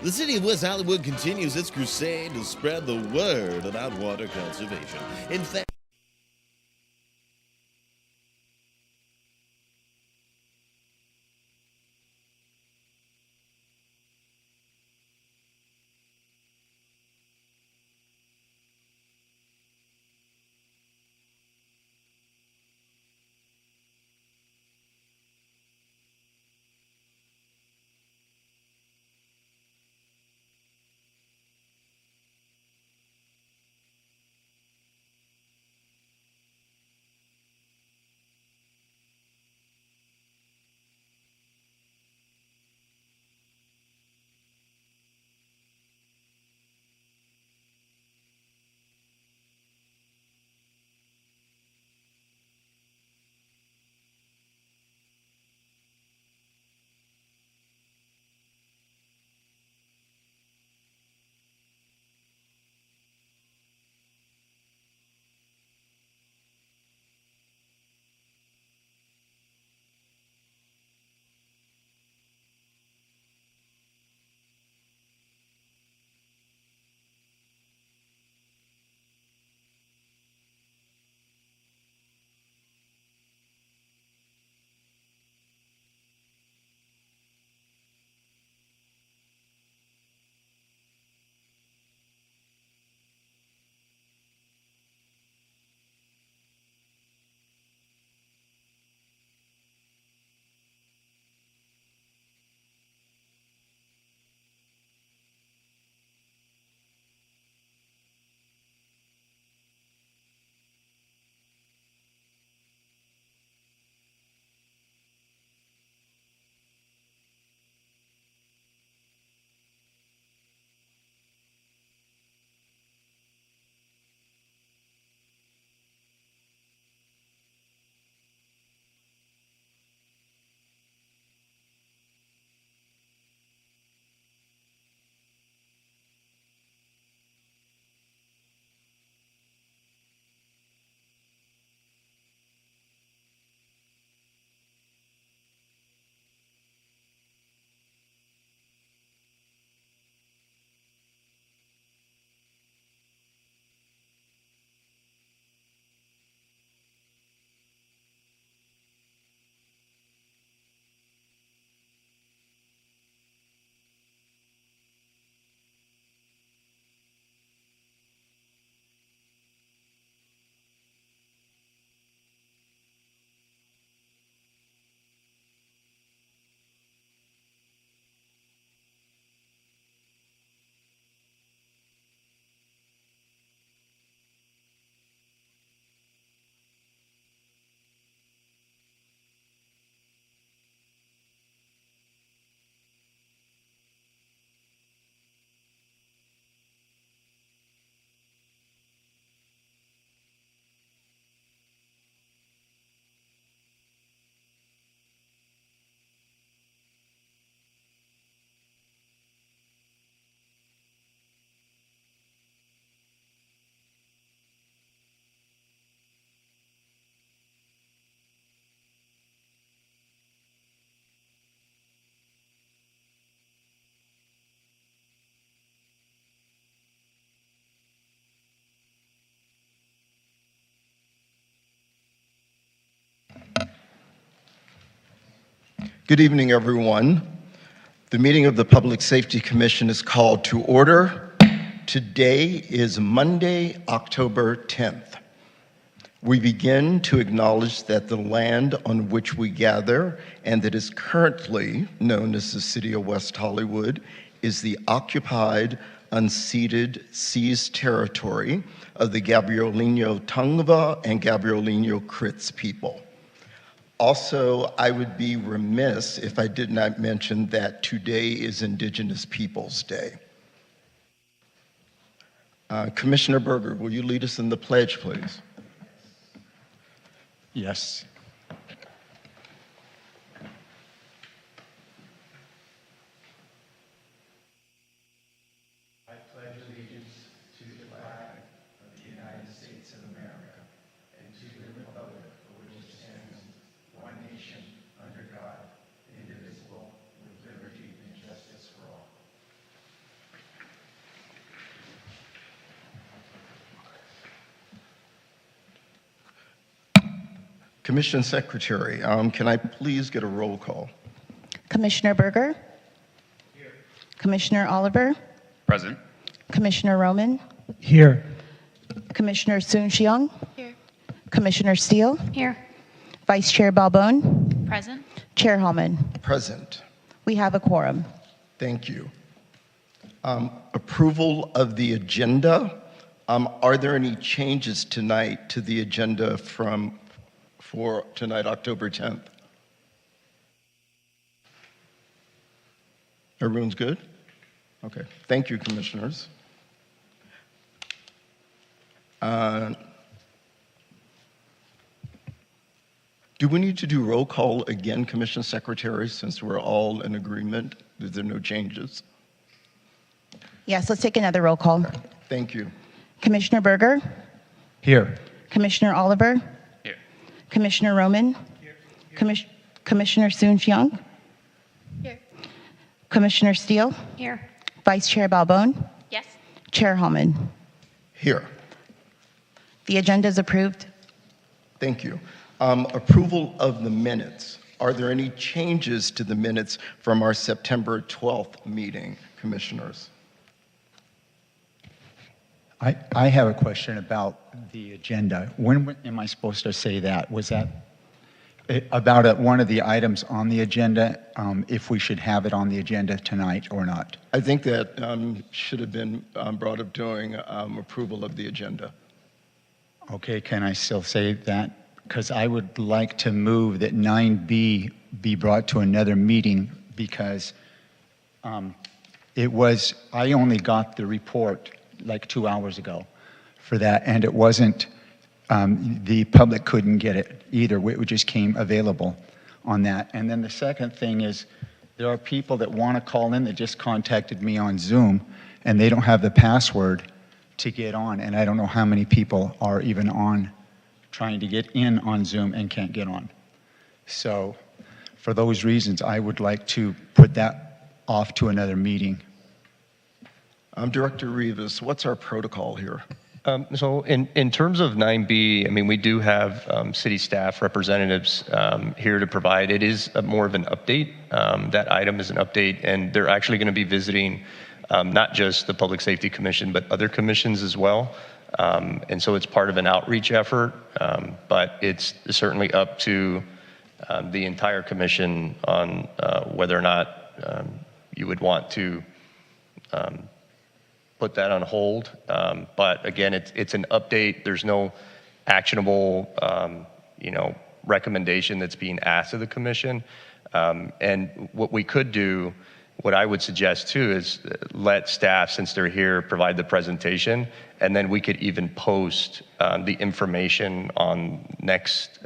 The city of West Hollywood continues its crusade to spread the word about water conservation. In fact, Good evening, everyone. The meeting of the Public Safety Commission is called to order. Today is Monday, October 10th. We begin to acknowledge that the land on which we gather and that is currently known as the City of West Hollywood is the occupied, unceded, seized territory of the Gabrielino Tongva and Gabrielino Kritz people. Also, I would be remiss if I did not mention that today is Indigenous Peoples Day. Commissioner Berger, will you lead us in the pledge, please? Yes. I pledge allegiance to the flag of the United States of America and to the republic for which it stands, one nation, under God, indivisible, with liberty and justice for all. Commission Secretary, can I please get a roll call? Commissioner Berger? Here. Commissioner Oliver? Present. Commissioner Roman? Here. Commissioner Soon-Shiong? Here. Commissioner Steele? Here. Vice Chair Balbone? Present. Chair Hallman? Present. We have a quorum. Thank you. Approval of the agenda. Are there any changes tonight to the agenda for tonight, October 10th? Everyone's good? Okay. Thank you, commissioners. Do we need to do roll call again, Commission Secretary, since we're all in agreement? Is there no changes? Yes, let's take another roll call. Thank you. Commissioner Berger? Here. Commissioner Oliver? Here. Commissioner Roman? Here. Commissioner Soon-Shiong? Here. Commissioner Steele? Here. Vice Chair Balbone? Yes. Chair Hallman? Here. The agenda is approved. Thank you. Approval of the minutes. Are there any changes to the minutes from our September 12th meeting, commissioners? I have a question about the agenda. When am I supposed to say that? Was that about one of the items on the agenda, if we should have it on the agenda tonight or not? I think that should have been brought up during approval of the agenda. Okay, can I still say that? Because I would like to move that 9B be brought to another meeting because I only got the report like 2 hours ago for that, and it wasn't, the public couldn't get it either. It just came available on that. And then the second thing is there are people that want to call in that just contacted me on Zoom, and they don't have the password to get on, and I don't know how many people are even on trying to get in on Zoom and can't get on. So for those reasons, I would like to put that off to another meeting. Director Rivas, what's our protocol here? So in terms of 9B, I mean, we do have city staff representatives here to provide. It is more of an update. That item is an update, and they're actually going to be visiting not just the Public Safety Commission, but other commissions as well. And so it's part of an outreach effort, but it's certainly up to the entire commission on whether or not you would want to put that on hold. But again, it's an update. There's no actionable, recommendation that's being asked of the commission. And what we could do, what I would suggest too, is let staff, since they're here, provide the presentation, and then we could even post the information on next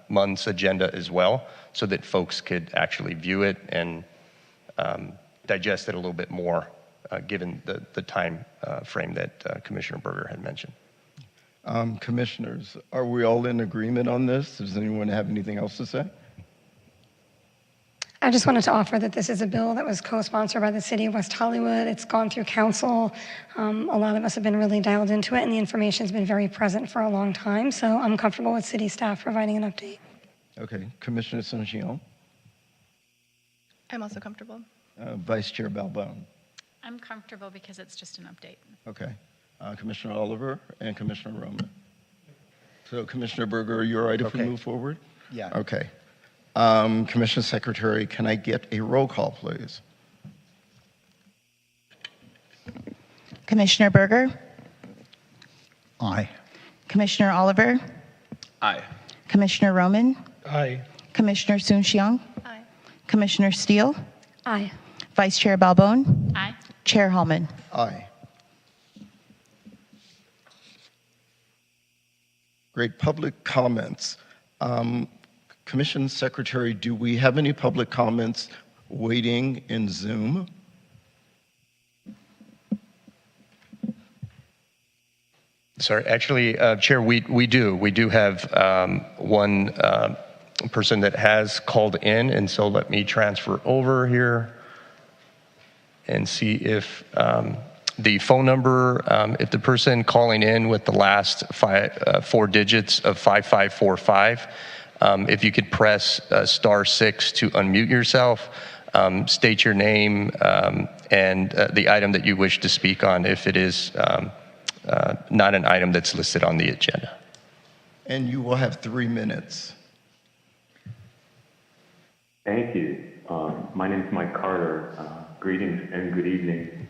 month's agenda as well, so that folks could actually view it and digest it a little bit more, given the time frame that Commissioner Berger had mentioned. Commissioners, are we all in agreement on this? Does anyone have anything else to say? I just wanted to offer that this is a bill that was co-sponsored by the City of West Hollywood. It's gone through council. A lot of us have been really dialed into it, and the information's been very present for a long time. So I'm comfortable with city staff providing an update. Okay, Commissioner Soon-Shiong. I'm also comfortable. Vice Chair Balbone. I'm comfortable because it's just an update. Okay, Commissioner Oliver and Commissioner Roman. So Commissioner Berger, are you all right if we move forward? Yeah. Okay. Commissioner Secretary, can I get a roll call, please? Commissioner Berger? Aye. Commissioner Oliver? Aye. Commissioner Roman? Aye. Commissioner Soon-Shiong? Aye. Commissioner Steele? Aye. Vice Chair Balbone? Aye. Chair Hallman? Aye. Great. Public comments. Commission Secretary, do we have any public comments waiting in Zoom? Sorry, actually, Chair, we do. We do have one person that has called in, and so let me transfer over here and see if the phone number, if the person calling in with the last four digits of 5545, If you could press *6 to unmute yourself, state your name and the item that you wish to speak on if it is not an item that's listed on the agenda. And you will have 3 minutes. Thank you. My name is Mike Carter. Greetings and good evening.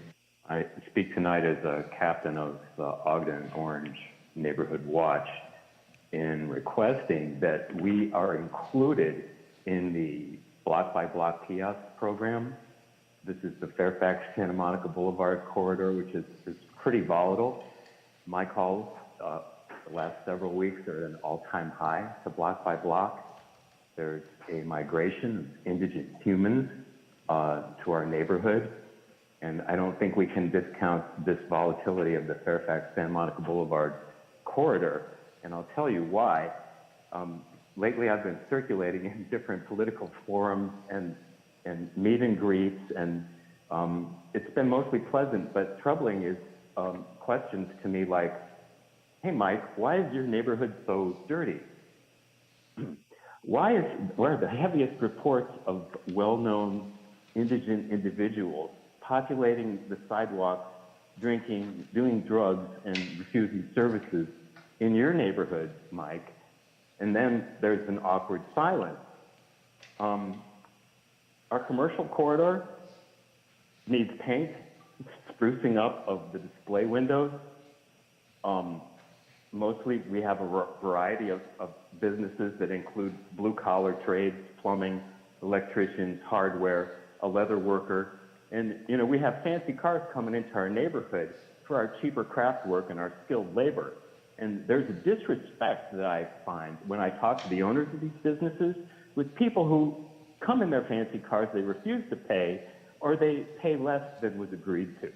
I speak tonight as a captain of the Ogden Orange Neighborhood Watch in requesting that we are included in the block-by-block kiosk program. This is the Fairfax-Santa Monica Boulevard corridor, which is pretty volatile. My calls the last several weeks are at an all-time high to block-by-block. There's a migration of indigent humans to our neighborhood, and I don't think we can discount this volatility of the Fairfax-Santa Monica Boulevard corridor, and I'll tell you why. Lately I've been circulating in different political forums and meet and greets, and it's been mostly pleasant, but troubling is questions to me like, hey Mike, why is your neighborhood so dirty? Why are the heaviest reports of well-known indigent individuals populating the sidewalks, drinking, doing drugs, and refusing services in your neighborhood, Mike? And then there's an awkward silence. Our commercial corridor needs paint, sprucing up of the display windows. Mostly we have a variety of businesses that include blue-collar trades, plumbing, electricians, hardware, a leather worker. And, you know, we have fancy cars coming into our neighborhood for our cheaper craft work and our skilled labor. And there's a disrespect that I find when I talk to the owners of these businesses with people who come in their fancy cars, they refuse to pay, or they pay less than was agreed to.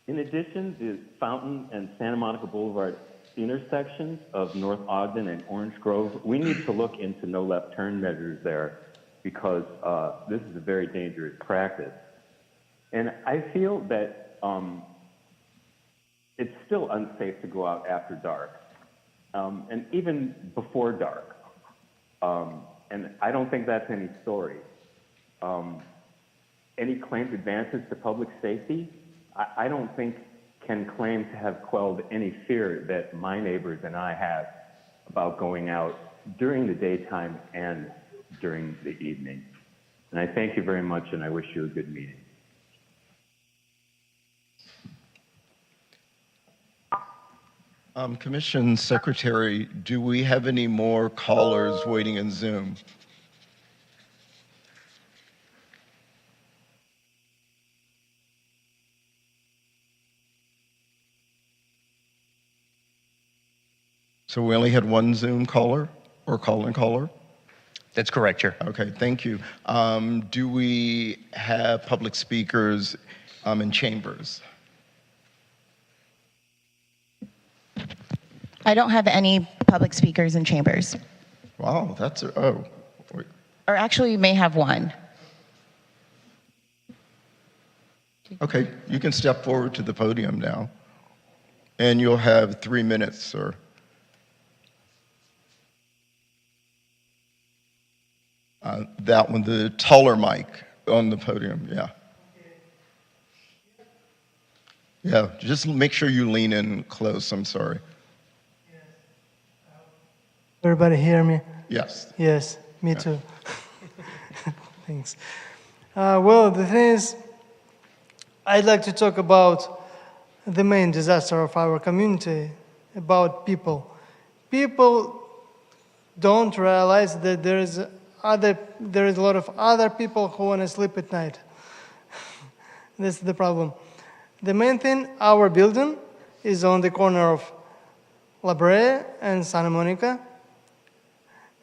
In addition, the Fountain and Santa Monica Boulevard intersections of North Ogden and Orange Grove, we need to look into no left turn measures there because this is a very dangerous practice. And I feel that it's still unsafe to go out after dark, and even before dark. And I don't think that's any story. Any claimed advances to public safety, I don't think can claim to have quelled any fear that my neighbors and I have about going out during the daytime and during the evening. And I thank you very much, and I wish you a good meeting. Commission Secretary, do we have any more callers waiting in Zoom? So we only had one Zoom caller or call-in caller? That's correct, Chair. Okay, thank you. Do we have public speakers in chambers? I don't have any public speakers in chambers. Wow, that's wait. Or actually, you may have one. Okay, you can step forward to the podium now. And you'll have 3 minutes, sir. That one, the taller mic on the podium, yeah. Yeah, just make sure you lean in close, I'm sorry. Everybody hear me? Yes. Yes, me too. Thanks. Well, the thing is, I'd like to talk about the main disaster of our community, about people. People don't realize that there is a lot of other people who want to sleep at night. That's the problem. The main thing, our building is on the corner of La Brea and Santa Monica.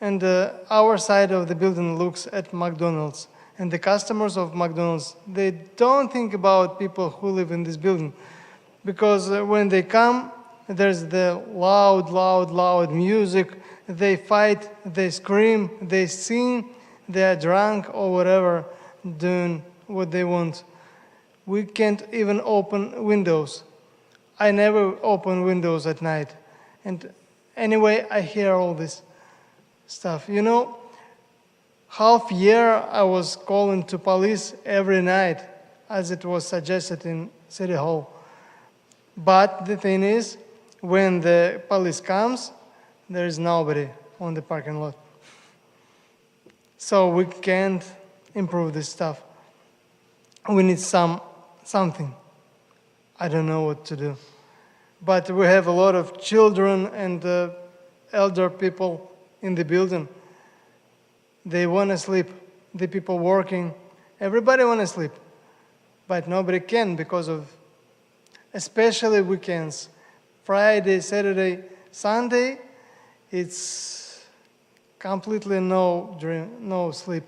And our side of the building looks at McDonald's. And the customers of McDonald's, they don't think about people who live in this building. Because when they come, there's the loud music. They fight, they scream, they sing, they are drunk or whatever, doing what they want. We can't even open windows. I never open windows at night. And anyway, I hear all this stuff. You know, half year I was calling to police every night, as it was suggested in City Hall. But the thing is, when the police comes, there is nobody on the parking lot. So we can't improve this stuff. We need something. I don't know what to do. But we have a lot of children and elder people in the building. They want to sleep. The people working, everybody want to sleep. But nobody can because of, especially weekends. Friday, Saturday, Sunday, it's completely no sleep.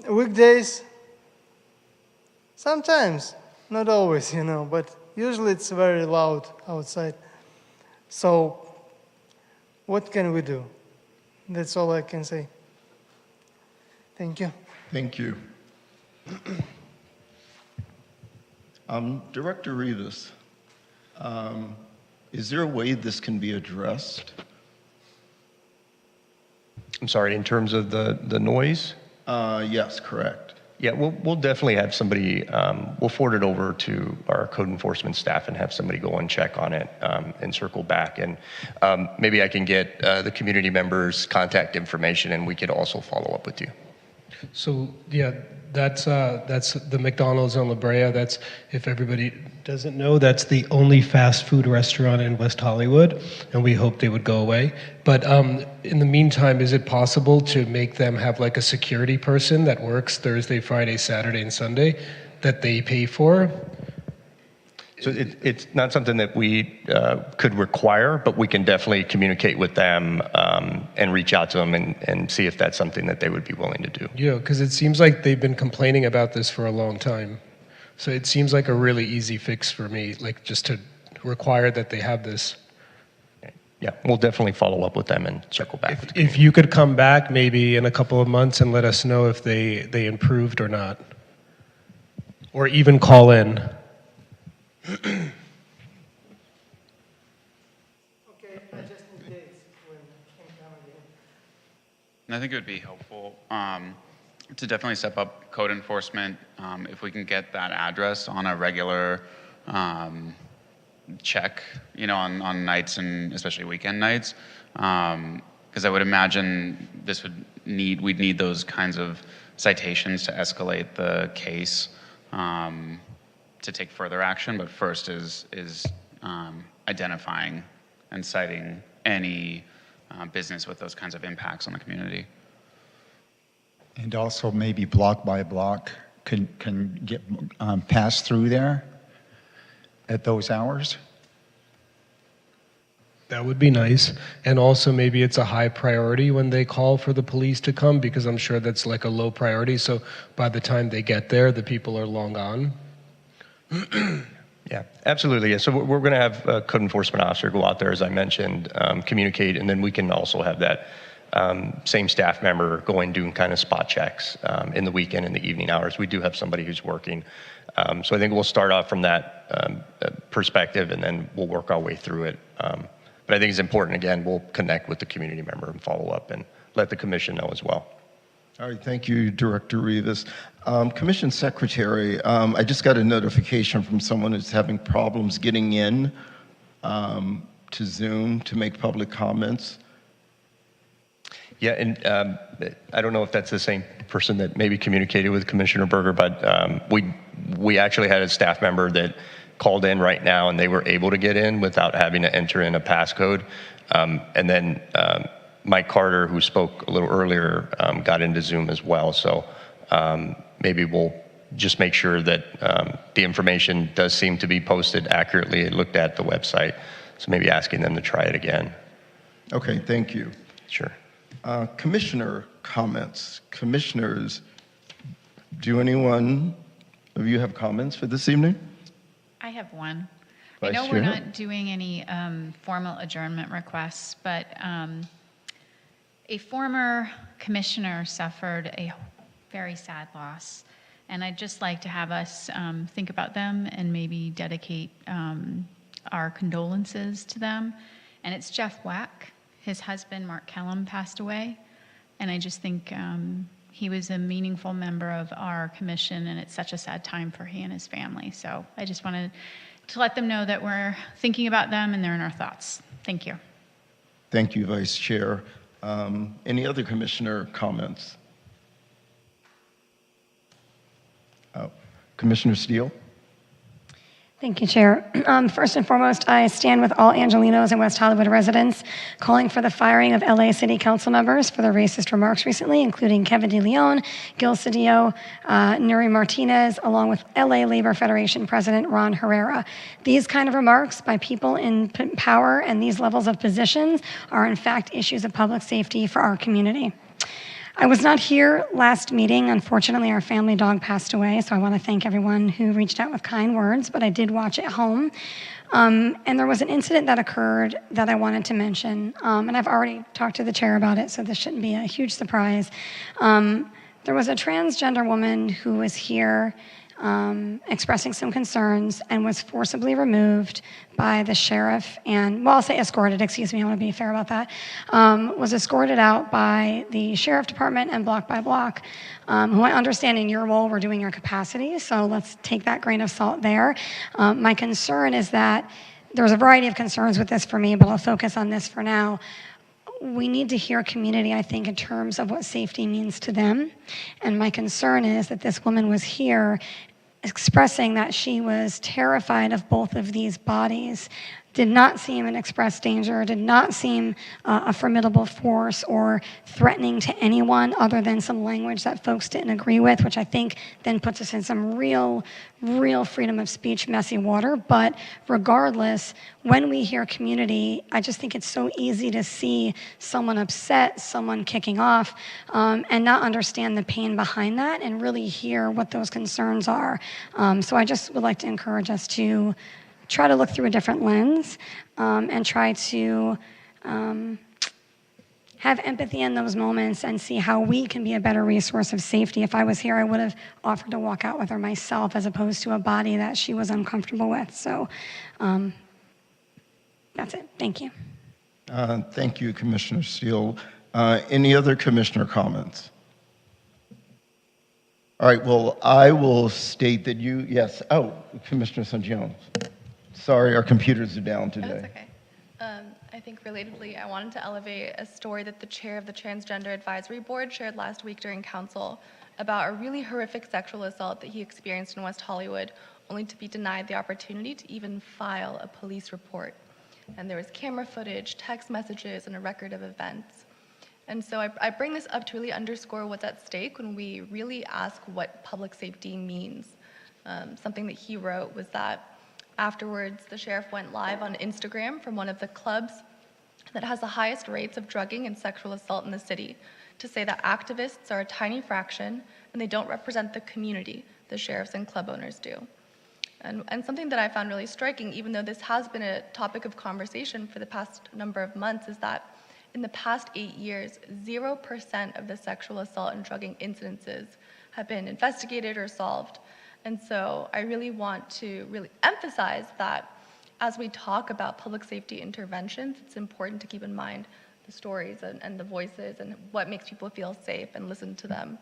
Weekdays, sometimes, not always, you know, but usually it's very loud outside. So what can we do? That's all I can say. Thank you. Thank you. Director Rivas, is there a way this can be addressed? I'm sorry, in terms of the noise? Yes, correct. Yeah, we'll definitely have somebody, we'll forward it over to our code enforcement staff and have somebody go and check on it and circle back. And maybe I can get the community members' contact information and we could also follow up with you. So, yeah, that's the McDonald's on La Brea. That's, if everybody doesn't know, that's the only fast food restaurant in West Hollywood, and we hope they would go away. But in the meantime, is it possible to make them have like a security person that works Thursday, Friday, Saturday, and Sunday that they pay for? So it's not something that we could require, but we can definitely communicate with them and reach out to them and see if that's something that they would be willing to do. Yeah, because it seems like they've been complaining about this for a long time. So it seems like a really easy fix for me, like just to require that they have this. Yeah, we'll definitely follow up with them and circle back. If you could come back maybe in a couple of months and let us know if they improved or not. Or even call in. Okay, I just need dates when I can come again. And I think it would be helpful to definitely step up code enforcement if we can get that address on a regular check, you know, on nights and especially weekend nights, because I would imagine we'd need those kinds of citations to escalate the case to take further action. But first is identifying and citing any business with those kinds of impacts on the community. And also maybe block by block can get pass through there at those hours. That would be nice. And also maybe it's a high priority when they call for the police to come, because I'm sure that's like a low priority. So by the time they get there, the people are long gone. Yeah, absolutely. Yeah. So we're going to have a code enforcement officer go out there, as I mentioned, communicate, and then we can also have that same staff member going doing kind of spot checks in the weekend and the evening hours. We do have somebody who's working. So I think we'll start off from that perspective, and then we'll work our way through it. But I think it's important, again, we'll connect with the community member and follow up and let the commission know as well. All right, thank you, Director Rivas. Commission Secretary, I just got a notification from someone who's having problems getting in to Zoom to make public comments. Yeah, and I don't know if that's the same person that maybe communicated with Commissioner Berger, but we actually had a staff member that called in right now, and they were able to get in without having to enter in a passcode. And then Mike Carter, who spoke a little earlier, got into Zoom as well. So maybe we'll just make sure that the information does seem to be posted accurately. It looked at the website, so maybe asking them to try it again. Okay, thank you. Sure. Commissioner comments. Commissioners, do anyone of you have comments for this evening? I have one. I Vice know Chair? we're not doing any formal adjournment requests, but a former commissioner suffered a very sad loss, and I'd just like to have us think about them and maybe dedicate our condolences to them. And it's Jeff Wack. His husband, Mark Kellum, passed away. And I just think he was a meaningful member of our commission, and it's such a sad time for he and his family. So I just wanted to let them know that we're thinking about them and they're in our thoughts. Thank you. Thank you, Vice Chair. Any other commissioner comments? Commissioner Steele? Thank you, Chair. First and foremost, I stand with all Angelenos and West Hollywood residents calling for the firing of LA City Council members for their racist remarks recently, including Kevin DeLeon, Gil Cedillo, Nuri Martinez, along with LA Labor Federation President Ron Herrera. These kind of remarks by people in power and these levels of positions are in fact issues of public safety for our community. I was not here last meeting. Unfortunately, our family dog passed away, so I want to thank everyone who reached out with kind words, but I did watch at home. And there was an incident that occurred that I wanted to mention, and I've already talked to the chair about it, so this shouldn't be a huge surprise. There was a transgender woman who was here expressing some concerns and was forcibly removed by the sheriff and, well, I'll say escorted, excuse me, I want to be fair about that, was escorted out by the sheriff department and block by block, who I understand in your role were doing your capacity, so let's take that grain of salt there. My concern is that there's a variety of concerns with this for me, but I'll focus on this for now. We need to hear community, I think, in terms of what safety means to them. And my concern is that this woman was here expressing that she was terrified of both of these bodies, did not seem an express danger, did not seem a formidable force or threatening to anyone other than some language that folks didn't agree with, which I think then puts us in some real freedom of speech messy water. But regardless, when we hear community, I just think it's so easy to see someone upset, someone kicking off, and not understand the pain behind that and really hear what those concerns are. So I just would like to encourage us to try to look through a different lens and try to have empathy in those moments and see how we can be a better resource of safety. If I was here, I would have offered to walk out with her myself as opposed to a body that she was uncomfortable with. So that's it. Thank you. Thank you, Commissioner Steele. Any other commissioner comments? All right, well, I will state that yes, Commissioner Sanjian. Sorry, our computers are down today. That's okay. I think relatedly, I wanted to elevate a story that the chair of the Transgender Advisory Board shared last week during council about a really horrific sexual assault that he experienced in West Hollywood, only to be denied the opportunity to even file a police report. And there was camera footage, text messages, and a record of events. And so I bring this up to really underscore what's at stake when we really ask what public safety means. Something that he wrote was that afterwards, the sheriff went live on Instagram from one of the clubs that has the highest rates of drugging and sexual assault in the city to say that activists are a tiny fraction and they don't represent the community the sheriffs and club owners do. And something that I found really striking, even though this has been a topic of conversation for the past number of months, is that in the past 8 years, 0% of the sexual assault and drugging incidences have been investigated or solved. And so I really want to emphasize that as we talk about public safety interventions, it's important to keep in mind the stories and the voices and what makes people feel safe and listen to them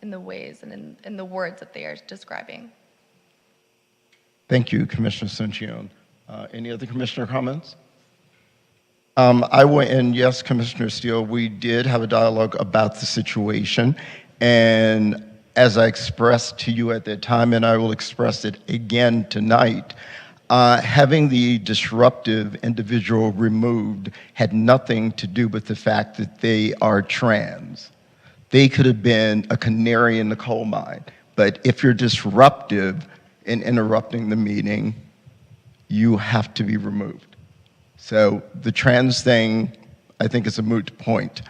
in the ways and in the words that they are describing. Thank you, Commissioner Sanjian. Any other commissioner comments? And yes, Commissioner Steele, we did have a dialogue about the situation, and as I expressed to you at that time, and I will express it again tonight, having the disruptive individual removed had nothing to do with the fact that they are trans. They could have been a canary in the coal mine, but if you're disruptive in interrupting the meeting, you have to be removed. So the trans thing, I think, is a moot point.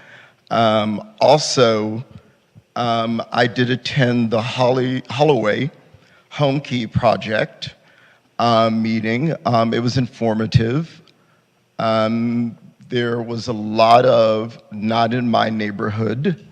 Also, I did attend the Holloway Home Key Project meeting. It was informative. There was a lot of not in my neighborhood.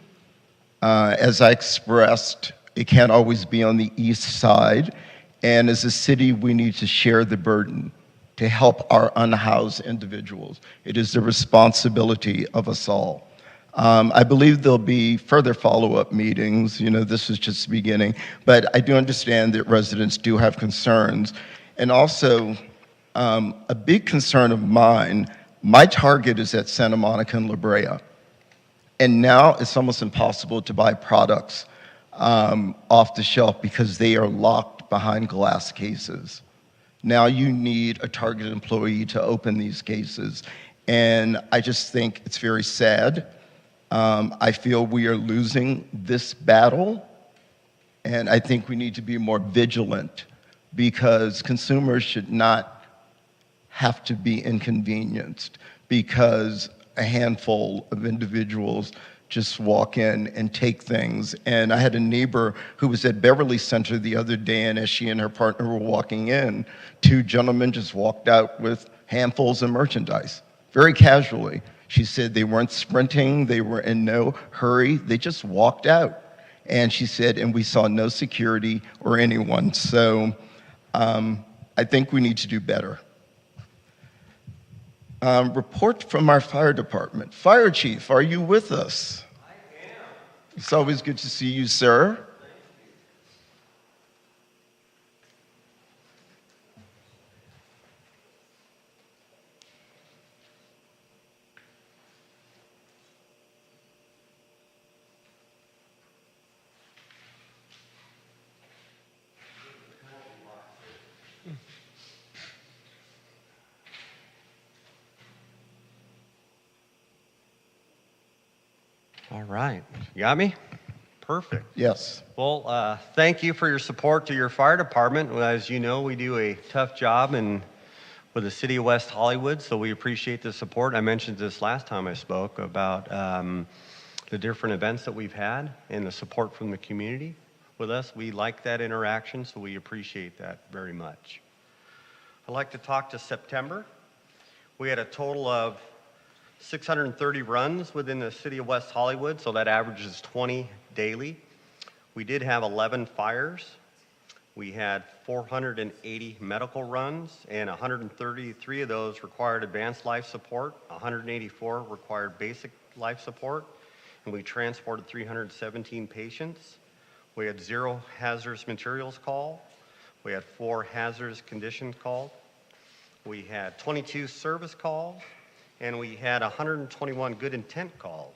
As I expressed, it can't always be on the east side. And as a city, we need to share the burden to help our unhoused individuals. It is the responsibility of us all. I believe there'll be further follow-up meetings. You know, this is just the beginning, but I do understand that residents do have concerns. And also, a big concern of mine, my target is at Santa Monica and La Brea. And now it's almost impossible to buy products off the shelf because they are locked behind glass cases. Now you need a targeted employee to open these cases. And I just think it's very sad. I feel we are losing this battle, and I think we need to be more vigilant because consumers should not have to be inconvenienced because a handful of individuals just walk in and take things. And I had a neighbor who was at Beverly Center the other day, and as she and her partner were walking in, two gentlemen just walked out with handfuls of merchandise, very casually. She said they weren't sprinting, they were in no hurry, they just walked out. And she said, and we saw no security or anyone. So I think we need to do better. Report from our fire department. Fire chief, are you with us? I am. It's always good to see you, sir. All right. You got me? Perfect. Yes. Well, thank you for your support to your fire department. As you know, we do a tough job with the city of West Hollywood, so we appreciate the support. I mentioned this last time I spoke about the different events that we've had and the support from the community with us. We like that interaction, so we appreciate that very much. I'd like to talk to September. We had a total of 630 runs within the city of West Hollywood, so that averages 20 daily. We did have 11 fires. We had 480 medical runs, and 133 of those required advanced life support, 184 required basic life support, and we transported 317 patients. We had 0 hazardous materials call. We had 4 hazardous conditions called. We had 22 service calls, and we had 121 good intent calls.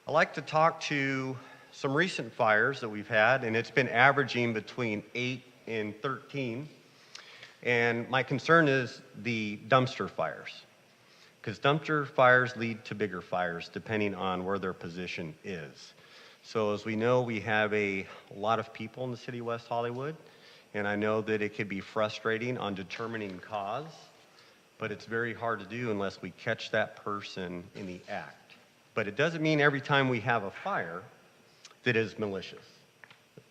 I'd like to talk to some recent fires that we've had, and it's been averaging between 8 and 13. And my concern is the dumpster fires, because dumpster fires lead to bigger fires depending on where their position is. So as we know, we have a lot of people in the city of West Hollywood, and I know that it could be frustrating on determining cause, but it's very hard to do unless we catch that person in the act. But it doesn't mean every time we have a fire that is malicious.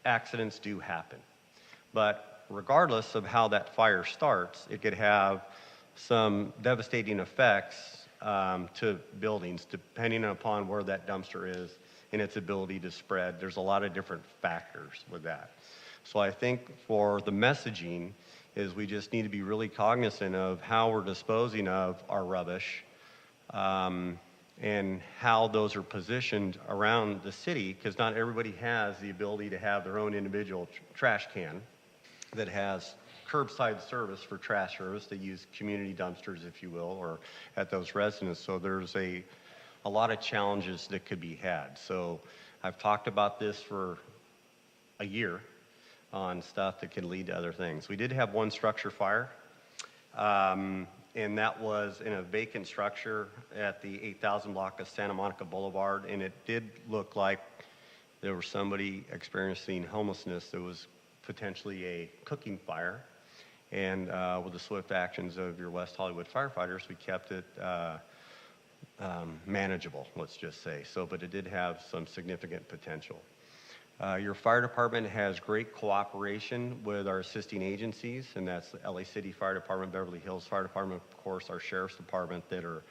Accidents do happen. But regardless of how that fire starts, it could have some devastating effects to buildings depending upon where that dumpster is and its ability to spread. There's a lot of different factors with that. So I think for the messaging is we just need to be really cognizant of how we're disposing of our rubbish and how those are positioned around the city, because not everybody has the ability to have their own individual trash can that has curbside service for trash service. They use community dumpsters, if you will, or at those residences. So there's a lot of challenges that could be had. So I've talked about this for a year on stuff that can lead to other things. We did have one structure fire, and that was in a vacant structure at the 8000 block of Santa Monica Boulevard, and it did look like there was somebody experiencing homelessness. There was potentially a cooking fire, and with the swift actions of your West Hollywood firefighters, we kept it manageable, let's just say. So, but it did have some significant potential. Your fire department has great cooperation with our assisting agencies, and that's the LA City Fire Department, Beverly Hills Fire Department, of course, our Sheriff's Department, that are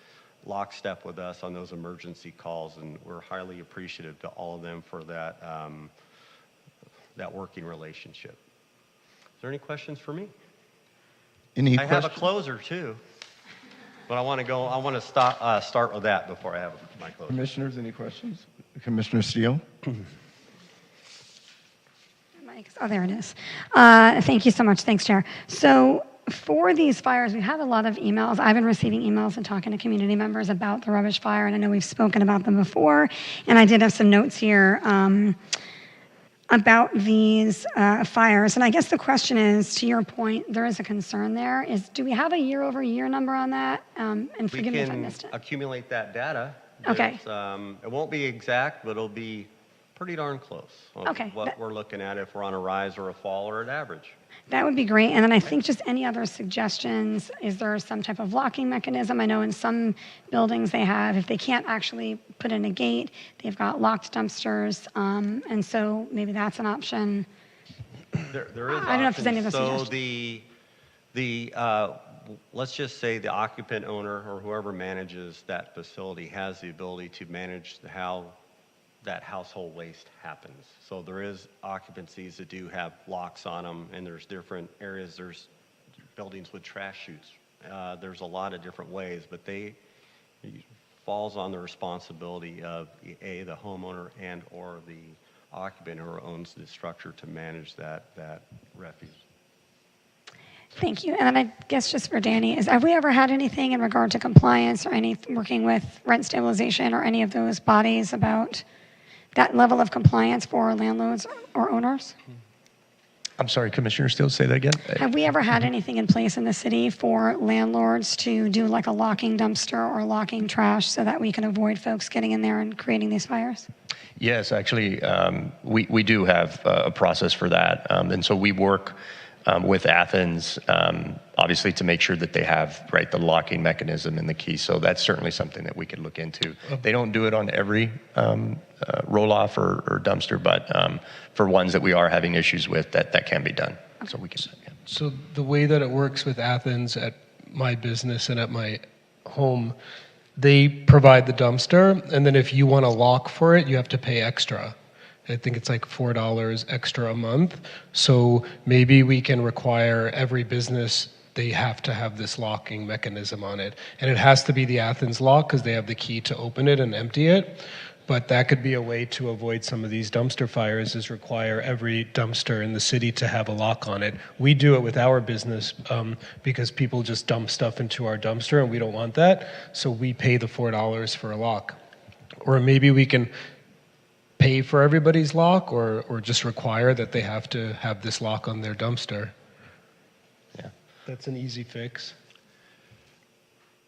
lockstep with us on those emergency calls, and we're highly appreciative to all of them for that, that working relationship. Is there any questions for me? Any I have a questions? closer too, but I want to start with that before I have my closer. Commissioners, any questions? Commissioner Steele? Oh, there it is. Thank you so much. Thanks, Chair. So for these fires, we have a lot of emails. I've been receiving emails and talking to community members about the rubbish fire, and I know we've spoken about them before. And I did have some notes here about these fires. And I guess the question is, to your point, there is a concern there. Do we have a year-over-year number on that? And forgive me if I missed it. We can accumulate that data. Okay. It won't be exact, but it'll be pretty darn close. Okay. What we're looking at, if we're on a rise or a fall or an average. That would be great. And then I think just any other suggestions, is there some type of locking mechanism? I know in some buildings they have, if they can't actually put in a gate, they've got locked dumpsters. And so maybe that's an option. There is I don't know if there's any other So suggestions. let's just say the occupant owner or whoever manages that facility has the ability to manage how that household waste happens. So there is occupancies that do have locks on them, and there's different areas. There's buildings with trash chutes. There's a lot of different ways, but it falls on the responsibility of the homeowner and or the occupant who owns the structure to manage that refuse. Thank you. And then I guess just for Danny, have we ever had anything in regard to compliance or working with rent stabilization or any of those bodies about that level of compliance for landlords or owners? I'm sorry, Commissioner Steele, say that again. Have we ever had anything in place in the city for landlords to do like a locking dumpster or locking trash so that we can avoid folks getting in there and creating these fires? Yes, actually, we do have a process for that. And so we work with Athens, obviously, to make sure that they have the locking mechanism and the key. So that's certainly something that we could look into. They don't do it on every roll-off or dumpster, but for ones that we are having issues with, that can be done. Okay. So we can. Yeah. So the way that it works with Athens at my business and at my home, they provide the dumpster, and then if you want to lock for it, you have to pay extra. I think it's like $4 extra a month. So maybe we can require every business, they have to have this locking mechanism on it. And it has to be the Athens lock because they have the key to open it and empty it. But that could be a way to avoid some of these dumpster fires, is require every dumpster in the city to have a lock on it. We do it with our business because people just dump stuff into our dumpster and we don't want that. So we pay the $4 for a lock. Or maybe we can pay for everybody's lock or just require that they have to have this lock on their dumpster. Yeah. That's an easy fix.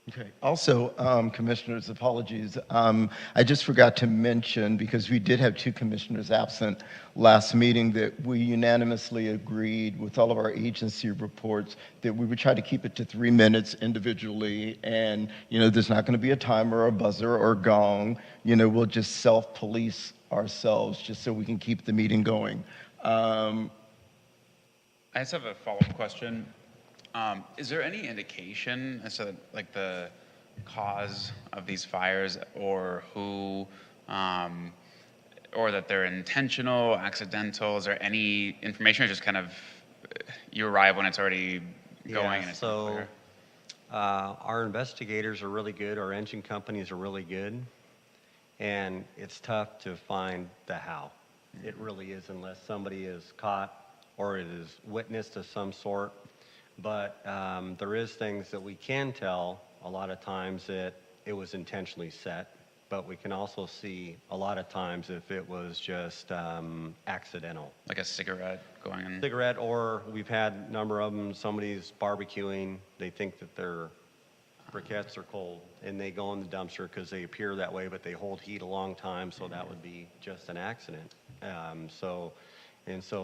Okay. Also, commissioners, apologies. I just forgot to mention, because we did have 2 commissioners absent last meeting, that we unanimously agreed with all of our agency reports that we would try to keep it to 3 minutes individually. And, there's not going to be a timer or a buzzer or gong. We'll just self-police ourselves just so we can keep the meeting going. I just have a follow-up question. Is there any indication as to the cause of these fires, or who, or that they're intentional, accidental? Is there any information, or just kind of you arrive when it's already going? And it's not clear? Our investigators are really good. Our engine companies are really good. And it's tough to find the how. It really is, unless somebody is caught or it is witnessed of some sort. But there is things that we can tell a lot of times that it was intentionally set, but we can also see a lot of times if it was just accidental. Like a cigarette going in? Cigarette, or we've had a number of them, somebody's barbecuing, they think that their briquettes are cold, and they go in the dumpster because they appear that way, but they hold heat a long time, so that would be just an accident. So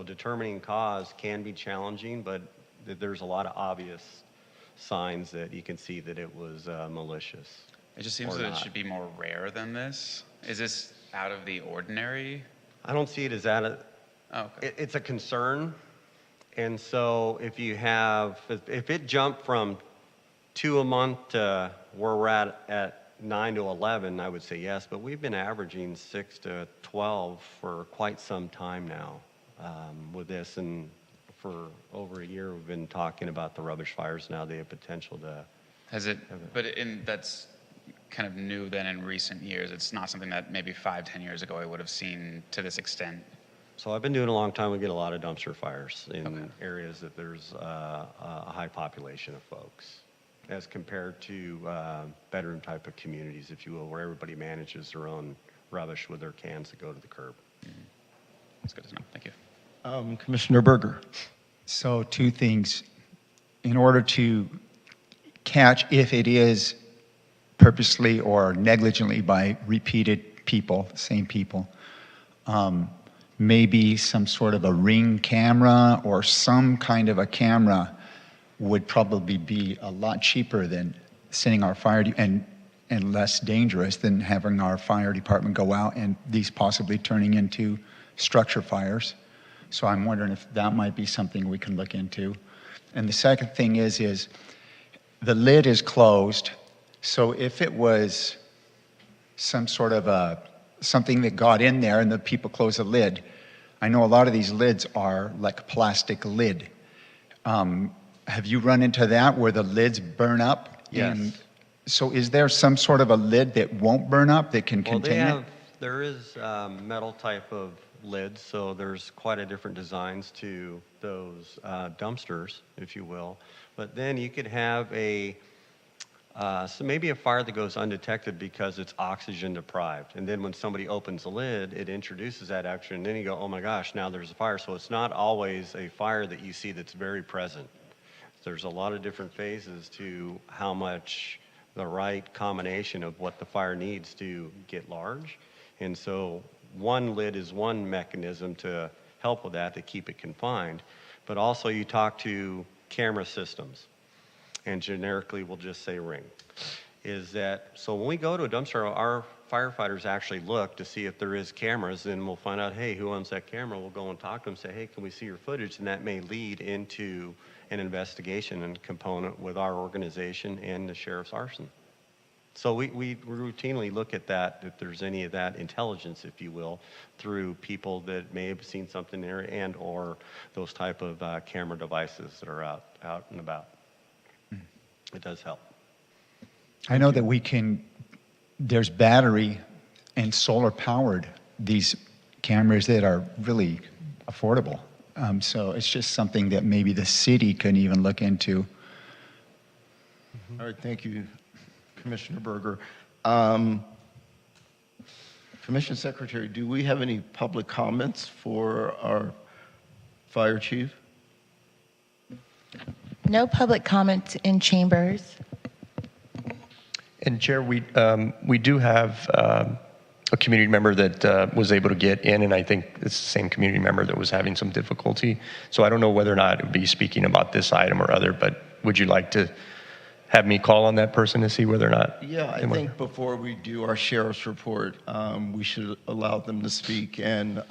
determining cause can be challenging, but there's a lot of obvious signs that you can see that it was malicious. It just seems that it should be more rare than this. Is this out of the ordinary? I don't see it as out of... Oh, okay. It's a concern, and so if it jumped from 2 a month to where we're at 9 to 11, I would say yes, but we've been averaging 6 to 12 for quite some time now with this, and for over a year, we've been talking about the rubbish fires. Now they have potential to. Has it, but that's kind of new then in recent years. It's not something that maybe 5-10 years ago I would have seen to this extent. So I've been doing a long time. We get a lot of dumpster fires in areas that there's a high population of folks, as compared to bedroom type of communities, if you will, where everybody manages their own rubbish with their cans that go to the curb. That's good to know. Thank you. Commissioner Berger. So two things. In order to catch if it is purposely or negligently by repeated people, same people, maybe some sort of a ring camera or some kind of a camera would probably be a lot cheaper than sending our and less dangerous than having our fire department go out and these possibly turning into structure fires. So I'm wondering if that might be something we can look into. And the second thing is the lid is closed. So if it was some sort of something that got in there and the people close the lid, I know a lot of these lids are like a plastic lid. Have you run into that where the lids burn up? Yes. And so is there some sort of a lid that won't burn up that can contain it? There is metal type of lids, so there's quite a different designs to those dumpsters, if you will. But then you could have so maybe a fire that goes undetected because it's oxygen deprived. And then when somebody opens the lid, it introduces that oxygen, and then you go, oh my gosh, now there's a fire. So it's not always a fire that you see that's very present. There's a lot of different phases to how much the right combination of what the fire needs to get large. And so one lid is one mechanism to help with that, to keep it confined. But also you talk to camera systems, and generically we'll just say ring. So when we go to a dumpster, our firefighters actually look to see if there is cameras, and we'll find out, hey, who owns that camera? We'll go and talk to them, say, hey, can we see your footage? And that may lead into an investigation and component with our organization and the sheriff's arson. So we routinely look at that, if there's any of that intelligence, if you will, through people that may have seen something there and or those type of camera devices that are out and about. It does help. I know that there's battery and solar powered, these cameras that are really affordable. So it's just something that maybe the city can even look into. All right, thank you, Commissioner Berger. Commission Secretary, do we have any public comments for our fire chief? No public comment in chambers. And Chair, we do have a community member that was able to get in, and I think it's the same community member that was having some difficulty. So I don't know whether or not it would be speaking about this item or other, but would you like to have me call on that person to see whether or not? Yeah, I think before we do our sheriff's report, we should allow them to speak. And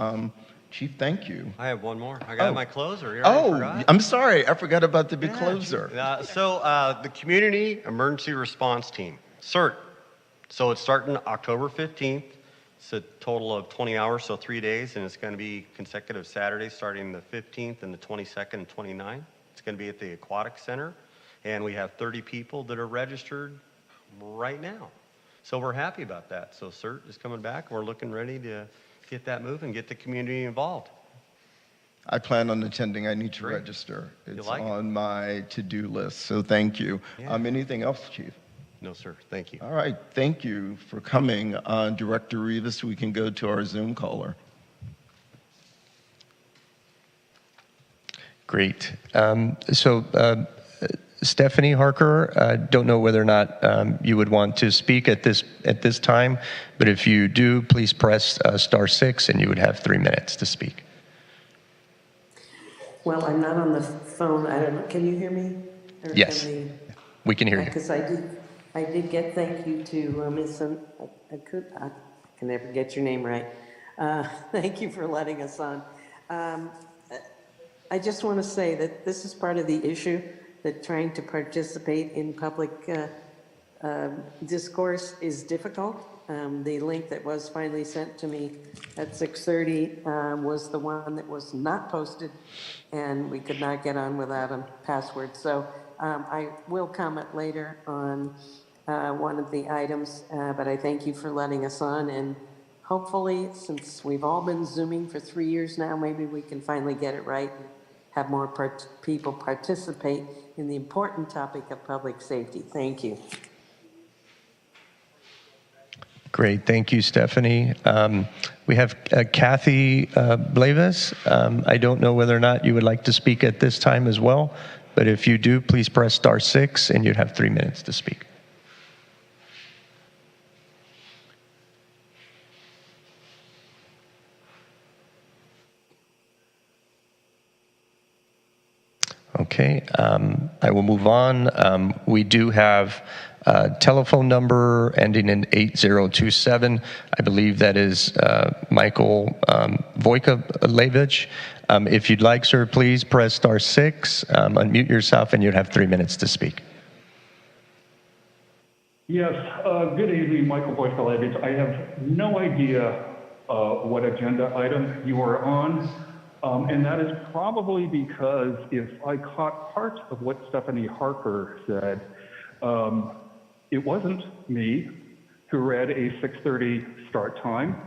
Chief, thank you. I have one more. I got my closer. You forgot? I'm sorry. I forgot about the big closer. The Community Emergency Response Team, CERT. So it's starting October 15th. It's a total of 20 hours, so 3 days, and it's going to be consecutive Saturdays starting the 15th and the 22nd and 29th. It's going to be at the Aquatic Center, and we have 30 people that are registered right now. So we're happy about that. So CERT is coming back. We're looking ready to get that moving, get the community involved. I plan on attending. I need to register. It's on my to-do list, so thank you. Yeah. Anything else, Chief? No, sir. Thank you. All right. Thank you for coming. Director Rivas, we can go to our Zoom caller. Great. Stephanie Harker, don't know whether or not you would want to speak at this time, but if you do, please press *6 and you would have 3 minutes to speak. Well, I'm not on the phone. I don't know. Can you hear me? Or yes, we can hear you. Because I did get thank you to Ms. I can never get your name right. Thank you for letting us on. I just want to say that this is part of the issue, that trying to participate in public discourse is difficult. The link that was finally sent to me at 6:30 was the one that was not posted, and we could not get on without a password. So I will comment later on one of the items, but I thank you for letting us on. And hopefully, since we've all been Zooming for 3 years now, maybe we can finally get it right and have more people participate in the important topic of public safety. Thank you. Great, thank you, Stephanie. We have Kathy Blavis. I don't know whether or not you would like to speak at this time as well, but if you do, please press *6 and you'd have 3 minutes to speak. Okay, I will move on. We do have a telephone number ending in 8027. I believe that is Michael Vojkovic. If you'd like, sir, please press *6, unmute yourself, and you'd have 3 minutes to speak. Yes, good evening, Michael Vojkovic. I have no idea what agenda item you are on. And that is probably because if I caught part of what Stephanie Harper said, it wasn't me who read a 6:30 start time.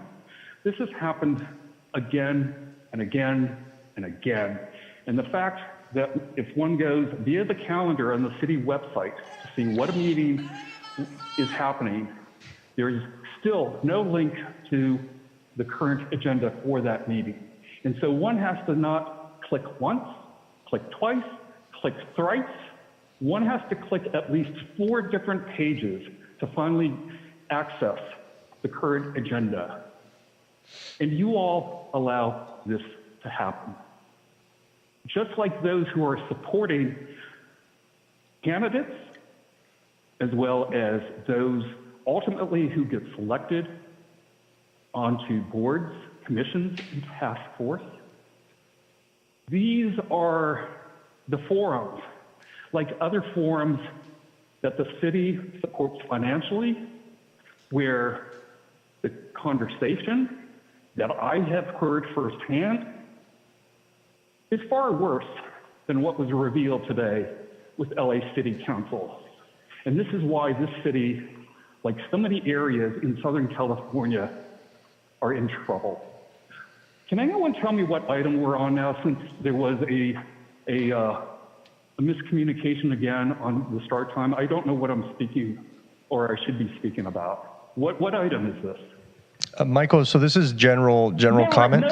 This has happened again and again and again. And the fact that if one goes via the calendar on the city website to see what a meeting is happening, there is still no link to the current agenda for that meeting. And so one has to not click once, click twice, click thrice. One has to click at least 4 different pages to finally access the current agenda. And you all allow this to happen. Just like those who are supporting candidates, as well as those ultimately who get selected onto boards, commissions, and task force. These are the forums, like other forums that the city supports financially, where the conversation that I have heard firsthand is far worse than what was revealed today with LA City Council. And this is why this city, like so many areas in Southern California, are in trouble. Can anyone tell me what item we're on now, since there was a miscommunication again on the start time? I don't know what I'm speaking or I should be speaking about. What item is this? Michael, so this is general comment?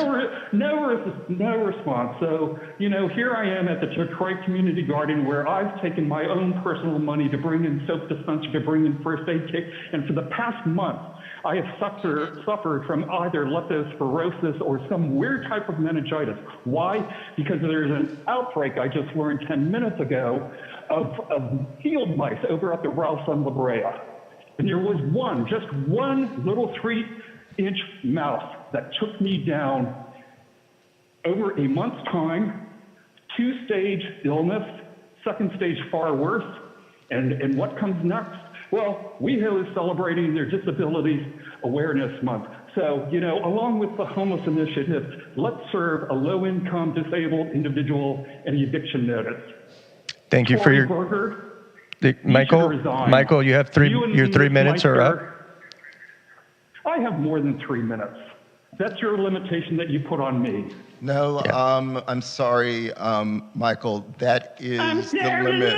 No response. So, here I am at the Detroit Community Garden, where I've taken my own personal money to bring in soap dispenser, to bring in first aid kit, and for the past month, I have suffered from either leptospirosis or some weird type of meningitis. Why? Because there's an outbreak I just learned 10 minutes ago of field mice over at the Ralph's on La Brea. And there was just one little 3-inch mouse that took me down over a month's time, 2-stage illness, 2nd stage far worse. And what comes next? Well, WeHo is celebrating their Disabilities Awareness Month. So, along with the homeless initiative, let's serve a low-income disabled individual an eviction notice. Thank you for your... Michael, you have your 3 minutes are up. I have more than 3 minutes. That's your limitation that you put on me. No, I'm sorry, Michael. That is the limit.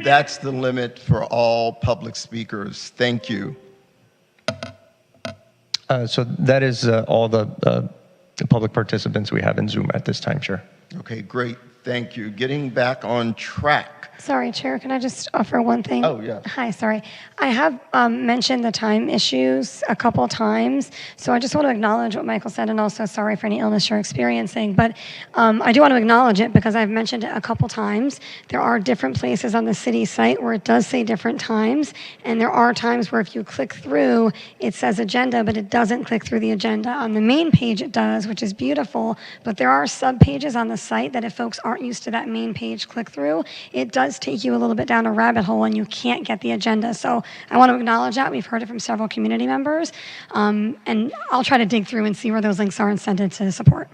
That's the limit for all public speakers. Thank you. So that is all the public participants we have in Zoom at this time, Chair. Okay, great. Thank you. Getting back on track. Sorry, Chair, can I just offer one thing? Oh, yeah. Hi, sorry. I have mentioned the time issues a couple times, so I just want to acknowledge what Michael said, and also sorry for any illness you're experiencing, but I do want to acknowledge it because I've mentioned it a couple times. There are different places on the city site where it does say different times, and there are times where if you click through, it says agenda, but it doesn't click through the agenda. On the main page it does, which is beautiful, but there are sub-pages on the site that if folks aren't aren't used to that main page click through, it does take you a little bit down a rabbit hole and you can't get the agenda. So I want to acknowledge that. We've heard it from several community members. And I'll try to dig through and see where those links are and send it to support.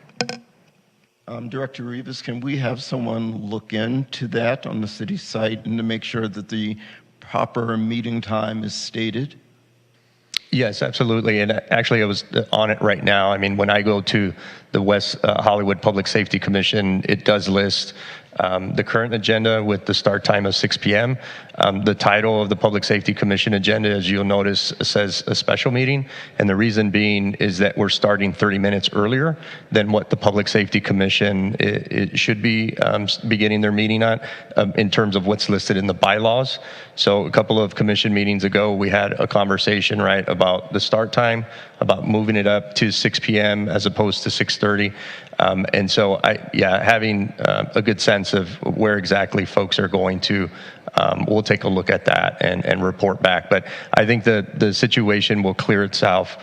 Director Rivas, can we have someone look into that on the city site and to make sure that the proper meeting time is stated? Yes, absolutely. And actually, I was on it right now. I mean, when I go to the West Hollywood Public Safety Commission, it does list the current agenda with the start time of 6 p.m. The title of the Public Safety Commission agenda, as you'll notice, says a special meeting. And the reason being is that we're starting 30 minutes earlier than what the Public Safety Commission it should be beginning their meeting on in terms of what's listed in the bylaws. So a couple of commission meetings ago, we had a conversation, right, about the start time, about moving it up to 6 p.m. as opposed to 6:30. And so, having a good sense of where exactly folks are going to, we'll take a look at that and report back. But I think the situation will clear itself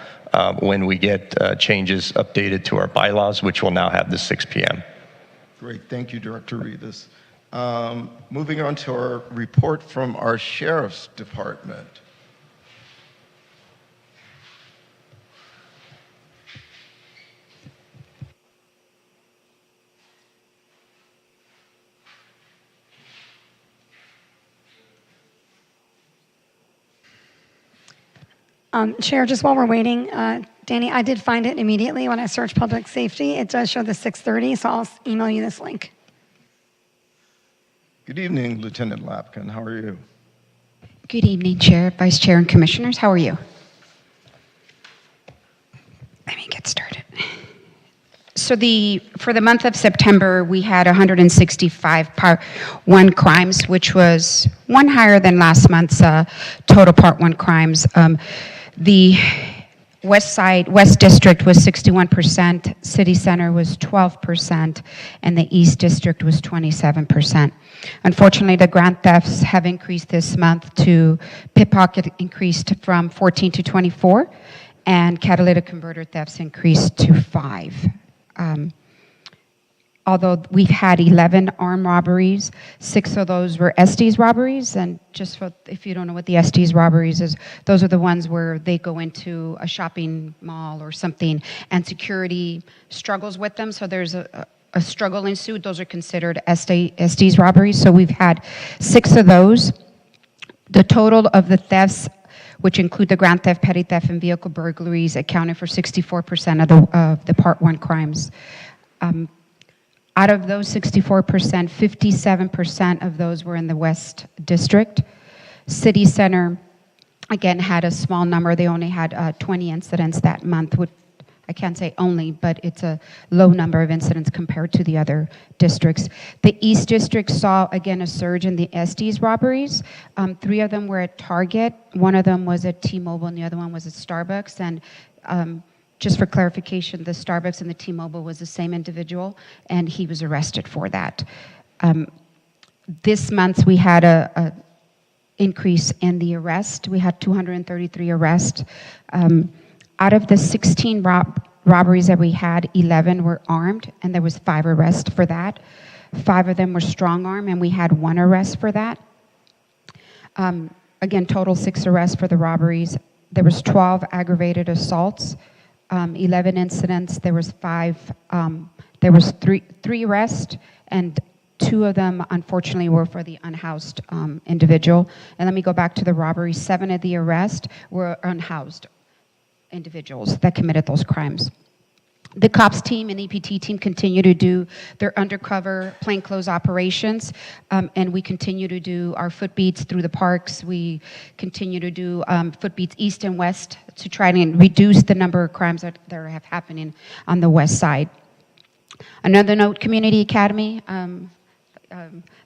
when we get changes updated to our bylaws, which will now have the 6 p.m. Great, thank you, Director Rivas. Moving on to our report from our Sheriff's Department. Chair, just while we're waiting, Danny, I did find it immediately when I searched public safety. It does show the 6:30, so I'll email you this link. Good evening, Lieutenant Lapkin. How are you? Good evening, Chair, Vice Chair, and Commissioners. How are you? Let me get started. So for the month of September, we had 165 Part 1 crimes, which was one higher than last month's total Part 1 crimes. The West District was 61%, City Center was 12%, and the East District was 27%. Unfortunately, the grand thefts have increased this month to pickpocket increased from 14 to 24, and catalytic converter thefts increased to 5. Although we've had 11 armed robberies, 6 of those were Estes robberies, and just for, if you don't know what the Estes robberies is, those are the ones where they go into a shopping mall or something and security struggles with them, so there's a struggle ensued. Those are considered Estes robberies, so we've had 6 of those. The total of the thefts, which include the grand theft, petty theft, and vehicle burglaries, accounted for 64% of the Part 1 crimes. Out of those 64%, 57% of those were in the West District. City Center, again, had a small number. They only had 20 incidents that month. I can't say only, but it's a low number of incidents compared to the other districts. The East District saw, again, a surge in the Estes robberies. 3 of them were at Target. 1 of them was at T-Mobile, and the other one was at Starbucks. And just for clarification, the Starbucks and the T-Mobile was the same individual, and he was arrested for that. This month, we had a increase in the arrest. We had 233 arrests. Out of the 16 robberies that we had, 11 were armed, and there was 5 arrests for that. 5 of them were strong arm, and we had 1 arrest for that. Again, total 6 arrests for the robberies. There was 12 aggravated assaults, 11 incidents. There was 3 arrests, and 2 of them, unfortunately, were for the unhoused individual. And let me go back to the robbery. 7 of the arrests were unhoused individuals that committed those crimes. The COPS team and EPT team continue to do their undercover plainclothes operations, and we continue to do our footbeats through the parks. We continue to do footbeats east and west to try and reduce the number of crimes that are happening on the west side. Another note, Community Academy,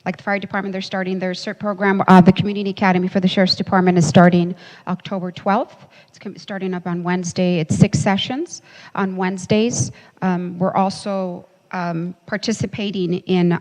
like the fire department, they're starting their CERT program. The Community Academy for the Sheriff's Department is starting October 12th. It's starting up on Wednesday. It's 6 sessions on Wednesdays. We're also participating in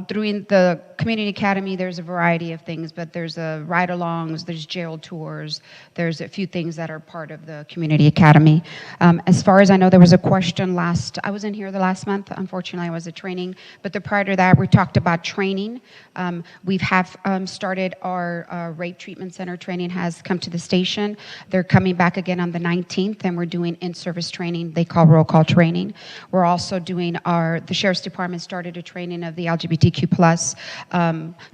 During the community academy, there's a variety of things, but there's ride-alongs, there's jail tours, there's a few things that are part of the community academy. As far as I know, there was a question I wasn't here the last month, unfortunately I was at training, but prior to that we talked about training. We have started our rape treatment center training has come to the station. They're coming back again on the 19th, and we're doing in-service training, they call roll call training. We're also doing the Sheriff's Department started a training of the LGBTQ plus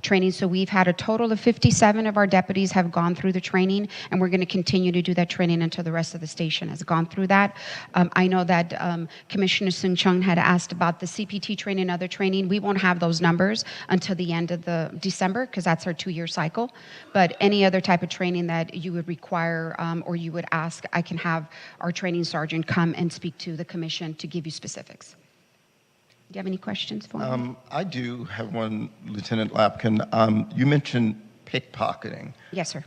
training. So we've had a total of 57 of our deputies have gone through the training, and we're going to continue to do that training until the rest of the station has gone through that. I know that Commissioner Sung Chung had asked about the CPT training and other training. We won't have those numbers until the end of the December, because that's our 2-year cycle. But any other type of training that you would require or you would ask, I can have our training sergeant come and speak to the commission to give you specifics. Do you have any questions for me? I do have one, Lieutenant Lapkin. You mentioned pickpocketing. Yes, sir.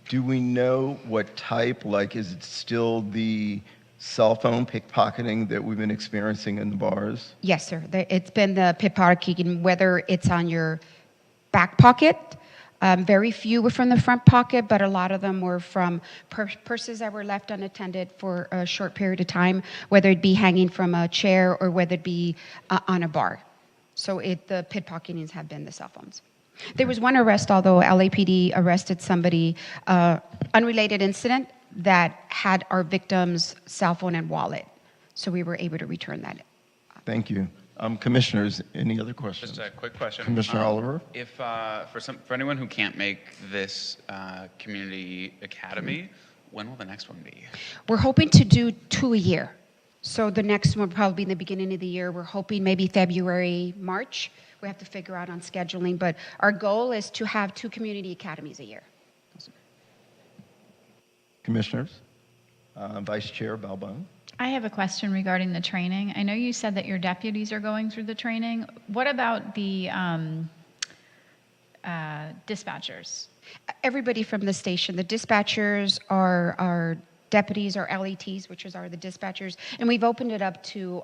Do we know what type? Like, is it still the cell phone pickpocketing that we've been experiencing in the bars? Yes, sir. It's been the pickpocketing, whether it's on your back pocket. Very few were from the front pocket, but a lot of them were from purses that were left unattended for a short period of time, whether it be hanging from a chair or whether it be on a bar. So the pickpocketings have been the cell phones. There was one arrest, although LAPD arrested somebody, unrelated incident, that had our victim's cell phone and wallet. So we were able to return that. Thank you. Commissioners, any other questions? Just a quick question. Commissioner Oliver? If for anyone who can't make this community academy, when will the next one be? We're hoping to do 2 a year. So the next one will probably be in the beginning of the year. We're hoping maybe February, March. We have to figure out on scheduling, but our goal is to have 2 community academies a year. Commissioners? Vice Chair Balbon? I have a question regarding the training. I know you said that your deputies are going through the training. What about the dispatchers? Everybody from the station. The dispatchers are deputies, our LETs, which are the dispatchers, and we've opened it up to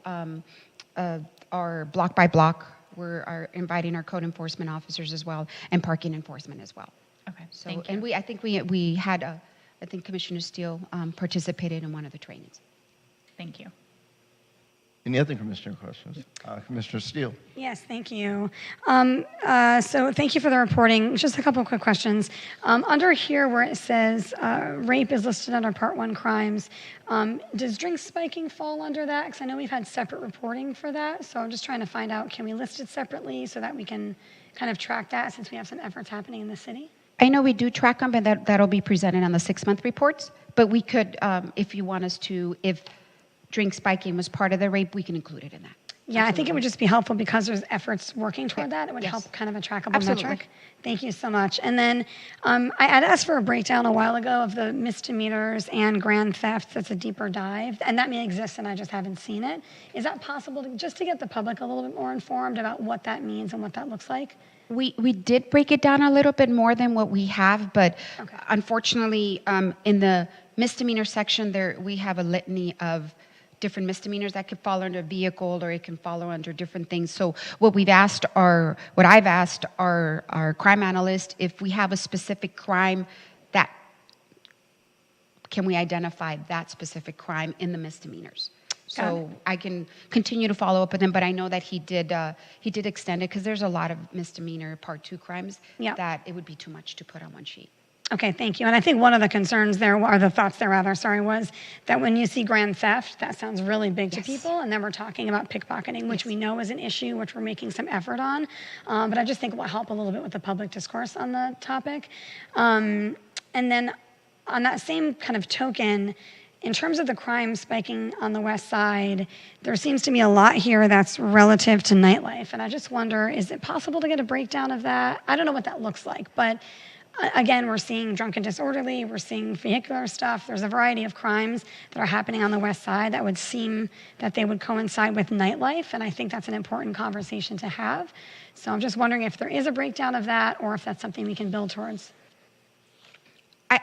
our block by block. We're inviting our code enforcement officers as well, and parking enforcement as well. Okay, so, thank you. And I think we had I think Commissioner Steele participated in one of the trainings. Thank you. Any other commissioner questions? Commissioner Steele. Yes, thank you. So thank you for the reporting. Just a couple of quick questions. Under here where it says rape is listed under Part 1 crimes, does drink spiking fall under that? Because I know we've had separate reporting for that. So I'm just trying to find out, can we list it separately so that we can kind of track that since we have some efforts happening in the city? I know we do track them, and that'll be presented on the 6-month reports. But we could, if you want us to, if drink spiking was part of the rape, we can include it in that. Yeah, Absolutely. I think it would just be helpful because there's efforts working toward that. It would help kind of a trackable Absolutely. metric. Thank you so much. And then I had asked for a breakdown a while ago of the misdemeanors and grand thefts. That's a deeper dive. And that may exist and I just haven't seen it. Is that possible just to get the public a little bit more informed about what that means and what that looks like? We did break it down a little bit more than what we have, but unfortunately in the misdemeanor section we have a litany of different misdemeanors that could fall under a vehicle, or it can fall under different things. So what I've asked our crime analyst, if we have a specific crime, that can we identify that specific crime in the misdemeanors? So I can continue to follow up with him, but I know that he did extend it because there's a lot of misdemeanor Part 2 crimes that it would be too much to put on one sheet. Okay, thank you. And I think one of the concerns there, or the thoughts there rather, sorry, was that when you see grand theft, that sounds really big to people. And then we're talking about pickpocketing, which we know is an issue, which we're making some effort on. But I just think it will help a little bit with the public discourse on the topic. And then on that same kind of token, in terms of the crime spiking on the west side, there seems to be a lot here that's relative to nightlife. And I just wonder, is it possible to get a breakdown of that? I don't know what that looks like, but again, we're seeing drunk and disorderly, we're seeing vehicular stuff. There's a variety of crimes that are happening on the west side that would seem that they would coincide with nightlife, and I think that's an important conversation to have. So I'm just wondering if there is a breakdown of that or if that's something we can build towards.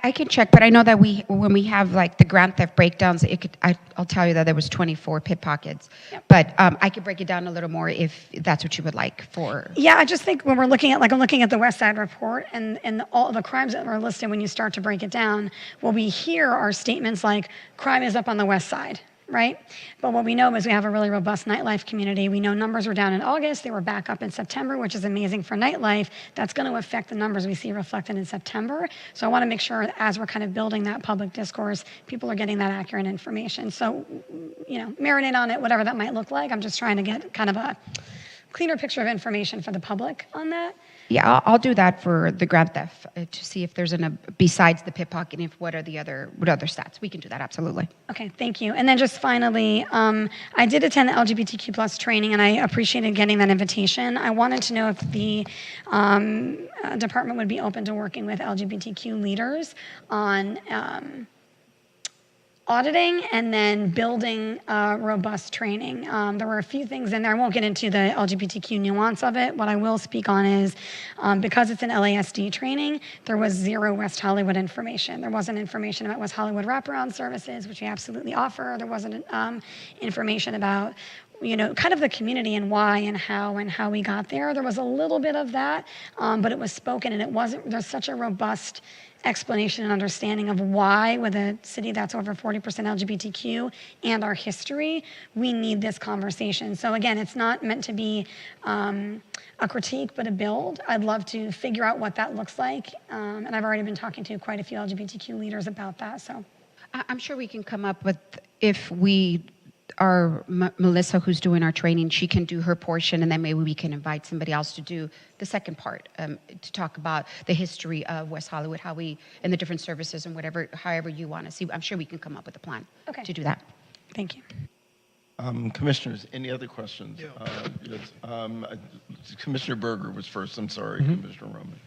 I can check, but I know that when we have like the grand theft breakdowns, I'll tell you that there was 24 pickpockets. But I could break it down a little more if that's what you would like for. Yeah, I just think when we're looking at, like, I'm looking at the West Side report and all the crimes that are listed, when you start to break it down, what we hear are statements like crime is up on the West Side, right? But what we know is we have a really robust nightlife community. We know numbers were down in August. They were back up in September, which is amazing for nightlife. That's going to affect the numbers we see reflected in September. So I want to make sure as we're kind of building that public discourse, people are getting that accurate information. So, marinate on it, whatever that might look like. I'm just trying to get kind of a cleaner picture of information for the public on that. Yeah, I'll do that for the grand theft to see if there's besides the pickpocketing, what other stats. We can do that, absolutely. Okay, thank you. And then just finally, I did attend the LGBTQ plus training, and I appreciated getting that invitation. I wanted to know if the department would be open to working with LGBTQ leaders on auditing and then building robust training. There were a few things in there. I won't get into the LGBTQ nuance of it. What I will speak on is because it's an LASD training, there was zero West Hollywood information. There wasn't information about West Hollywood wraparound services, which we absolutely offer. There wasn't information about kind of the community and why and how we got there. There was a little bit of that, but it was spoken, and there's such a robust explanation and understanding of why, with a city that's over 40% LGBTQ and our history, we need this conversation. So again, it's not meant to be a critique, but a build. I'd love to figure out what that looks like, and I've already been talking to quite a few LGBTQ leaders about that. So I'm sure we can come up with, if Melissa, who's doing our training, she can do her portion, and then maybe we can invite somebody else to do the second part, to talk about the history of West Hollywood, and the different services and however you want to see. I'm sure we can come up with a plan to do that. Thank you. Commissioners, any other questions? Yes. Commissioner Berger was first. I'm sorry, Commissioner Roman.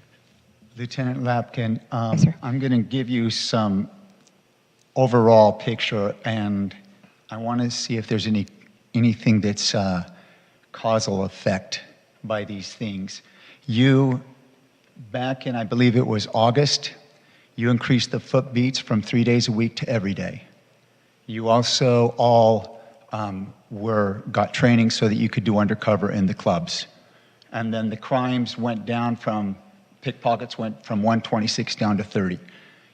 Lieutenant Lapkin, I'm going to give you some overall picture, and I want to see if there's anything that's causal effect by these things. You, back in, I believe it was August, you increased the foot beats from 3 days a week to every day. You also all got training so that you could do undercover in the clubs. And then the crimes went down pickpockets went from 126 down to 30.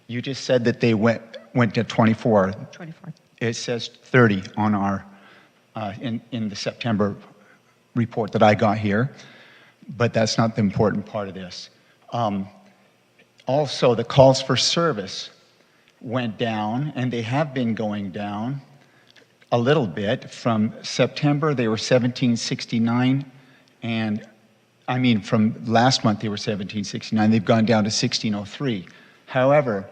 You just said that they went to 24. 24. It says 30 on our in the September report that I got here, but that's not the important part of this. Also, the calls for service went down, and they have been going down a little bit. From September, they were 1769, and from last month, they were 1769. They've gone down to 1603. However,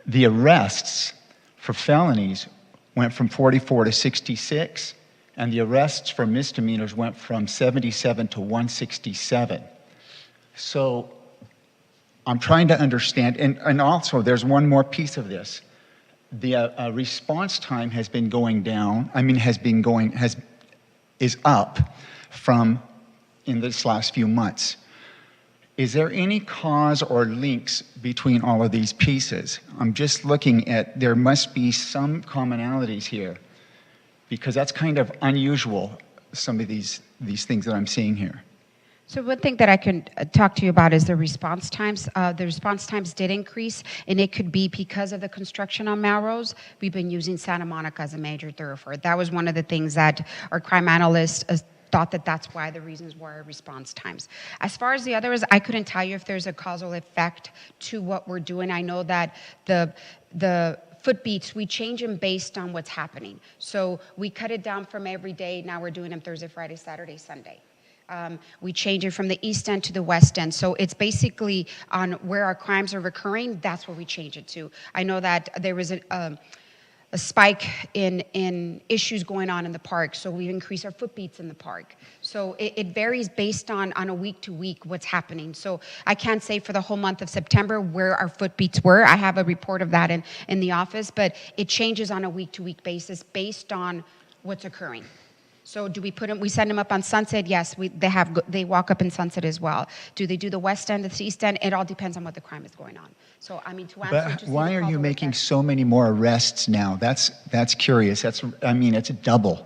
the arrests for felonies went from 44 to 66, and the arrests for misdemeanors went from 77 to 167. So I'm trying to understand, and also there's one more piece of this. The response time has been going down, is up from in this last few months. Is there any cause or links between all of these pieces? I'm just looking at, there must be some commonalities here, because that's kind of unusual, some of these things that I'm seeing here. So one thing that I can talk to you about is the response times. The response times did increase, and it could be because of the construction on Melrose. We've been using Santa Monica as a major thoroughfare. That was one of the things that our crime analysts thought that's why the reasons were our response times. As far as the others, I couldn't tell you if there's a causal effect to what we're doing. I know that the foot beats, we change them based on what's happening. So we cut it down from every day. Now we're doing them Thursday, Friday, Saturday, Sunday. We change it from the east end to the west end. So it's basically on where our crimes are recurring, that's where we change it to. I know that there was a spike in issues going on in the park, so we've increased our foot beats in the park. So it varies based on a week to week what's happening. So I can't say for the whole month of September where our foot beats were. I have a report of that in the office, but it changes on a week to week basis based on what's occurring. So do we put them? We send them up on Sunset? Yes, they walk up in Sunset as well. Do they do the West End, the East End? It all depends on what the crime is going on. So I mean, to answer, But to see why the are you causal making effect. so many more arrests now? That's curious. It's a double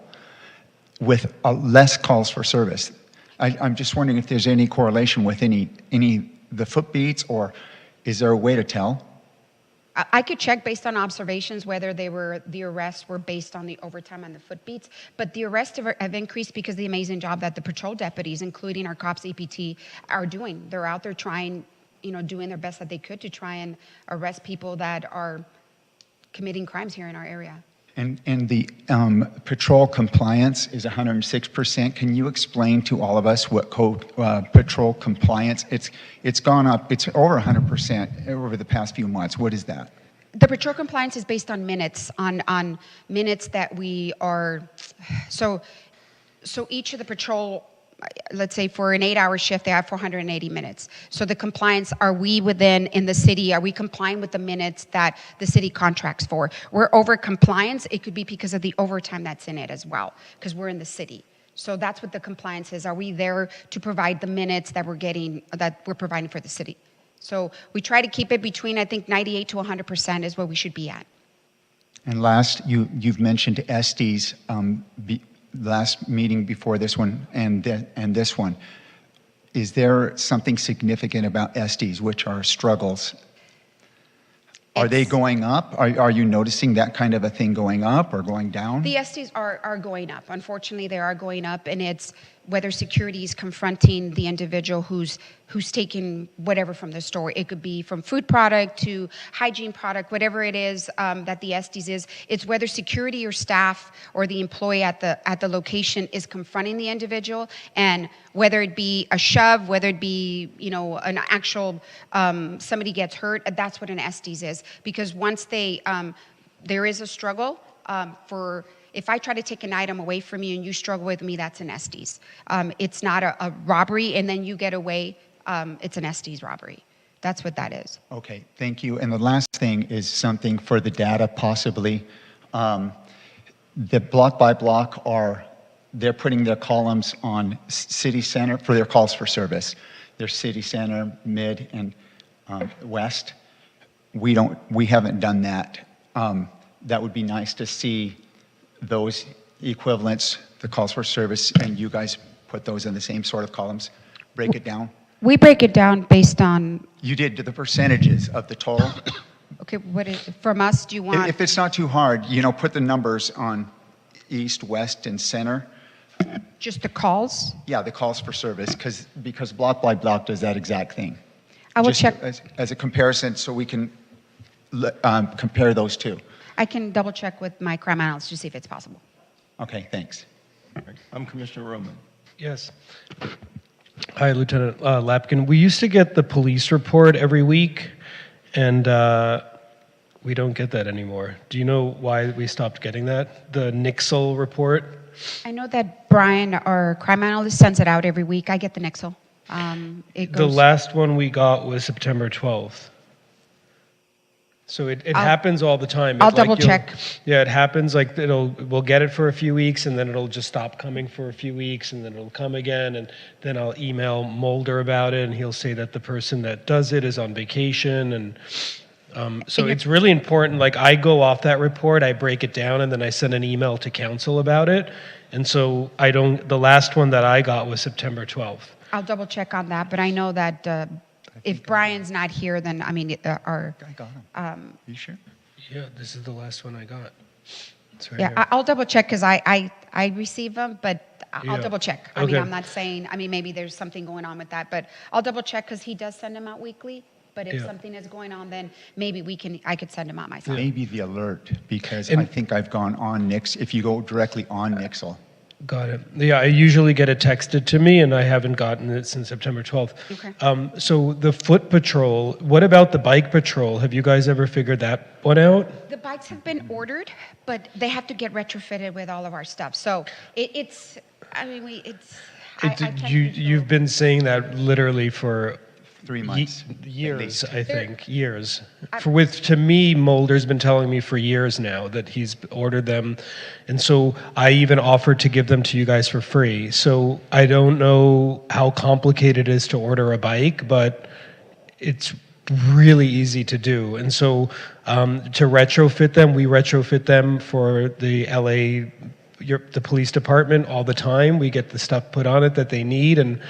with less calls for service. I'm just wondering if there's any correlation with the foot beats, or is there a way to tell? I could check based on observations whether the arrests were based on the overtime and the foot beats, but the arrests have increased because of the amazing job that the patrol deputies, including our cops, EPT, are doing. They're out there trying, doing their best that they could to try and arrest people that are committing crimes here in our area. And the patrol compliance is 106%. Can you explain to all of us what patrol compliance? It's gone up. It's over 100% over the past few months. What is that? The patrol compliance is based on minutes, on minutes that we are. So each of the patrol, let's say for an 8-hour shift, they have 480 minutes. So the compliance, are we in the city, are we complying with the minutes that the city contracts for? We're over compliance, it could be because of the overtime that's in it as well, because we're in the city. So that's what the compliance is. Are we there to provide the minutes that we're providing for the city? So we try to keep it between, I think, 98 to 100% is what we should be at. And last, you've mentioned Estes, last meeting before this one and this one. Is there something significant about Estes, which are struggles? Are they going up? Are you noticing that kind of a thing going up or going down? The Estes are going up. Unfortunately, they are going up, and it's whether security is confronting the individual who's taking whatever from the store. It could be from food product to hygiene product, whatever it is that the Estes is. It's whether security or staff or the employee at the location is confronting the individual, and whether it be a shove, whether it be an actual somebody gets hurt. That's what an Estes is, because once there is a struggle for. If I try to take an item away from you and you struggle with me, that's an Estes. It's not a robbery, and then you get away. It's an Estes robbery. That's what that is. Okay, thank you. And the last thing is something for the data, possibly. The block by block they're putting their columns on city center for their calls for service. They're city center, mid, and west. We haven't done that. That would be nice to see those equivalents, the calls for service, and you guys put those in the same sort of columns. Break it down. We break it down based on. You did the percentages of the total. Okay, from us, do you want? If it's not too hard, put the numbers on east, west, and center. Just the calls? Yeah, the calls for service, because block by block does that exact thing. I will just check. As a comparison, so we can compare those two. I can double check with my crime analyst to see if it's possible. Okay, thanks. I'm Commissioner Roman. Yes. Hi, Lieutenant Lapkin. We used to get the police report every week, and we don't get that anymore. Do you know why we stopped getting that? The Nixle report? I know that Brian, our crime analyst, sends it out every week. I get the Nixle. The last one we got was September 12th. So it happens all the time. I'll double check. Yeah, it happens like we'll get it for a few weeks, and then it'll just stop coming for a few weeks, and then it'll come again, and then I'll email Mulder about it, and he'll say that the person that does it is on vacation, and so it's really important. Like, I go off that report, I break it down, and then I send an email to council about it, and so the last one that I got was September 12th. I'll double check on that, but I know that if Brian's not here, then I got him. You sure? Yeah, this is the last one I got. It's right Yeah, here. I'll double check because I receive them, but I'll Yeah. double check. I mean, I'm not saying, maybe there's something going on with that, but I'll double check because he does send them out weekly. But if something is going on, then maybe I could send them out myself. Maybe the alert, because I think I've gone on Nix. If you go directly on Nixle. Got it. Yeah, I usually get it texted to me, and I haven't gotten it since September 12th. Okay. So the foot patrol, what about the bike patrol? Have you guys ever figured that one out? The bikes have been ordered, but they have to get retrofitted with all of our stuff. So You've been saying that literally for 3 months. Years, I think, years. To me, Mulder's been telling me for years now that he's ordered them. And so I even offered to give them to you guys for free. So I don't know how complicated it is to order a bike, but it's really easy to do. And so to retrofit them, we retrofit them for the LA, the police department all the time. We get the stuff put on it that they need. And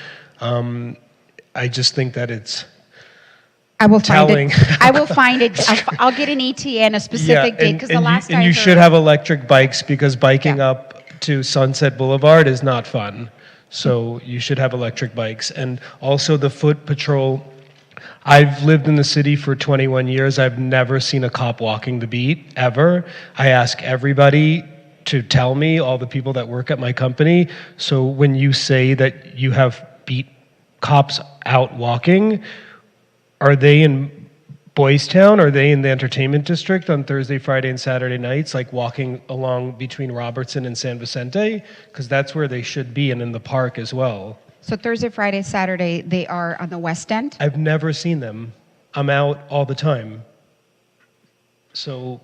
I just think that it's I will telling. find it. I will find it. I'll get an ETA and a specific date because the last and you should have electric bikes because biking up to Sunset Boulevard is not fun. So you should have electric bikes. And also the foot patrol. I've lived in the city for 21 years. I've never seen a cop walking the beat, ever. I ask everybody to tell me, all the people that work at my company. So when you say that you have beat cops out walking, are they in Boys Town? Are they in the entertainment district on Thursday, Friday, and Saturday nights, like walking along between Robertson and San Vicente? Because that's where they should be, and in the park as well. So Thursday, Friday, Saturday, they are on the West End? I've never seen them. I'm out all the time. So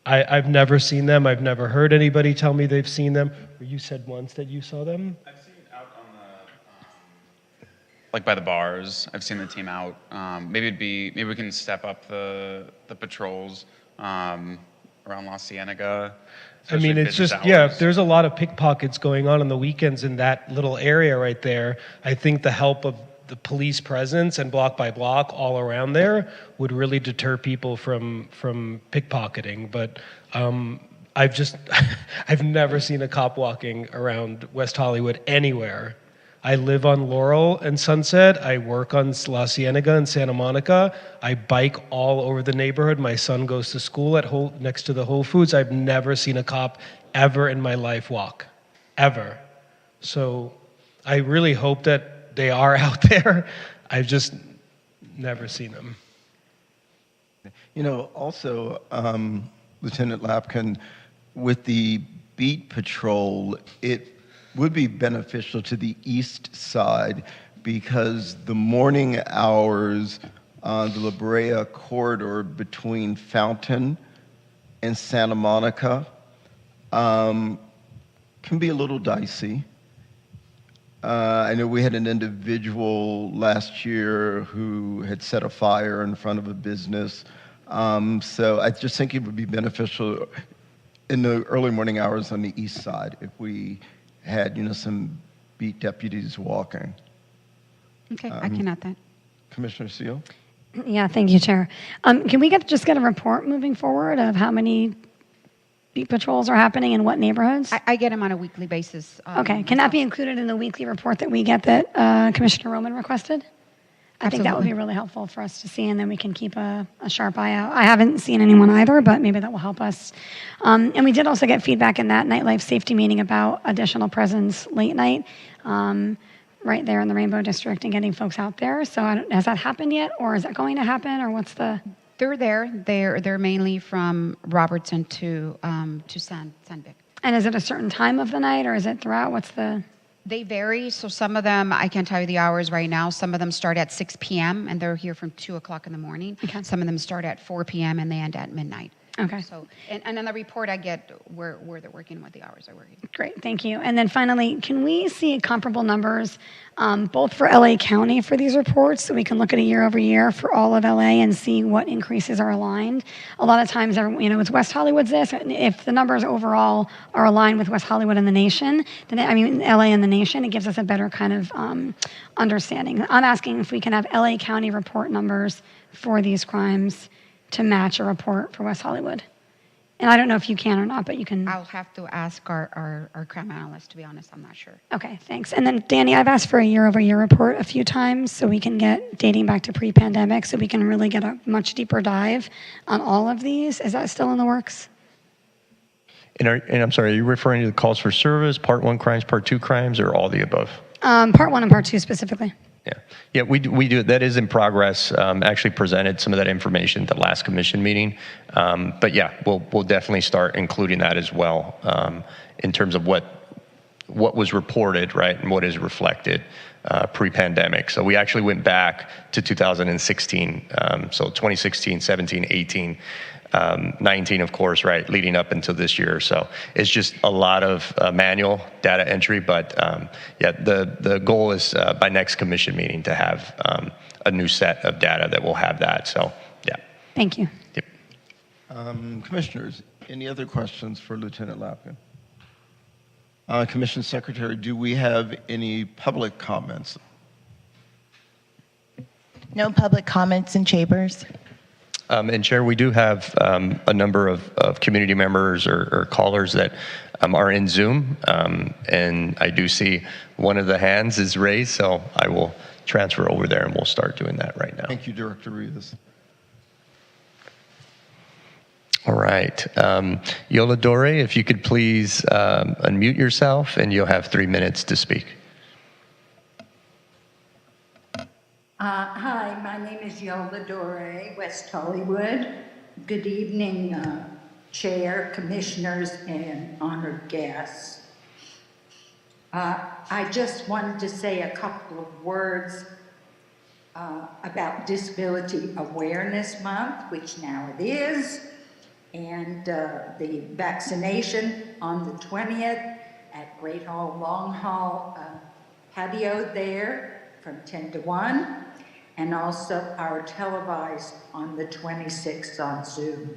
I've never seen them. I've never heard anybody tell me they've seen them. You said once that you saw them? I've seen out on the, like by the bars. I've seen the team out. Maybe we can step up the patrols around La Cienega. I mean, it's just, there's a lot of pickpockets going on the weekends in that little area right there. I think the help of the police presence and block by block all around there would really deter people from pickpocketing. But I've never seen a cop walking around West Hollywood anywhere. I live on Laurel and Sunset. I work on La Cienega and Santa Monica. I bike all over the neighborhood. My son goes to school next to the Whole Foods. I've never seen a cop ever in my life walk, ever. So I really hope that they are out there. I've just never seen them. You know, also, Lieutenant Lapkin, with the beat patrol, it would be beneficial to the east side because the morning hours on the La Brea corridor between Fountain and Santa Monica can be a little dicey. I know we had an individual last year who had set a fire in front of a business. So I just think it would be beneficial in the early morning hours on the east side if we had, some beat deputies walking. Okay, I can add that. Commissioner Seal? Yeah, thank you, Chair. Can we just get a report moving forward of how many beat patrols are happening in what neighborhoods? I get them on a weekly basis. Okay, can that be included in the weekly report that we get that Commissioner Roman requested? I think that would be really helpful for us to see, and then we can keep a sharp eye out. I haven't seen anyone either, but maybe that will help us. And we did also get feedback in that nightlife safety meeting about additional presence late night, right there in the Rainbow District, and getting folks out there. So has that happened yet, or is that going to happen, or what's the? They're there. They're mainly from Robertson to Sandvik. And is it a certain time of the night, or is it throughout? What's the? They vary. So some of them, I can't tell you the hours right now. Some of them start at 6 p.m. and they're here from 2 o'clock in the morning. Okay. Some of them start at 4 p.m. and they end at midnight. Okay. So, and on the report I get where they're working, what the hours are working. Great, thank you. And then finally, can we see comparable numbers both for LA County for these reports so we can look at a year over year for all of LA and see what increases are aligned? A lot of times, it's West Hollywood's this. If the numbers overall are aligned with West Hollywood and the nation, then LA and the nation, it gives us a better kind of understanding. I'm asking if we can have LA County report numbers for these crimes to match a report for West Hollywood. And I don't know if you can or not, but you can. I'll have to ask our crime analyst, to be honest. I'm not sure. Okay, thanks. And then, Danny, I've asked for a year-over-year report a few times so we can get dating back to pre-pandemic so we can really get a much deeper dive on all of these. Is that still in the works? And I'm sorry, are you referring to the calls for service, Part 1 crimes, Part 2 crimes, or all the above? Part 1 and Part 2 specifically. Yeah, we do. That is in progress. Actually presented some of that information at the last commission meeting. But yeah, we'll definitely start including that as well in terms of what what was reported, right, and what is reflected pre-pandemic. So we actually went back to 2016, so 2016, 17, 18, 19, of course, right, leading up until this year. So it's just a lot of manual data entry, but yeah, the goal is by next commission meeting to have a new set of data that will have that. So yeah. Thank you. Yep. Commissioners, any other questions for Lieutenant Lapkin? Commission Secretary, do we have any public comments? No public comments in chambers. And Chair, we do have a number of community members or callers that are in Zoom, and I do see one of the hands is raised, so I will transfer over there and we'll start doing that right now. Thank you, Director Rivas. All right. Yola Dore, if you could please unmute yourself, and you'll have 3 minutes to speak. Hi, my name is Yola Dore, West Hollywood. Good evening, Chair, Commissioners, and honored guests. I just wanted to say a couple of words about Disability Awareness Month, which now it is, and the vaccination on the 20th at Great Hall, Long Hall patio there from 10 to 1, and also our televised on the 26th on Zoom.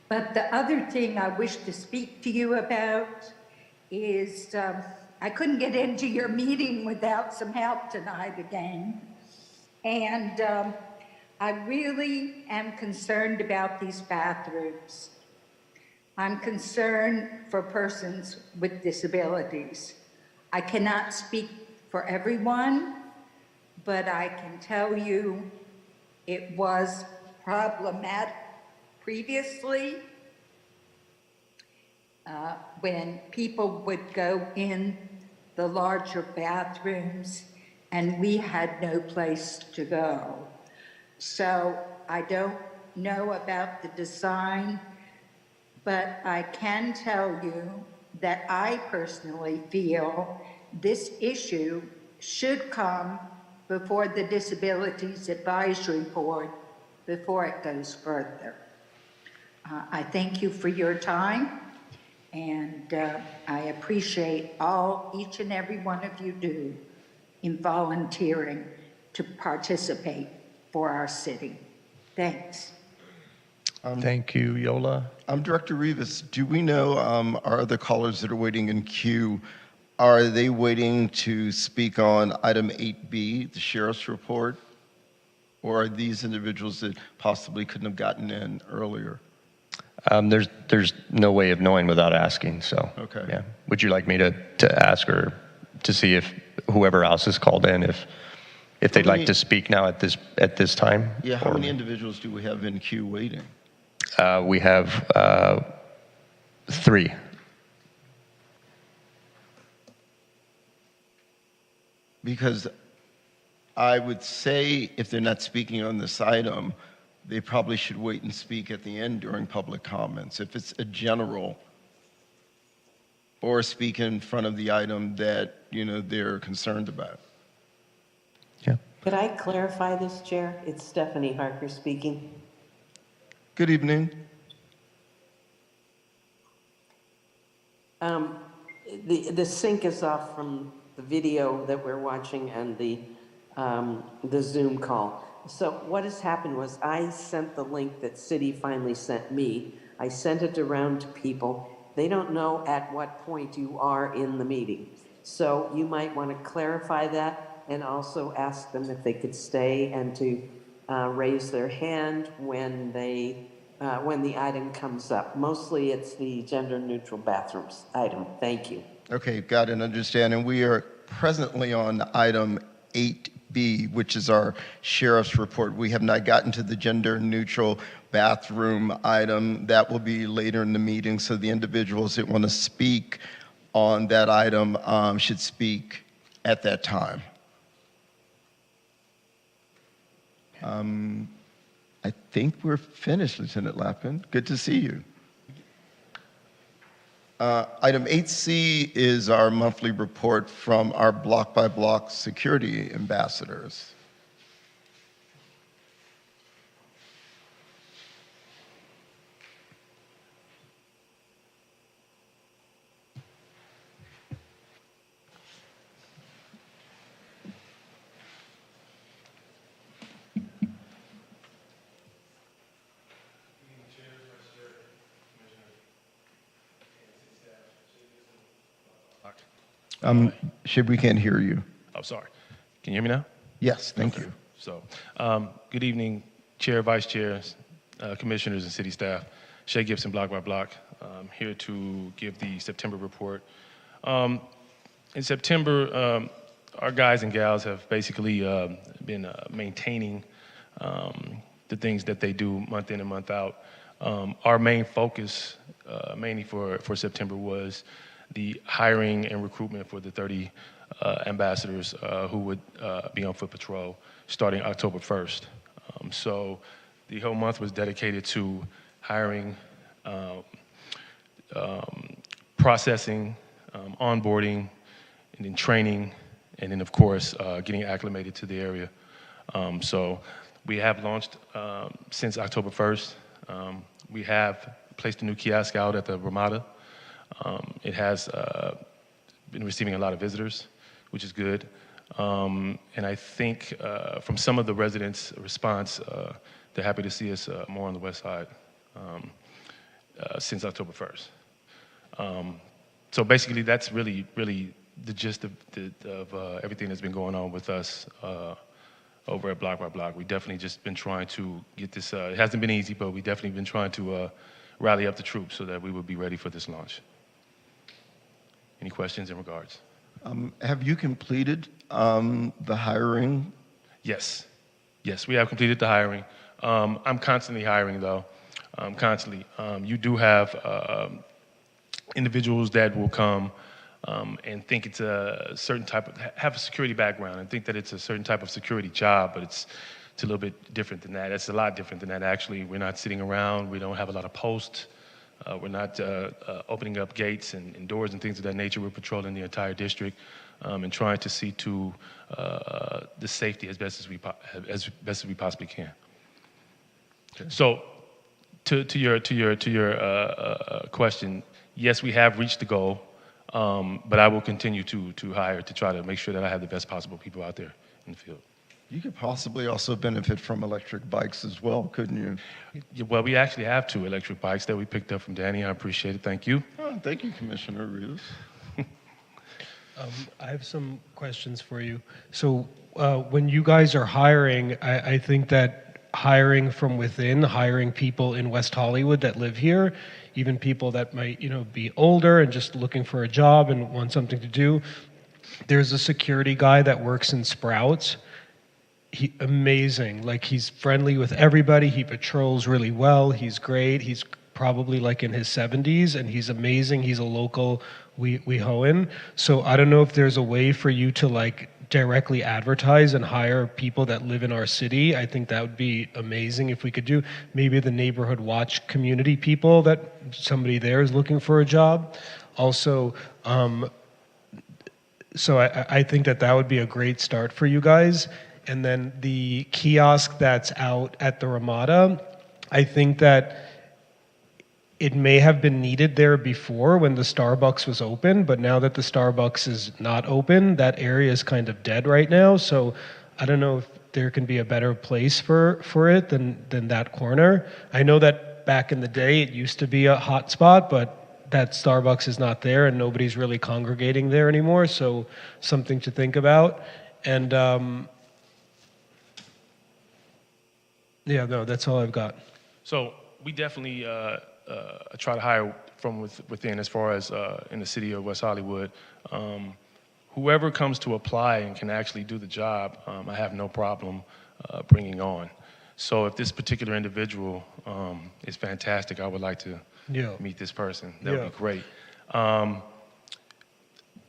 But the other thing I wish to speak to you about is I couldn't get into your meeting without some help tonight again. And I really am concerned about these bathrooms. I'm concerned for persons with disabilities. I cannot speak for everyone, but I can tell you it was problematic previously when people would go in the larger bathrooms and we had no place to go. So I don't know about the design, but I can tell you that I personally feel this issue should come before the Disabilities Advisory Board before it goes further. I thank you for your time, and I appreciate each and every one of you do in volunteering to participate for our city. Thanks. Thank you, Yola. Director Rivas, do we know our other callers that are waiting in queue, are they waiting to speak on item 8B, the sheriff's report? Or are these individuals that possibly couldn't have gotten in earlier? There's no way of knowing without asking, so. Okay. Yeah. Would you like me to ask her to see if whoever else is called in, if they'd like to speak now at this time? Yeah, how many individuals do we have in queue waiting? We have 3. Because I would say if they're not speaking on this item, they probably should wait and speak at the end during public comments. If it's a general, or speak in front of the item that, they're concerned about. Yeah. Could I clarify this, Chair? It's Stephanie Harker speaking. Good evening. The sync is off from the video that we're watching and the Zoom call. So what has happened was I sent the link that City finally sent me. I sent it around to people. They don't know at what point you are in the meeting. So you might want to clarify that and also ask them if they could stay and to raise their hand when the item comes up. Mostly it's the gender-neutral bathrooms item. Thank you. Okay, got it, understand. And we are presently on item 8B, which is our sheriff's report. We have not gotten to the gender-neutral bathroom item. That will be later in the meeting, so the individuals that want to speak on that item should speak at that time. I think we're finished, Lieutenant Lapkin. Good to see you. Item 8C is our monthly report from our block-by-block security ambassadors. Shib, we can't hear you. Oh, sorry. Can you hear me now? Yes, thank you. So, good evening, Chair, Vice Chairs, Commissioners, and City staff. Shay Gibson, Block by Block, here to give the September report. In September, our guys and gals have basically been maintaining the things that they do month in and month out. Our main focus, mainly for September, was the hiring and recruitment for the 30 ambassadors who would be on foot patrol starting October 1st. So the whole month was dedicated to hiring, processing, onboarding, and then training, and then of course getting acclimated to the area. So we have launched since October 1st. We have placed a new kiosk out at the Ramada. It has been receiving a lot of visitors, which is good. And I think from some of the residents' response, they're happy to see us more on the west side since October 1st. So basically, that's really the gist of everything that's been going on with us over at Block by Block. We definitely just been trying to get this, it hasn't been easy, but we definitely been trying to rally up the troops so that we would be ready for this launch. Any questions in regards? Have you completed the hiring? Yes, we have completed the hiring. I'm constantly hiring though, constantly. You do have individuals that will come and think it's a certain type of, have a security background and think that it's a certain type of security job, but it's a little bit different than that. It's a lot different than that actually. We're not sitting around, we don't have a lot of posts. We're not opening up gates and doors and things of that nature. We're patrolling the entire district and trying to see to the safety as best as we possibly can. Okay. So, to your question, yes, we have reached the goal, but I will continue to hire to try to make sure that I have the best possible people out there in the field. You could possibly also benefit from electric bikes as well, couldn't you? Yeah, well, we actually have 2 electric bikes that we picked up from Danny. I appreciate it. Thank you. Oh, thank you, Commissioner Rivas. I have some questions for you. So when you guys are hiring, I think that hiring from within, hiring people in West Hollywood that live here, even people that might, be older and just looking for a job and want something to do. There's a security guy that works in Sprouts. Amazing. Like, he's friendly with everybody. He patrols really well. He's great. He's probably like in his 70s, and he's amazing. He's a local WeHoan. So I don't know if there's a way for you to like directly advertise and hire people that live in our city. I think that would be amazing if we could do. Maybe the neighborhood watch community people, that somebody there is looking for a job. Also, so I think that would be a great start for you guys. And then the kiosk that's out at the Ramada, I think that it may have been needed there before when the Starbucks was open, but now that the Starbucks is not open, that area is kind of dead right now. So I don't know if there can be a better place for it than that corner. I know that back in the day it used to be a hot spot, but that Starbucks is not there and nobody's really congregating there anymore. So something to think about. And yeah, no, that's all I've got. So we definitely try to hire from within, as far as in the city of West Hollywood. Whoever comes to apply and can actually do the job, I have no problem bringing on. So if this particular individual is fantastic, I would like to meet this person. That would be great.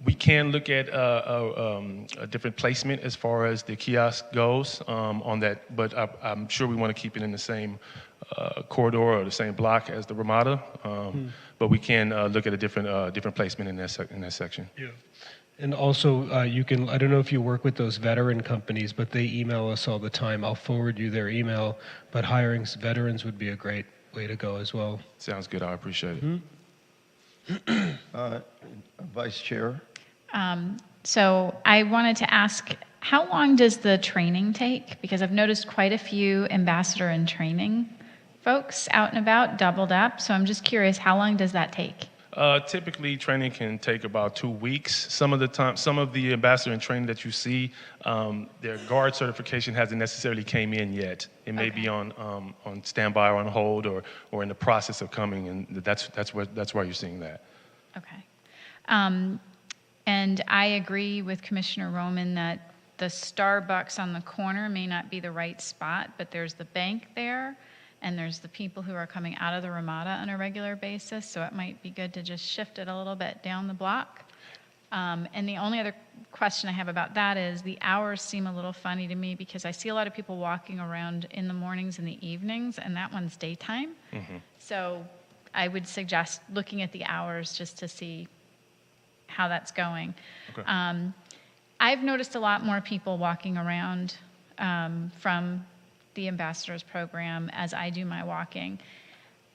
We can look at a different placement as far as the kiosk goes on that, but I'm sure we want to keep it in the same corridor or the same block as the Ramada. But we can look at a different placement in that section. Yeah. And also, you can, I don't know if you work with those veteran companies, but they email us all the time. I'll forward you their email, but hiring veterans would be a great way to go as well. Sounds good. I appreciate it. Vice Chair? So I wanted to ask, how long does the training take? Because I've noticed quite a few ambassador in training folks out and about, doubled up. So I'm just curious, how long does that take? Typically, training can take about 2 weeks. Some of the ambassador in training that you see, their guard certification hasn't necessarily came in yet. It may be on standby or on hold or in the process of coming, and that's why you're seeing that. Okay. And I agree with Commissioner Roman that the Starbucks on the corner may not be the right spot, but there's the bank there, and there's the people who are coming out of the Ramada on a regular basis, so it might be good to just shift it a little bit down the block. And the only other question I have about that is the hours seem a little funny to me because I see a lot of people walking around in the mornings and the evenings, and that one's daytime. So I would suggest looking at the hours just to see how that's going. Okay. I've noticed a lot more people walking around from the ambassadors program as I do my walking.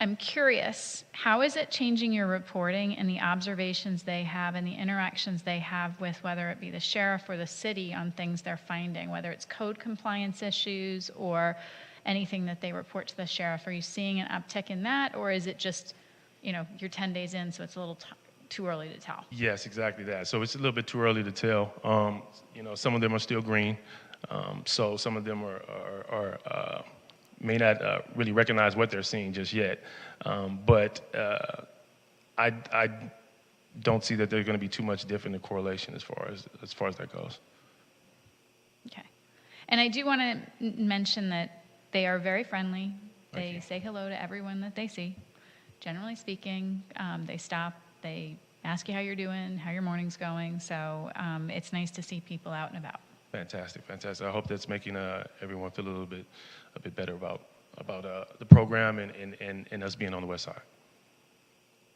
I'm curious, how is it changing your reporting and the observations they have and the interactions they have with whether it be the sheriff or the city on things they're finding, whether it's code compliance issues or anything that they report to the sheriff? Are you seeing an uptick in that, or is it just, you're 10 days in, so it's a little too early to tell? Yes, exactly that. So it's a little bit too early to tell. Some of them are still green. So some of them may not really recognize what they're seeing just yet. But I don't see that there's going to be too much different in correlation as far as that goes. Okay. And I do want to mention that they are very friendly. They say hello to everyone that they see. Generally speaking, they stop, they ask you how you're doing, how your morning's going. So it's nice to see people out and about. Fantastic. I hope that's making everyone feel a bit better about the program and us being on the west side.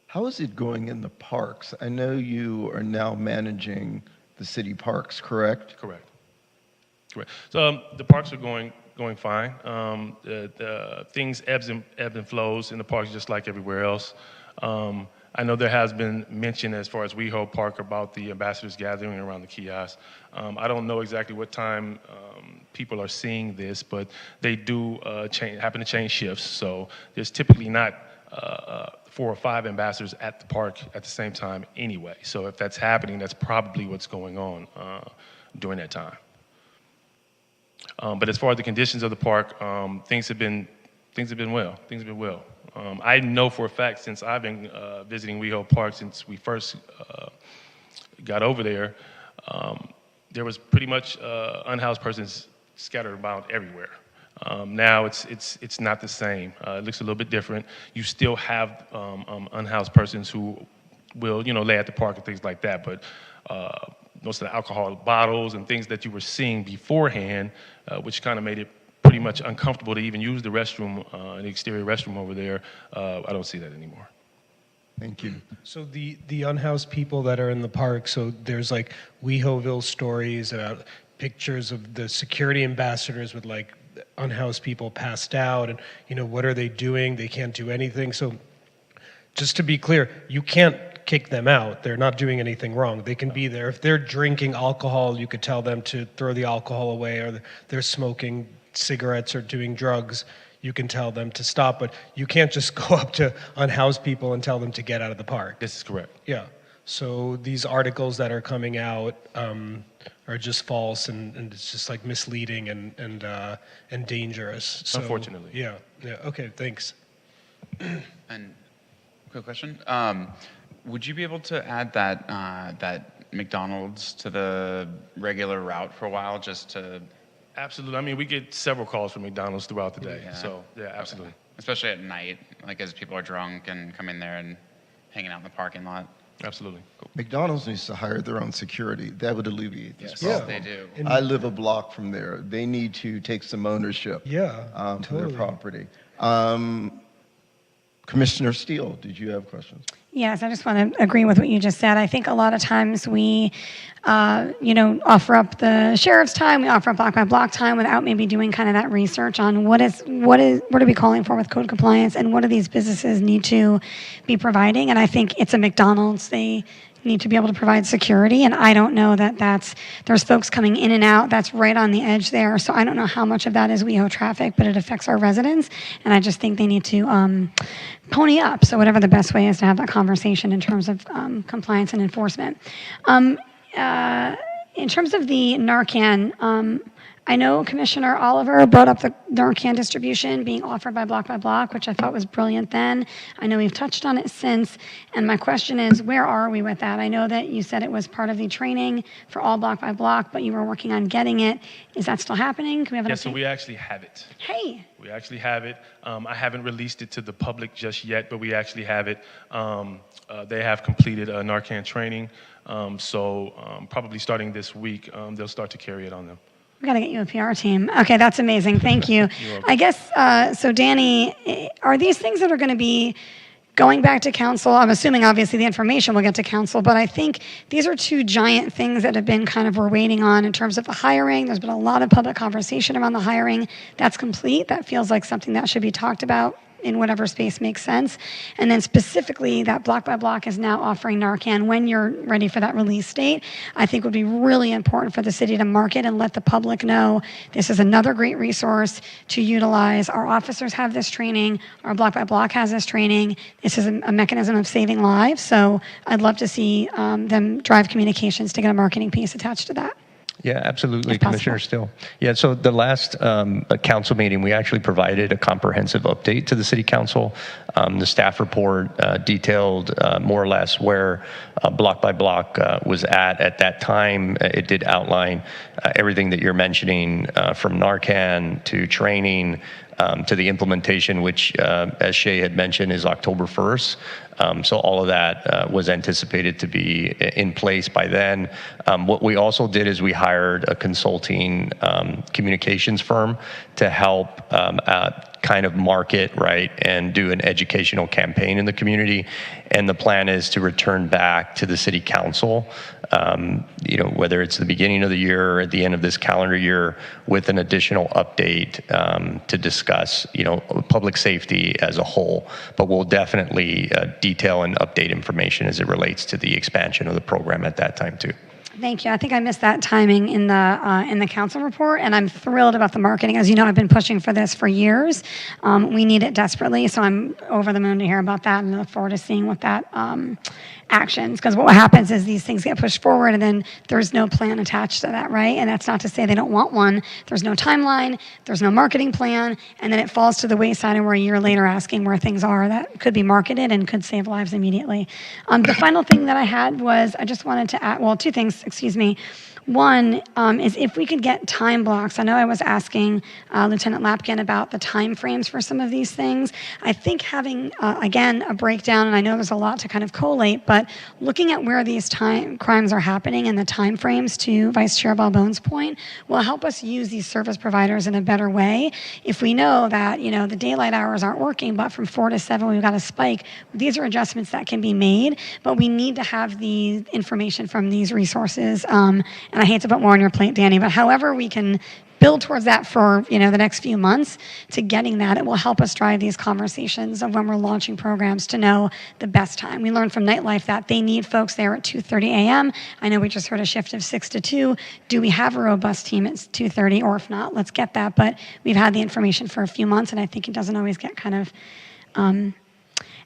How is it going in the parks? I know you are now managing the city parks, correct? Correct. So the parks are going fine. The things ebbs and flows in the parks just like everywhere else. I know there has been mention as far as WeHo Park about the ambassadors gathering around the kiosk. I don't know exactly what time people are seeing this, but they do happen to change shifts. So there's typically not 4 or 5 ambassadors at the park at the same time anyway. So if that's happening, that's probably what's going on during that time. But as far as the conditions of the park, things have been well. I know for a fact, since I've been visiting WeHo Park since we first got over there, there was pretty much unhoused persons scattered about everywhere. Now it's not the same. It looks a little bit different. You still have unhoused persons who will lay at the park and things like that, but most of the alcohol bottles and things that you were seeing beforehand, which kind of made it pretty much uncomfortable to even use the restroom, the exterior restroom over there. I don't see that anymore. Thank you. So the unhoused people that are in the park, so there's like WeHoville stories about pictures of the security ambassadors with like unhoused people passed out and, what are they doing? They can't do anything. So just to be clear, you can't kick them out. They're not doing anything wrong. They can be there. If they're drinking alcohol, you could tell them to throw the alcohol away, or they're smoking cigarettes or doing drugs, you can tell them to stop, but you can't just go up to unhoused people and tell them to get out of the park. This is correct. Yeah. So these articles that are coming out are just false, and it's just like misleading and dangerous. So, unfortunately. Yeah. Okay. Thanks. And quick question: would you be able to add that McDonald's to the regular route for a while, just to? Absolutely. I mean, we get several calls from McDonald's throughout the day. Yeah. So, yeah, absolutely. Okay. Especially at night, like as people are drunk and come in there and hanging out in the parking lot. Absolutely. Cool. McDonald's needs to hire their own security. That would alleviate this Yes, problem. they do. I live a block from there. They need to take some ownership for totally. their property. Commissioner Steele, did you have questions? Yes, I just want to agree with what you just said. I think a lot of times we, offer up the sheriff's time, we offer up block by block time without maybe doing kind of that research on what are we calling for with code compliance and what do these businesses need to be providing. And I think it's a McDonald's. They need to be able to provide security, and I don't know that there's folks coming in and out. That's right on the edge there. So I don't know how much of that is WeHo traffic, but it affects our residents, and I just think they need to pony up. So whatever the best way is to have that conversation in terms of compliance and enforcement. In terms of the Narcan, I know Commissioner Oliver brought up the Narcan distribution being offered by block, which I thought was brilliant then. I know we've touched on it since, and my question is, where are we with that? I know that you said it was part of the training for all block by block, but you were working on getting it. Is that still happening? Can we have an update? So we actually have it. Hey. We actually have it. I haven't released it to the public just yet, but we actually have it. They have completed Narcan training, so probably starting this week, they'll start to carry it on them. We got to get you a PR team. Okay, that's amazing. Thank you. I guess, so Danny, are these things that are going to be going back to council? I'm assuming obviously the information will get to council, but I think these are two giant things that have been we're waiting on in terms of the hiring. There's been a lot of public conversation around the hiring. That's complete. That feels like something that should be talked about in whatever space makes sense. And then specifically that block by block is now offering Narcan when you're ready for that release date. I think would be really important for the city to market and let the public know this is another great resource to utilize. Our officers have this training. Our block by block has this training. This is a mechanism of saving lives. So I'd love to see them drive communications to get a marketing piece attached to that. Yeah, absolutely, Commissioner Steele. Yeah, so the last council meeting, we actually provided a comprehensive update to the city council. The staff report detailed more or less where block by block was at that time. It did outline everything that you're mentioning, from Narcan to training, to the implementation, which, as Shay had mentioned, is October 1st. So all of that was anticipated to be in place by then. What we also did is we hired a consulting communications firm to help kind of market, right, and do an educational campaign in the community. And the plan is to return back to the city council, whether it's the beginning of the year or at the end of this calendar year, with an additional update to discuss, public safety as a whole. But we'll definitely detail and update information as it relates to the expansion of the program at that time too. Thank you. I think I missed that timing in the council report, and I'm thrilled about the marketing. As you know, I've been pushing for this for years. We need it desperately, so I'm over the moon to hear about that and look forward to seeing what that actions, because what happens is these things get pushed forward and then there's no plan attached to that, right? And that's not to say they don't want one. There's no timeline, there's no marketing plan, and then it falls to the wayside and we're a year later asking where things are that could be marketed and could save lives immediately. The final thing that I had was I just wanted to add, two things, excuse me. One is if we could get time blocks. I know I was asking Lieutenant Lapkin about the time frames for some of these things. I think having, again, a breakdown, and I know there's a lot to kind of collate, but looking at where these crimes are happening and the time frames, to Vice Chair Balbone's point, will help us use these service providers in a better way. If we know that, the daylight hours aren't working, but from 4 to 7 we've got a spike, these are adjustments that can be made, but we need to have the information from these resources. And I hate to put more on your plate, Danny, but however we can build towards that for the next few months to getting that, it will help us drive these conversations of when we're launching programs to know the best time. We learned from Nightlife that they need folks there at 2:30 a.m. I know we just heard a shift of 6 to 2. Do we have a robust team at 2:30? Or if not, let's get that. But we've had the information for a few months, and I think it doesn't always get kind of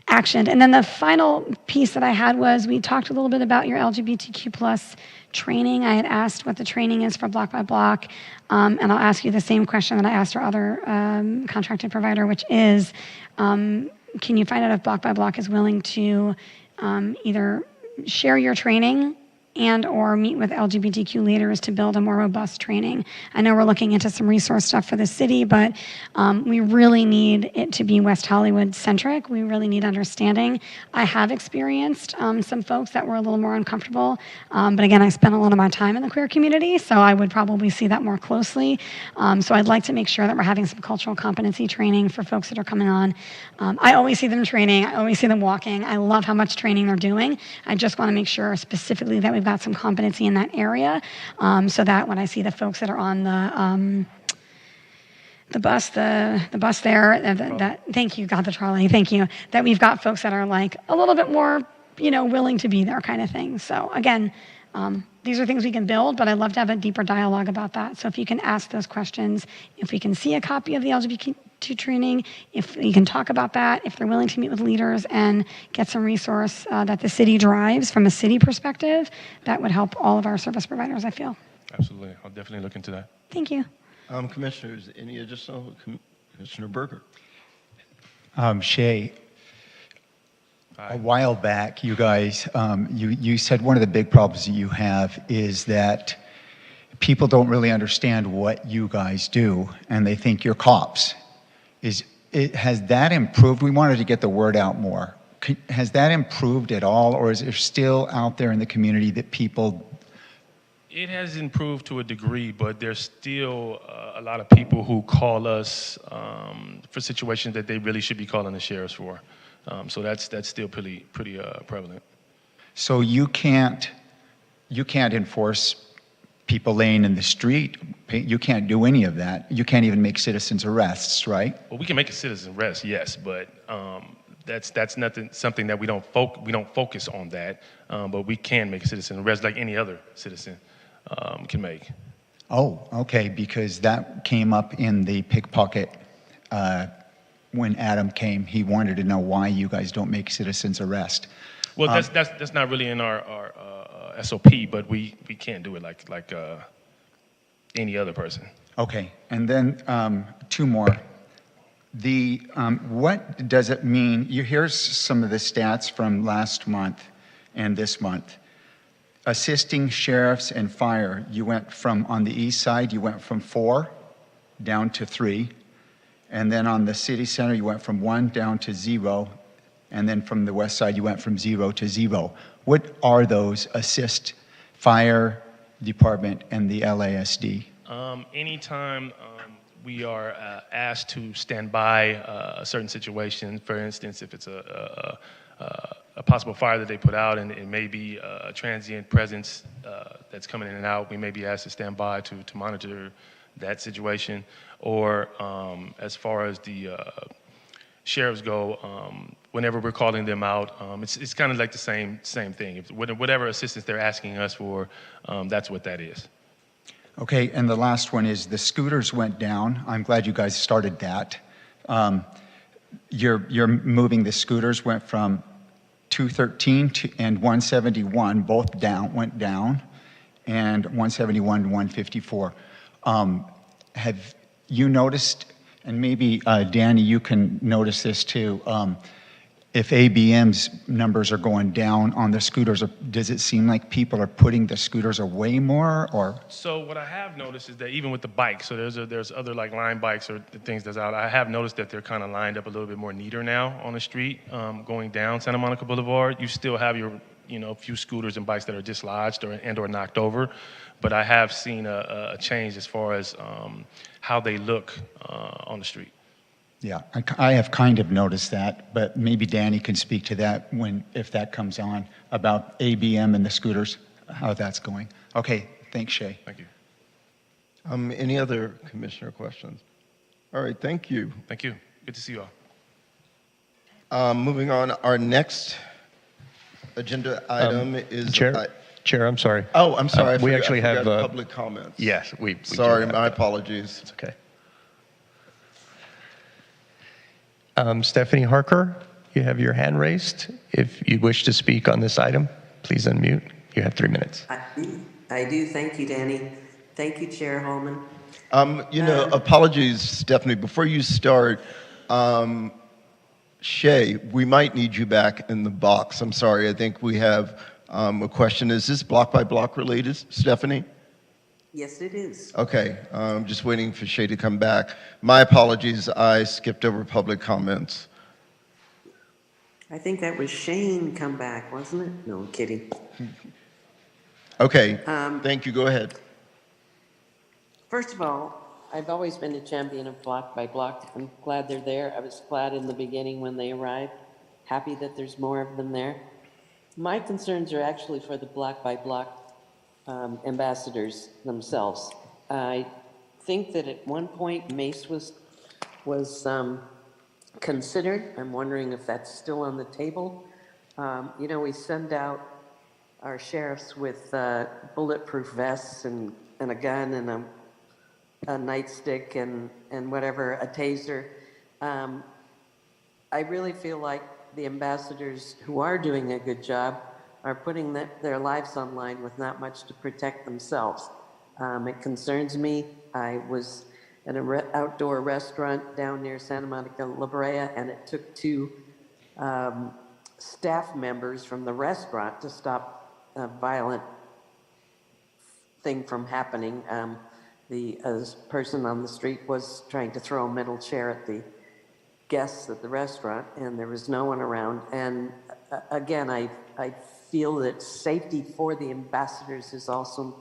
actioned. And then the final piece that I had was we talked a little bit about your LGBTQ plus training. I had asked what the training is for block by block, and I'll ask you the same question that I asked our other contracted provider, which is, can you find out if block by block is willing to either share your training and or meet with LGBTQ leaders to build a more robust training. I know we're looking into some resource stuff for the city, but we really need it to be West Hollywood centric. We really need understanding. I have experienced some folks that were a little more uncomfortable, but again, I spent a lot of my time in the queer community, so I would probably see that more closely. So I'd like to make sure that we're having some cultural competency training for folks that are coming on. I always see them training. I always see them walking. I love how much training they're doing. I just want to make sure specifically that we've got some competency in that area, so that when I see the folks that are on the bus there, thank you, got the trolley, thank you, that we've got folks that are like a little bit more, willing to be there kind of thing. So again, these are things we can build, but I'd love to have a deeper dialogue about that. So if you can ask those questions, if we can see a copy of the LGBTQ training, if you can talk about that, if they're willing to meet with leaders and get some resource that the city drives from a city perspective, that would help all of our service providers, I feel. Absolutely. I'll definitely look into that. Thank you. Commissioners, any additional? Commissioner Berger. Shay, a while back, you guys, you said one of the big problems that you have is that people don't really understand what you guys do, and they think you're cops. Has that improved? We wanted to get the word out more. Has that improved at all, or is there still out there in the community that people... It has improved to a degree, but there's still a lot of people who call us for situations that they really should be calling the sheriffs for. So that's still pretty prevalent. So you can't enforce people laying in the street. You can't do any of that. You can't even make citizens arrests, right? Well, we can make a citizen arrest, yes, but that's something that we don't focus on that. But we can make a citizen arrest like any other citizen can make. Oh, okay, because that came up in the pickpocket when Adam came. He wanted to know why you guys don't make citizens arrest. Well, that's not really in our SOP, but we can't do it like any other person. Okay, and then two more. What does it mean? Here's some of the stats from last month and this month. Assisting sheriffs and fire, you went from, on the east side, you went from 4 down to 3. And then on the city center, you went from 1 down to 0. And then from the west side, you went from 0 to 0. What are those assist, fire department, and the LASD? Anytime we are asked to stand by a certain situation, for instance, if it's a possible fire that they put out and it may be a transient presence that's coming in and out, we may be asked to stand by to monitor that situation. Or as far as the sheriffs go, whenever we're calling them out, it's kind of like the same thing. Whatever assistance they're asking us for, that's what that is. Okay, and the last one is the scooters went down. I'm glad you guys started that. You're moving the scooters, went from 213 and 171, both went down, and 171 to 154. Have you noticed, and maybe Danny, you can notice this too, if ABM's numbers are going down on the scooters, does it seem like people are putting the scooters away more, or? So what I have noticed is that even with the bikes, so there's other like line bikes or things that's out, I have noticed that they're kind of lined up a little bit more neater now on the street, going down Santa Monica Boulevard. You still have your, few scooters and bikes that are dislodged or knocked over, but I have seen a change as far as how they look on the street. Yeah, I have kind of noticed that, but maybe Danny can speak to that if that comes on, about ABM and the scooters, how that's going. Okay, thanks, Shay. Thank you. Any other commissioner questions? All right, thank you. Thank you. Good to see you all. Moving on, our next agenda item is... Chair, I'm sorry. Oh, I'm sorry. We actually have public comments. Yes, we sorry, do my apologies. It's okay. Stephanie Harker, you have your hand raised. If you wish to speak on this item, please unmute. You have 3 minutes. I do. Thank you, Danny. Thank you, Chair Holman. Apologies, Stephanie. Before you start, Shay, we might need you back in the box. I'm sorry. I think we have A question, is this block by block related, Stephanie? Yes, it is. Okay, just waiting for Shay to come back. My apologies, I skipped over public comments. I think that was Shane come back, wasn't it? No, I'm kidding. Okay, thank you, go ahead. First of all, I've always been a champion of block by block. I'm glad they're there. I was glad in the beginning when they arrived. Happy that there's more of them there. My concerns are actually for the block by block ambassadors themselves. I think that at one point Mace was considered. I'm wondering if that's still on the table. You know, we send out our sheriffs with bulletproof vests and a gun and a nightstick and whatever, a taser. I really feel like the ambassadors who are doing a good job are putting their lives on line with not much to protect themselves. It concerns me. I was at an outdoor restaurant down near Santa Monica La Brea, and it took two staff members from the restaurant to stop a violent thing from happening. The person on the street was trying to throw a metal chair at the guests at the restaurant, and there was no one around. And again, I feel that safety for the ambassadors is also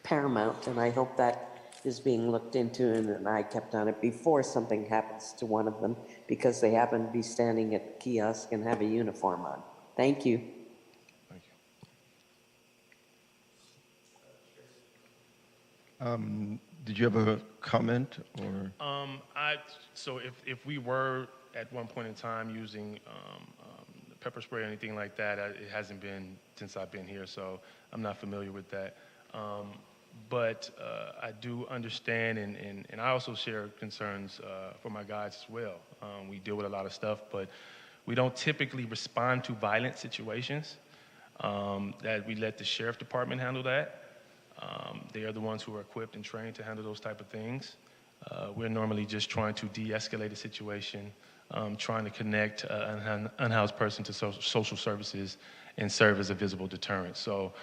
paramount, and I hope that is being looked into and an eye kept on it before something happens to one of them, because they happen to be standing at the kiosk and have a uniform on. Thank you. Did you have a comment or? So if we were at one point in time using pepper spray or anything like that, it hasn't been since I've been here, so I'm not familiar with that. But I do understand, and I also share concerns for my guys as well. We deal with a lot of stuff, but we don't typically respond to violent situations. That we let the sheriff department handle that. They are the ones who are equipped and trained to handle those type of things. We're normally just trying to de-escalate a situation, trying to connect an unhoused person to social services and serve as a visible deterrent. So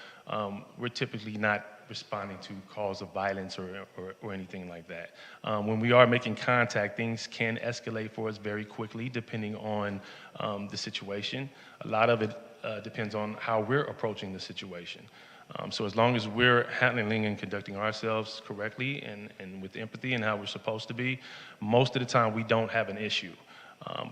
we're typically not responding to calls of violence or anything like that. When we are making contact, things can escalate for us very quickly depending on the situation. A lot of it depends on how we're approaching the situation. So as long as we're handling and conducting ourselves correctly and with empathy and how we're supposed to be, most of the time we don't have an issue.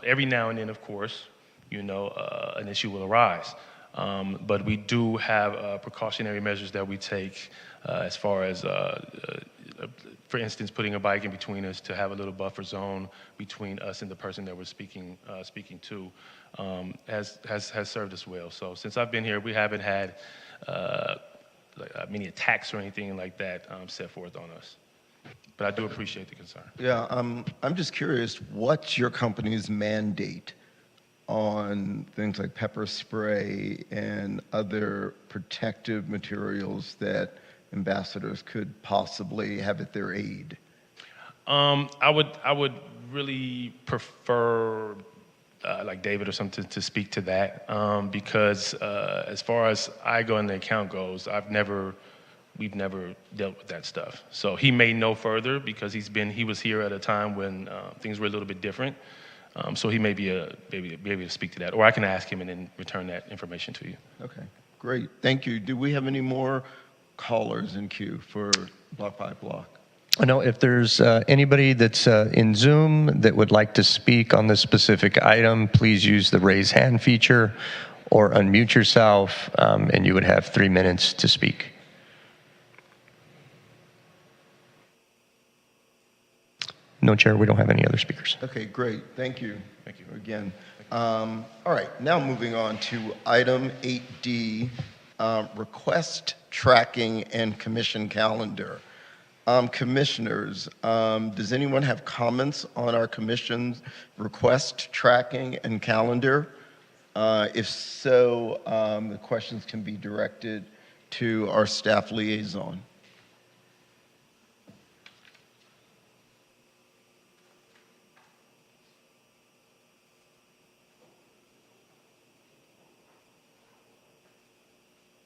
Every now and then, of course, you know, an issue will arise. But we do have precautionary measures that we take as far as, for instance, putting a bike in between us to have a little buffer zone between us and the person that we're speaking to has served us well. So since I've been here, we haven't had many attacks or anything like that set forth on us. But I do appreciate the concern. Yeah, I'm just curious, what's your company's mandate on things like pepper spray and other protective materials that ambassadors could possibly have at their aid? I would really prefer like David or something to speak to that, because as far as I go and the account goes, we've never dealt with that stuff. So he may know further because he was here at a time when things were a little bit different. So he may be able to speak to that, or I can ask him and then return that information to you. Okay, great, thank you. Do we have any more callers in queue for block by block? No, if there's anybody that's in Zoom that would like to speak on this specific item, please use the raise hand feature or unmute yourself, and you would have 3 minutes to speak. No, Chair, we don't have any other speakers. Okay, great, thank you. Thank you again. All right, now moving on to item 8D, request tracking and commission calendar. Commissioners, does anyone have comments on our commission's request tracking and calendar? If so, the questions can be directed to our staff liaison.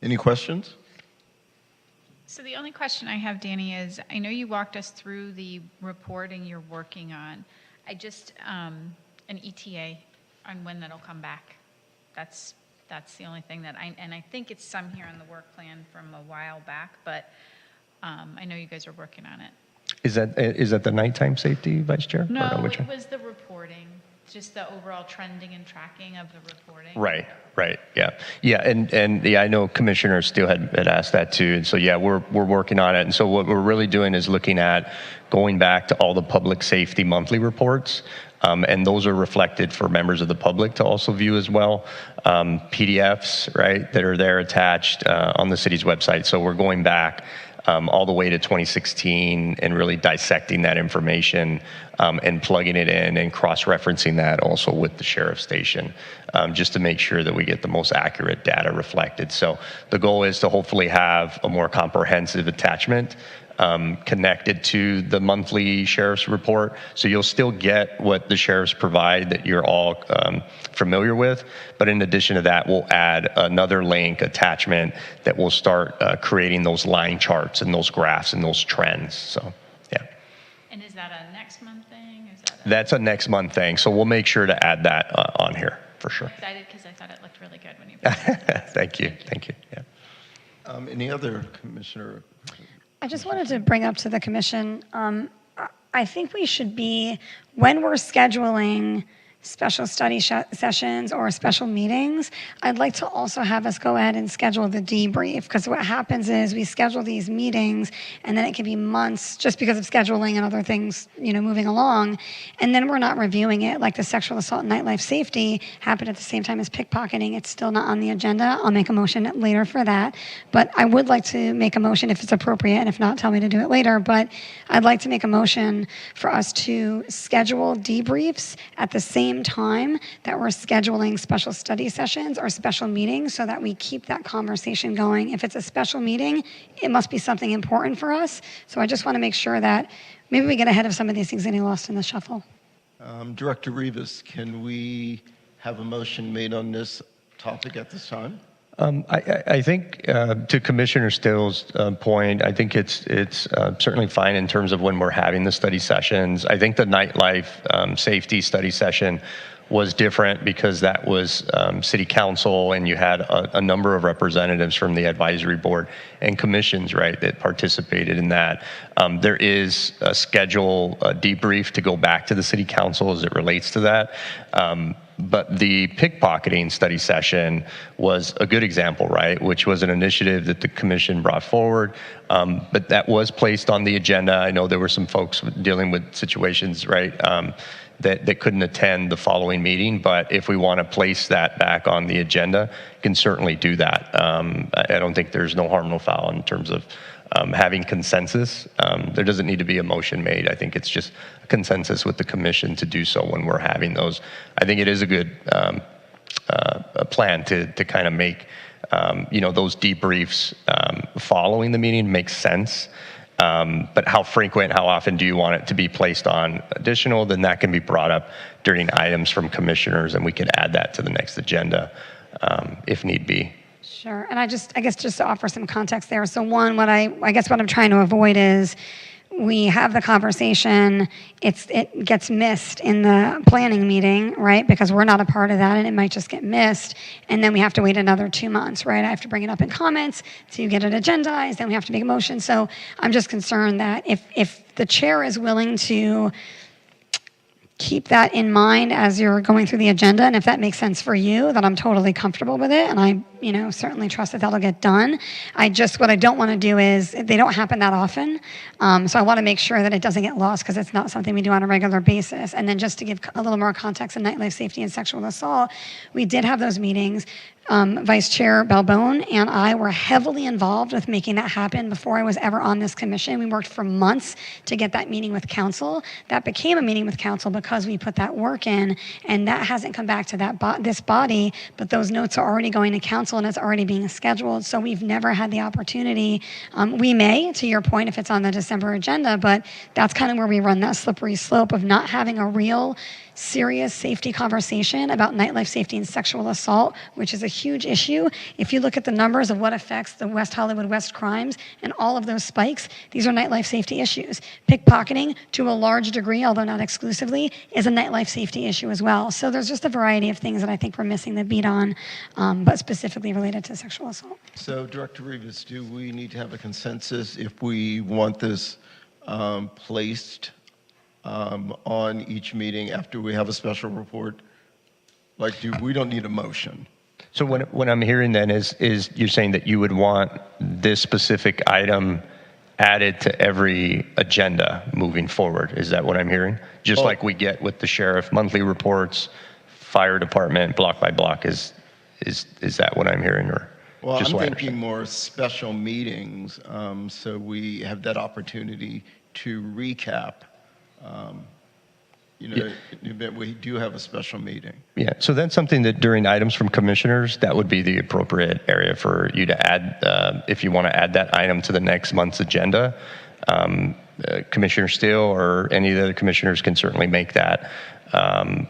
Any questions? So the only question I have, Danny, is I know you walked us through the reporting you're working on. I just, an ETA on when that'll come back. That's the only thing that I think it's some here on the work plan from a while back, but I know you guys are working on it. Is that the nighttime safety, Vice Chair? Or No, which it one? was the reporting, just the overall trending and tracking of the reporting. Right, yeah, and I know Commissioner Steele had asked that too, and so yeah, we're working on it, and so what we're really doing is looking at going back to all the public safety monthly reports, and those are reflected for members of the public to also view as well. PDFs, right, that are there attached on the city's website. So we're going back all the way to 2016 and really dissecting that information and plugging it in and cross-referencing that also with the sheriff's station, just to make sure that we get the most accurate data reflected. So the goal is to hopefully have a more comprehensive attachment connected to the monthly sheriff's report. So you'll still get what the sheriffs provide that you're all familiar with, but in addition to that, we'll add another link attachment that will start creating those line charts and those graphs and those trends. So, yeah. And is that a next month thing? That's a next month thing. So we'll make sure to add that on here for sure. I'm excited because I thought it looked really good when you Thank you. Yeah. Any other commissioner? I just wanted to bring up to the commission, I think we should be, when we're scheduling special study sessions or special meetings, I'd like to also have us go ahead and schedule the debrief, because what happens is we schedule these meetings and then it can be months just because of scheduling and other things, moving along, and then we're not reviewing it. Like the sexual assault and nightlife safety happened at the same time as pickpocketing. It's still not on the agenda. I'll make a motion later for that, but I would like to make a motion if it's appropriate, and if not, tell me to do it later, but I'd like to make a motion for us to schedule debriefs at the same time that we're scheduling special study sessions or special meetings, so that we keep that conversation going. If it's a special meeting, it must be something important for us. So I just want to make sure that maybe we get ahead of some of these things getting lost in the shuffle. Director Rivas, can we have a motion made on this topic at this time? I think to Commissioner Steele's point, I think it's certainly fine in terms of when we're having the study sessions. I think the nightlife safety study session was different because that was city council, and you had a number of representatives from the advisory board and commissions, right, that participated in that. There is a schedule, a debrief to go back to the city council as it relates to that. But the pickpocketing study session was a good example, right, which was an initiative that the commission brought forward, but that was placed on the agenda. I know there were some folks dealing with situations, right, that couldn't attend the following meeting, but if we want to place that back on the agenda, you can certainly do that. I don't think there's no harm, no foul in terms of having consensus. There doesn't need to be a motion made. I think it's just a consensus with the commission to do so when we're having those. I think it is a good plan to kind of make those debriefs following the meeting make sense. But how frequent, how often do you want it to be placed on additional? Then that can be brought up during items from commissioners, and we can add that to the next agenda if need be. Sure, and I guess just to offer some context there. So one, what I'm trying to avoid is we have the conversation, it gets missed in the planning meeting, right? Because we're not a part of that, and it might just get missed, and then we have to wait another 2 months, right? I have to bring it up in comments to get it agendized, then we have to make a motion. So I'm just concerned that if the chair is willing to keep that in mind as you're going through the agenda, and if that makes sense for you, then I'm totally comfortable with it, and I certainly trust that that'll get done. What I don't want to do is, they don't happen that often, so I want to make sure that it doesn't get lost, because it's not something we do on a regular basis. And then just to give a little more context in nightlife safety and sexual assault, we did have those meetings. Vice Chair Balbone and I were heavily involved with making that happen before I was ever on this commission. We worked for months to get that meeting with council. That became a meeting with council because we put that work in, and that hasn't come back to this body, but those notes are already going to council council and it's already being scheduled. So we've never had the opportunity. We may, to your point, if it's on the December agenda, but that's kind of where we run that slippery slope of not having a real serious safety conversation about nightlife safety and sexual assault, which is a huge issue. If you look at the numbers of what affects the West Hollywood West crimes and all of those spikes, these are nightlife safety issues. Pickpocketing, to a large degree, although not exclusively, is a nightlife safety issue as well. So there's just a variety of things that I think we're missing the beat on, but specifically related to sexual assault. So, Director Rivas, do we need to have a consensus if we want this placed on each meeting after we have a special report? Like, we don't need a motion. So what I'm hearing then is you're saying that you would want this specific item added to every agenda moving forward. Is that what I'm hearing? Just like we get with the sheriff monthly reports, fire department, block by block. Is that what I'm hearing, or Well, just I'm what I thinking more special meetings, so we have that opportunity to recap. In the event we do have a special meeting. Yeah, so that's something that during items from commissioners, that would be the appropriate area for you to add, if you want to add that item to the next month's agenda. Commissioner Steele or any of the other commissioners can certainly make that,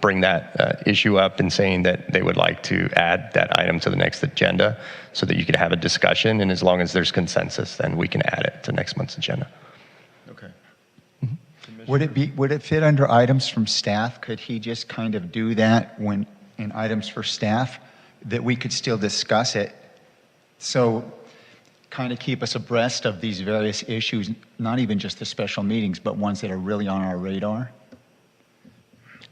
bring that issue up and saying that they would like to add that item to the next agenda so that you could have a discussion, and as long as there's consensus, then we can add it to next month's agenda. Okay. Would it fit under items from staff? Could he just kind of do that when in items for staff, that we could still discuss it? So kind of keep us abreast of these various issues, not even just the special meetings, but ones that are really on our radar?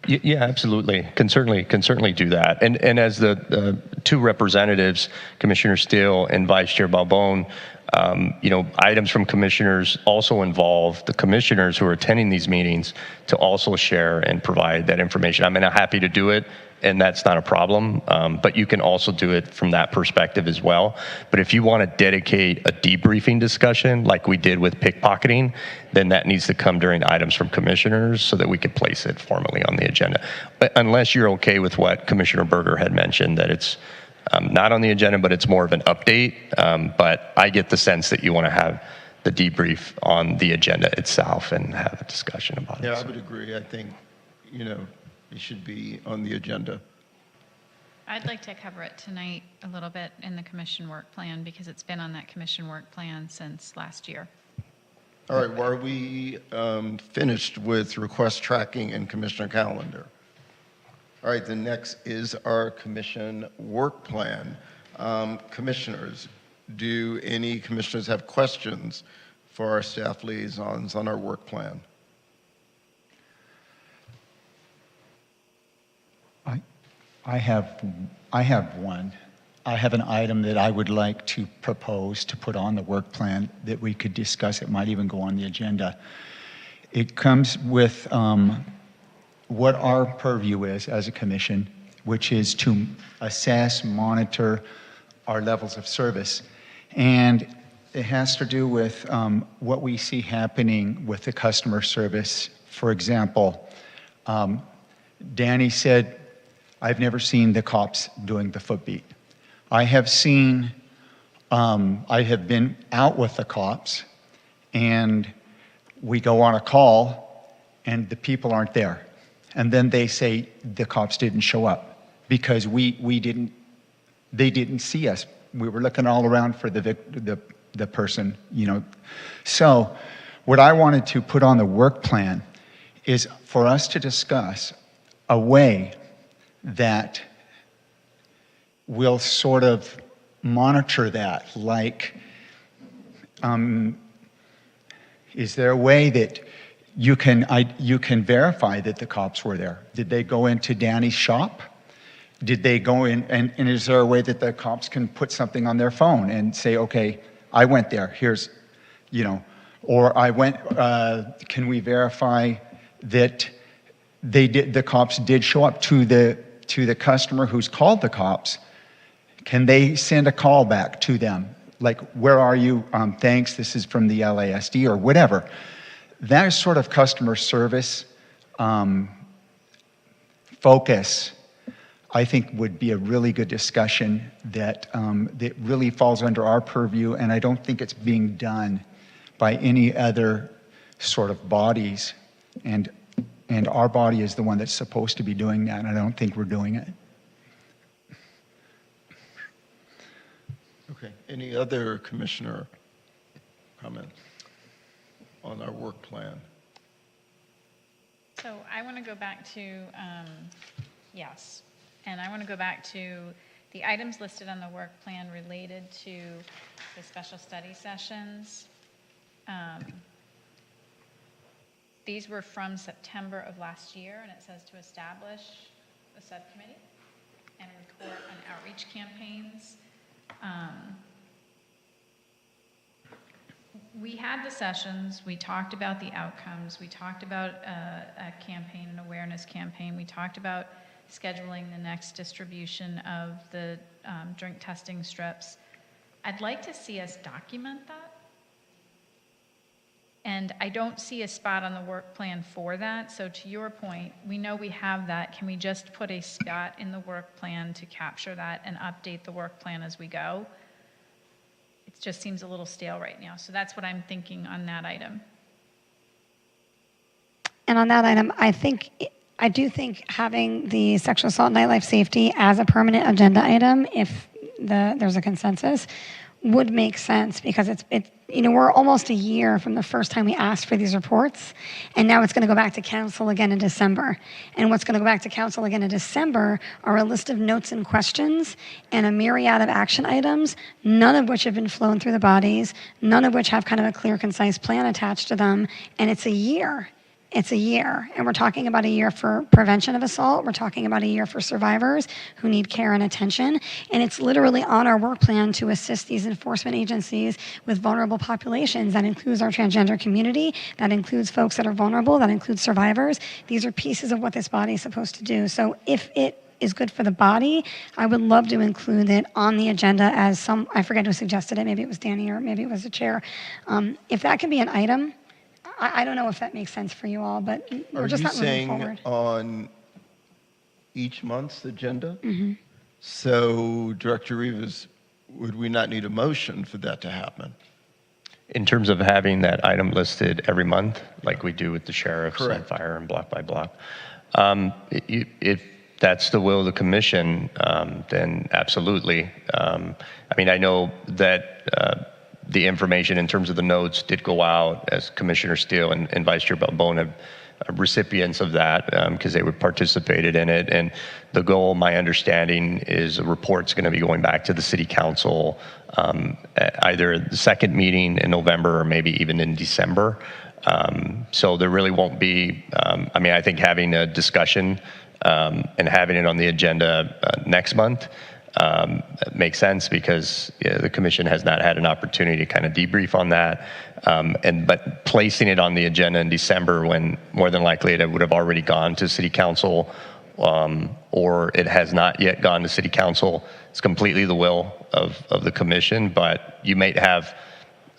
Yeah, absolutely. Can certainly do that. And as the two representatives, Commissioner Steele and Vice Chair Balbone, items from commissioners also involve the commissioners who are attending these meetings to also share and provide that information. I'm happy to do it, and that's not a problem, but you can also do it from that perspective as well. But if you want to dedicate a debriefing discussion like we did with pickpocketing, then that needs to come during items from commissioners so that we can place it formally on the agenda. But unless you're okay with what Commissioner Berger had mentioned, that it's not on the agenda, but it's more of an update. But I get the sense that you want to have the debrief on the agenda itself and have a discussion about it. Yeah, I would agree. I think, it should be on the agenda. I'd like to cover it tonight a little bit in the commission work plan because it's been on that commission work plan since last year. All right, well, are we finished with request tracking and commissioner calendar? All right, the next is our commission work plan. Commissioners, do any commissioners have questions for our staff liaisons on our work plan? I have one. I have an item that I would like to propose to put on the work plan that we could discuss. It might even go on the agenda. It comes with what our purview is as a commission, which is to assess, monitor our levels of service. And it has to do with what we see happening with the customer service. For example, Danny said, I've never seen the cops doing the foot beat. I have seen, I have been out with the cops and we go on a call and the people aren't there. And then they say the cops didn't show up because they didn't see us. We were looking all around for the person, So what I wanted to put on the work plan is for us to discuss a way that will sort of monitor that. Like, is there a way that you can verify that the cops were there? Did they go into Danny's shop? Did they go in, and is there a way that the cops can put something on their phone and say, okay, I went there, here's, or I went, can we verify that the cops did show up to the customer who's called the cops? Can they send a call back to them? Like, where are you? Thanks, this is from the LASD or whatever. That sort of customer service focus I think would be a really good discussion that, that really falls under our purview, and I don't think it's being done by any other sort of bodies. And our body is the one that's supposed to be doing that, and I don't think we're doing it. Okay, any other commissioner comments on our work plan? So I want to go back to, yes, and I want to go back to the items listed on the work plan related to the special study sessions. These were from September of last year, and it says to establish a subcommittee and report on outreach campaigns. We had the sessions, we talked about the outcomes, we talked about a campaign, an awareness campaign, we talked about scheduling the next distribution of the drink testing strips. I'd like to see us document that. And I don't see a spot on the work plan for that. So to your point, we know we have that. Can we just put a spot in the work plan to capture that and update the work plan as we go? It just seems a little stale right now. So that's what I'm thinking on that item. And on that item, I do think having the sexual assault and nightlife safety as a permanent agenda item, if there's a consensus, would make sense, because we're almost a year from the first time we asked for these reports, and now it's going to go back to council again in December. And what's going to go back to council again in December are a list of notes and questions and a myriad of action items, none of which have been flown through the bodies, none of which have kind of a clear, concise plan attached to them, and it's a year. It's a year, and we're talking about a year for prevention of assault. We're talking about a year for survivors who need care and attention, and it's literally on our work plan to assist these enforcement agencies with vulnerable populations. That includes our transgender community, that includes folks that are vulnerable, that includes survivors. These are pieces of what this body is supposed to do. So if it is good for the body, I would love to include it on the agenda as I forget who suggested it, maybe it was Danny or maybe it was the chair. If that can be an item, I don't know if that makes sense for you all, but we're just not moving forward. Are you saying on each month's agenda? Mm-hmm. So, Director Rivas, would we not need a motion for that to happen? In terms of having that item listed every month, like we do with the sheriffs and Correct. fire and block by block, if that's the will of the commission, then absolutely. I mean, I know that the information in terms of the notes did go out, as Commissioner Steele and Vice Chair Balbona recipients of that, because they participated in it. And the goal, my understanding, is a report's going to be going back to the City Council either the second meeting in November or maybe even in December. So there really won't be, I mean, I think having a discussion and having it on the agenda next month makes sense, because the commission has not had an opportunity to kind of debrief on that. But placing it on the agenda in December, when more than likely it would have already gone to City Council, or it has not yet gone to City Council, it's completely the will of the commission. But you might have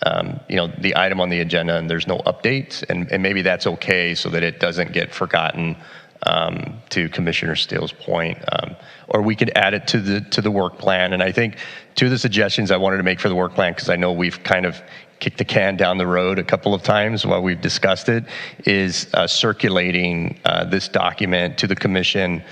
the item on the agenda and there's no updates, and maybe that's okay, so that it doesn't get forgotten. To Commissioner Steele's point, or we could add it to the work plan. And I think two of the suggestions I wanted to make for the work plan, because I know we've kind of kicked the can down the road a couple of times while we've discussed it, is circulating this document to the commission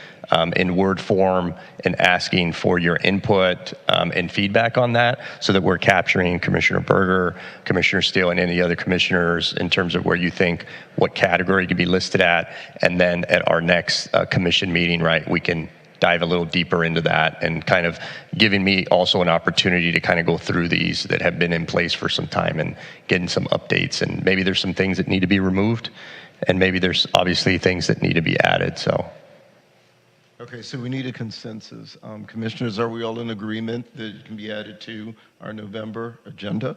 in Word form and asking for your input and feedback on that, so that we're capturing Commissioner Berger, Commissioner Steele, and any other commissioners in terms of where you think what category could be listed at. And then at our next commission meeting, right, we can dive a little deeper into that, and kind of giving me also an opportunity to kind of go through these that have been in place for some time and getting some updates. And maybe there's some things that need to be removed, and maybe there's obviously things that need to be added. So. Okay, so we need a consensus. Commissioners, are we all in agreement that it can be added to our November agenda?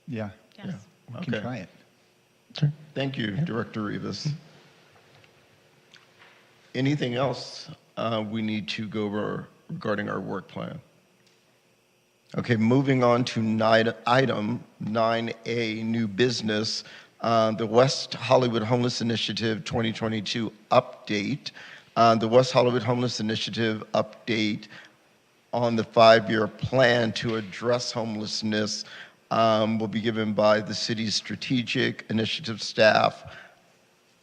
Yeah. Yes. Yeah. We can try it. Sure. Thank you, Director Rivas. Anything else we need to go over regarding our work plan? Okay, moving on to item 9A, new business, the West Hollywood Homeless Initiative 2022 update. The West Hollywood Homeless Initiative update on the 5-year plan to address homelessness will be given by the city's strategic initiative staff,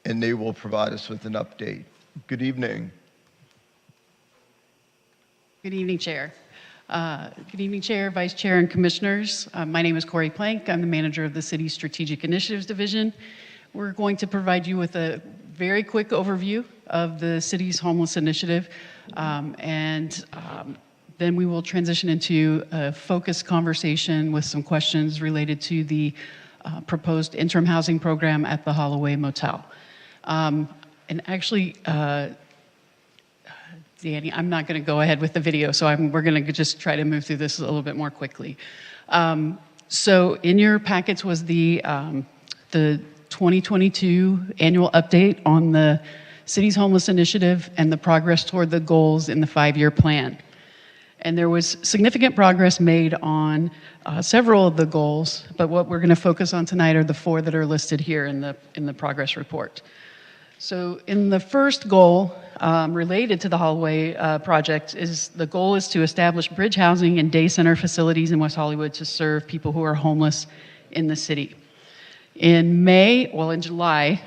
and they will provide us with an update. Good evening. Good evening, Chair. Good evening, Chair, Vice Chair, and Commissioners. My name is Corey Plank. I'm the manager of the City's Strategic Initiatives Division. We're going to provide you with a very quick overview of the city's homeless initiative, then we will transition into a focused conversation with some questions related to the proposed interim housing program at the Holloway Motel. And actually, Danny, I'm not going to go ahead with the video, so we're going to just try to move through this a little bit more quickly. So in your packets was the 2022 annual update on the city's homeless initiative and the progress toward the goals in the 5-year plan. And there was significant progress made on several of the goals, but what we're going to focus on tonight are the 4 that are listed here in the progress report. So in the first goal related to the Holloway project, the goal is to establish bridge housing and day center facilities in West Hollywood to serve people who are homeless in the city. In July,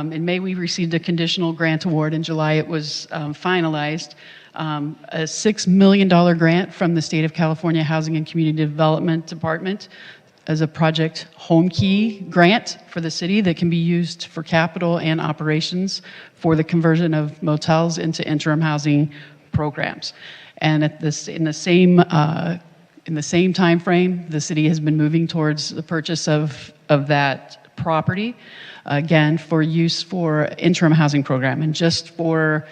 we received a conditional grant award. In July, it was finalized. A $6 million grant from the State of California Housing and Community Development Department as a Project Home Key grant for the city that can be used for capital and operations for the conversion of motels into interim housing programs. And in the same time frame, the city has been moving towards the purchase of that property, again, for use for interim housing program. And just to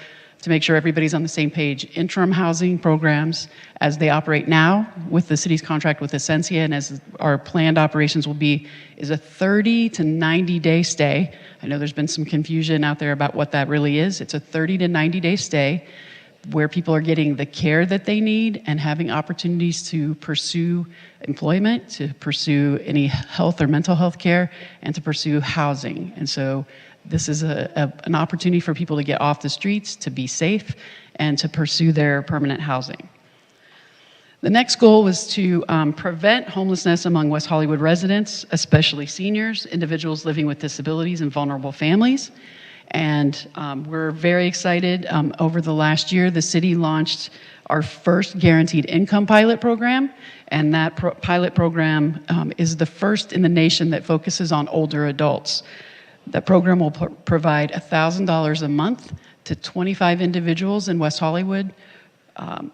make sure everybody's on the same page, interim housing programs, as they operate now with the city's contract with Essentia and as our planned operations will be, is a 30 to 90-day stay. I know there's been some confusion out there about what that really is. It's a 30 to 90-day stay where people are getting the care that they need and having opportunities to pursue employment, to pursue any health or mental health care, and to pursue housing. And so this is an opportunity for people to get off the streets, to be safe, and to pursue their permanent housing. The next goal was to prevent homelessness among West Hollywood residents, especially seniors, individuals living with disabilities, and vulnerable families. And we're very excited. Over the last year, the city launched our first guaranteed income pilot program, and that pilot program is the first in the nation that focuses on older adults. That program will provide $1,000 a month to 25 individuals in West Hollywood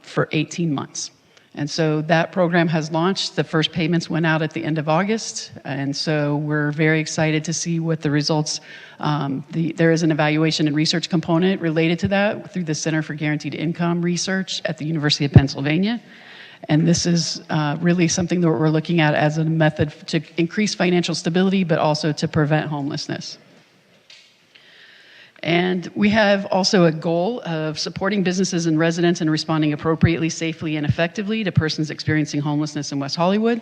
for 18 months. And so that program has launched. The first payments went out at the end of August, and so we're very excited to see what the results. There is an evaluation and research component related to that through the Center for Guaranteed Income Research at the University of Pennsylvania. And this is really something that we're looking at as a method to increase financial stability, but also to prevent homelessness. And we have also a goal of supporting businesses and residents in responding appropriately, safely, and effectively to persons experiencing homelessness in West Hollywood.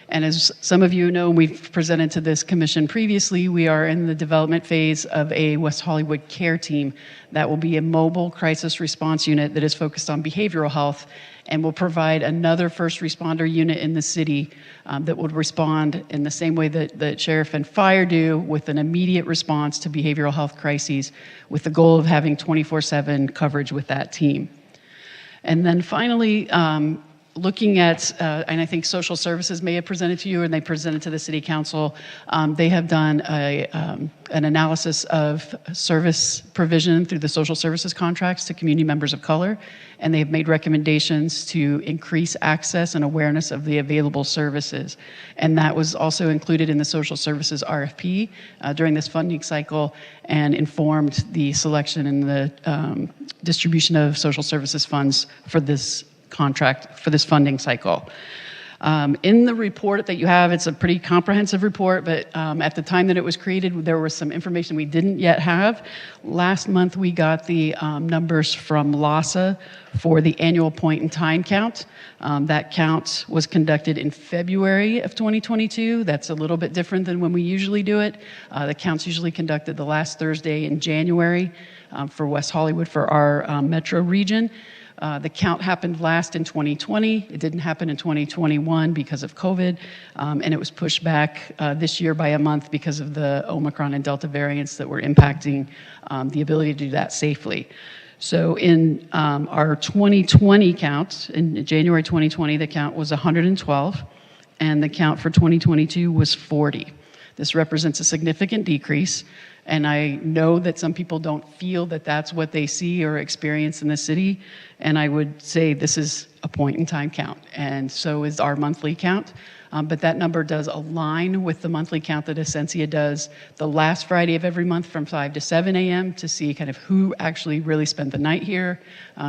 And as some of you know, we've presented to this commission previously, we are in the development phase of a West Hollywood care team that will be a mobile crisis response unit that is focused on behavioral health and will provide another first responder unit in the city that would respond in the same way that sheriff and fire do, with an immediate response to behavioral health crises, with the goal of having 24/7 coverage with that team. And then finally, looking at, and I think social services may have presented to you and they presented to the city council, they have done an analysis of service provision through the social services contracts to community members of color, and they have made recommendations to increase access and awareness of the available services. And that was also included in the social services RFP during this funding cycle and informed the selection and the distribution of social services funds for this contract, for this funding cycle. In the report that you have, it's a pretty comprehensive report, but at the time that it was created, there was some information we didn't yet have. Last month, we got the numbers from LASA for the annual point in time count. That count was conducted in February of 2022. That's a little bit different than when we usually do it. The count's usually conducted the last Thursday in January for West Hollywood for our metro region. The count happened last in 2020. It didn't happen in 2021 because of COVID, and it was pushed back this year by a month because of the Omicron and Delta variants that were impacting the ability to do that safely. So in our 2020 count, in January 2020, the count was 112, and the count for 2022 was 40. This represents a significant decrease, and I know that some people don't feel that that's what they see or experience in the city, and I would say this is a point-in-time count, and so is our monthly count. But that number does align with the monthly count that Essentia does the last Friday of every month from 5 to 7 a.m. to see kind of who actually really spent the night here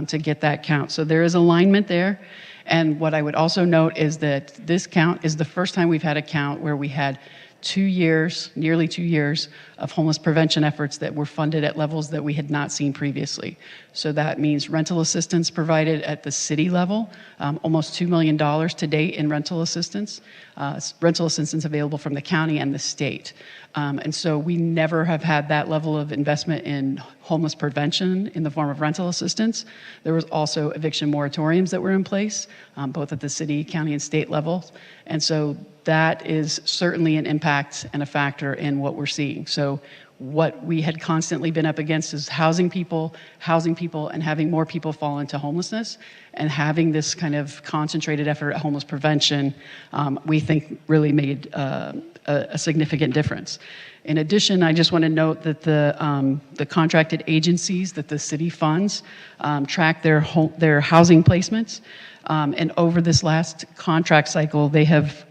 to get that count. So there is alignment there. And what I would also note is that this count is the first time we've had a count where we had 2 years, nearly 2 years, of homeless prevention efforts that were funded at levels that we had not seen previously. So that means rental assistance provided at the city level, almost $2 million to date in rental assistance available from the county and the state. And so we never have had that level of investment in homeless prevention in the form of rental assistance. There was also eviction moratoriums that were in place, both at the city, county, and state levels. And so that is certainly an impact and a factor in what we're seeing. So what we had constantly been up against is housing people, and having more people fall into homelessness. And having this kind of concentrated effort at homeless prevention, we think really made a significant difference. In addition, I just want to note that the contracted agencies that the city funds track their housing placements. And over this last contract cycle, they have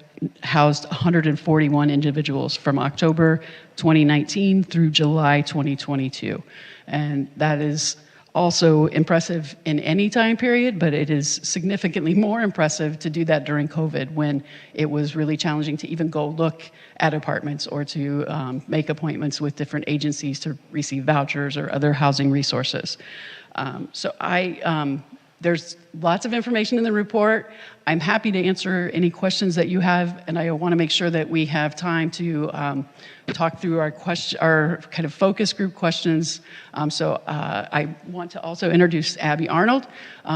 housed 141 individuals from October 2019 through July 2022. And that is also impressive in any time period, but it is significantly more impressive to do that during COVID when it was really challenging to even go look at apartments or to make appointments with different agencies to receive vouchers or other housing resources. There's lots of information in the report. I'm happy to answer any questions that you have, and I want to make sure that we have time to talk through our kind of focus group questions. I want to also introduce Abby Arnold,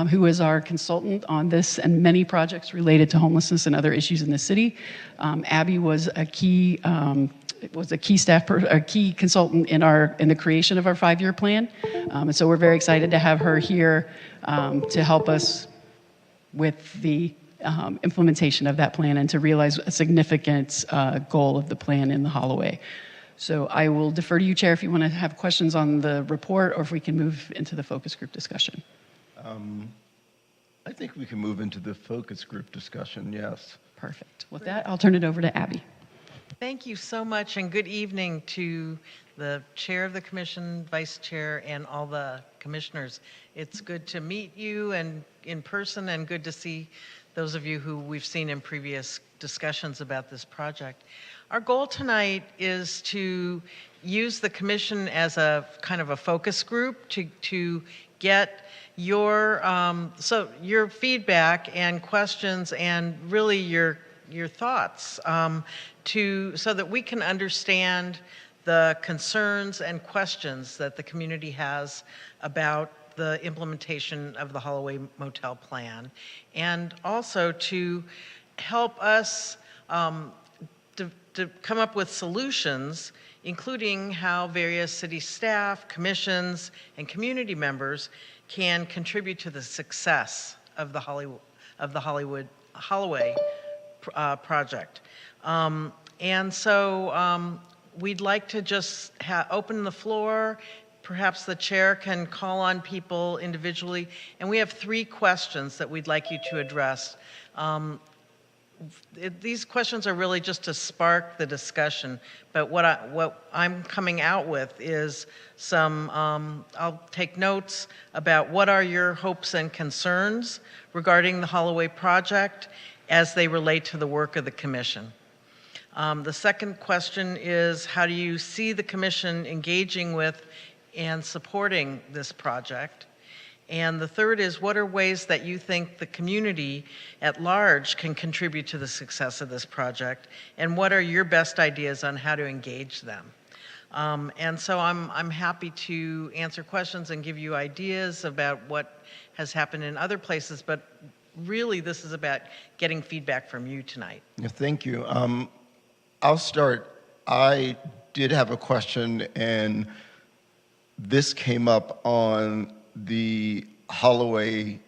who is our consultant on this and many projects related to homelessness and other issues in the city. Abby was a key consultant in the creation of our 5-year plan. And so we're very excited to have her here to help us with the implementation of that plan and to realize a significant goal of the plan in the Holloway. So I will defer to you, Chair, if you want to have questions on the report or if we can move into the focus group discussion. I think we can move into the focus group discussion, yes. Perfect. With that, I'll turn it over to Abby. Thank you so much, and good evening to the Chair of the Commission, Vice Chair, and all the commissioners. It's good to meet you and in person, and good to see those of you who we've seen in previous discussions about this project. Our goal tonight is to use the Commission as a kind of a focus group to get your feedback and questions and really your thoughts so that we can understand the concerns and questions that the community has about the implementation of the Holloway Motel Plan, and also to help us to come up with solutions, including how various city staff, commissions, and community members can contribute to the success of the Holloway project. And so we'd like to just open the floor. Perhaps the chair can call on people individually. And we have 3 questions that we'd like you to address. these questions are really just to spark the discussion, but what I'm coming out with is some, I'll take notes about what are your hopes and concerns regarding the Holloway project as they relate to the work of the commission. The second question is, how do you see the commission engaging with and supporting this project? And the third is, what are ways that you think the community at large can contribute to the success of this project? And what are your best ideas on how to engage them? And so I'm happy to answer questions and give you ideas about what has happened in other places, but really this is about getting feedback from you tonight. Yeah, thank you. I'll start. I did have a question, and this came up on the Holloway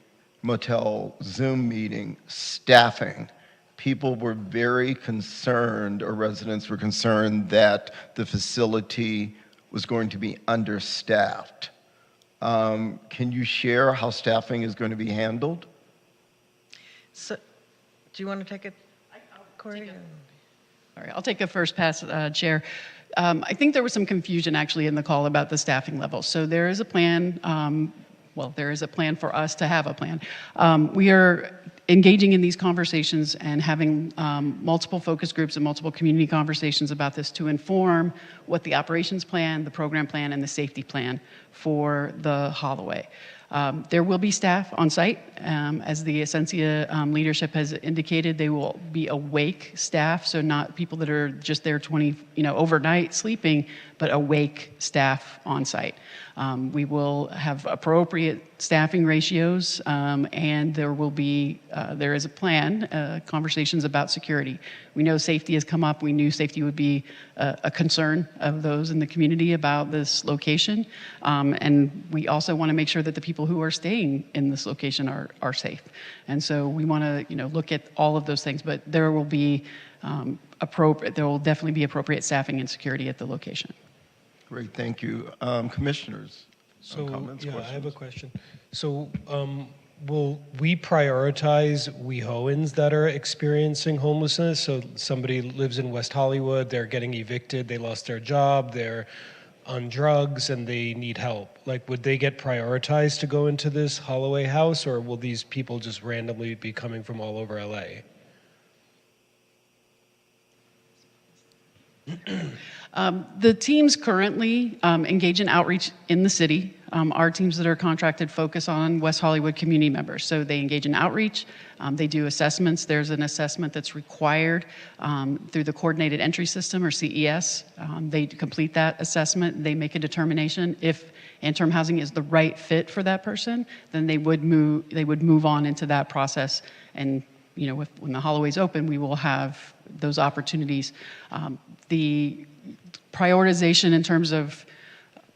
Motel Zoom meeting, staffing. People were very concerned, or residents were concerned, that the facility was going to be understaffed. Can you share how staffing is going to be handled? So, do you want to take it, Corey? All right, I'll take a first pass, Chair. I think there was some confusion actually in the call about the staffing level. So there is a plan, there is a plan for us to have a plan. We are engaging in these conversations and having multiple focus groups and multiple community conversations about this to inform what the operations plan, the program plan, and the safety plan for the Holloway. There will be staff on site. As the Essentia leadership has indicated, they will be awake staff, so not people that are just there overnight sleeping, but awake staff on site. We will have appropriate staffing ratios, and there is a plan, conversations about security. We know safety has come up. We knew safety would be a concern of those in the community about this location, and we also want to make sure that the people who are staying in this location are safe. And so we want to look at all of those things, but there will be there will definitely be appropriate staffing and security at the location. Great, thank you. Commissioners, comments, yeah, questions? I have a question. So will we prioritize WeHoans that are experiencing homelessness? So somebody lives in West Hollywood, they're getting evicted, they lost their job, they're on drugs, and they need help. Like, would they get prioritized to go into this Holloway house, or will these people just randomly be coming from all over LA? The teams currently engage in outreach in the city. Our teams that are contracted focus on West Hollywood community members. So they engage in outreach, they do assessments. There's an assessment that's required through the Coordinated Entry System, or CES. They complete that assessment, they make a determination. If interim housing is the right fit for that person, then they would move on into that process. And when the Holloway's open, we will have those opportunities. The prioritization in terms of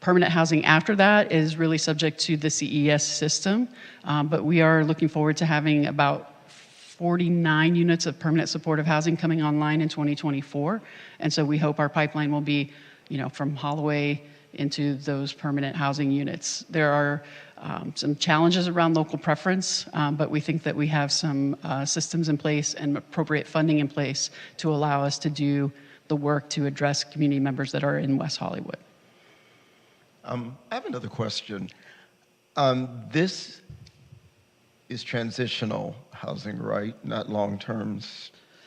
permanent housing after that is really subject to the CES system, but we are looking forward to having about 49 units of permanent supportive housing coming online in 2024, and so we hope our pipeline will be, from Holloway into those permanent housing units. There are some challenges around local preference, but we think that we have some systems in place and appropriate funding in place to allow us to do the work to address community members that are in West Hollywood. I have another question. This is transitional housing, right? Not long-term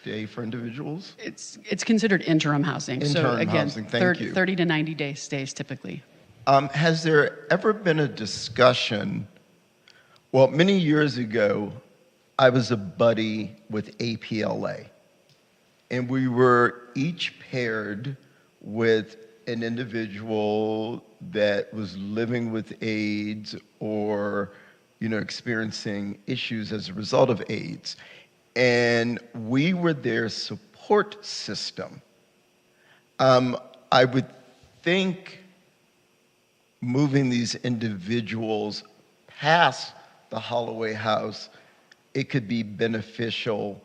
stay for individuals? It's considered interim housing. Interim again, housing, thank you. 30 to 90 day stays typically. Has there ever been a discussion? Well, many years ago, I was a buddy with APLA, and we were each paired with an individual that was living with AIDS or, experiencing issues as a result of AIDS. And we were their support system. I would think moving these individuals past the Holloway house, it could be beneficial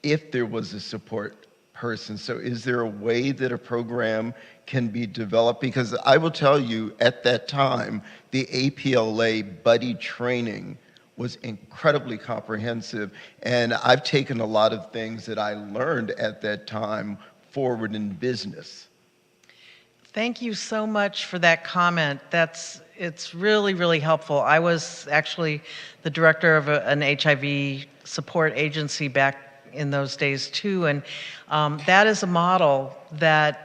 if there was a support person. So is there a way that a program can be developed? Because I will tell you, at that time, the APLA buddy training was incredibly comprehensive, and I've taken a lot of things that I learned at that time forward in business. Thank you so much for that comment. It's really, really helpful. I was actually the director of an HIV support agency back in those days too, and that is a model that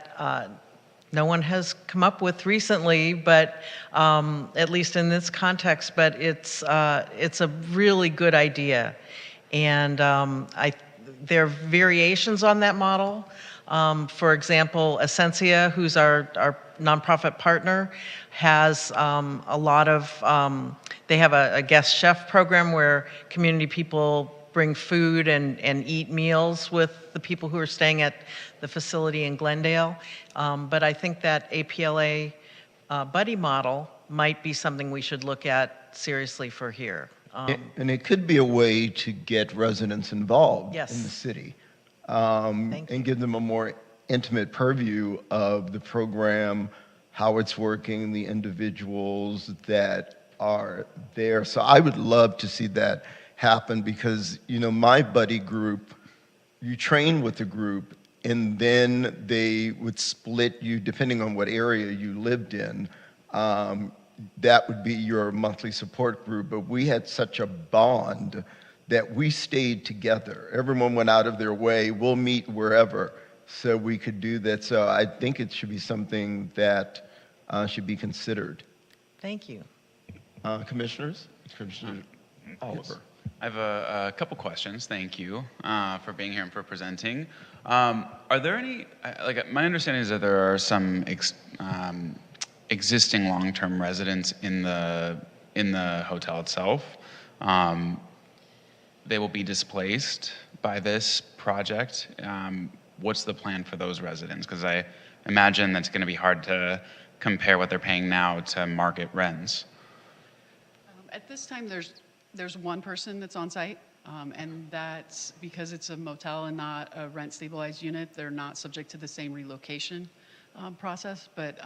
no one has come up with recently, but at least in this context, but it's a really good idea. And there are variations on that model. For example, Essentia, who's our nonprofit partner, has a lot of, they have a guest chef program where community people bring food and eat meals with the people who are staying at the facility in Glendale. But I think that APLA buddy model might be something we should look at seriously for here. And it could be a way to get residents involved Yes. in the city and give them a more intimate purview of the program, how it's working, the individuals that are there. So I would love to see that happen because, you know, my buddy group, you train with the group and then they would split you depending on what area you lived in. That would be your monthly support group, but we had such a bond that we stayed together. Everyone went out of their way, we'll meet wherever, so we could do that. So I think it should be something that should be considered. Thank you. Commissioners? Commissioner Oliver. I have a couple questions. Thank you for being here and for presenting. Are there any, like my understanding is that there are some existing long-term residents in the hotel itself. They will be displaced by this project. What's the plan for those residents? Because I imagine that's going to be hard to compare what they're paying now to market rents. At this time, there's one person that's on site, and that's because it's a motel and not a rent stabilized unit. They're not subject to the same relocation process, but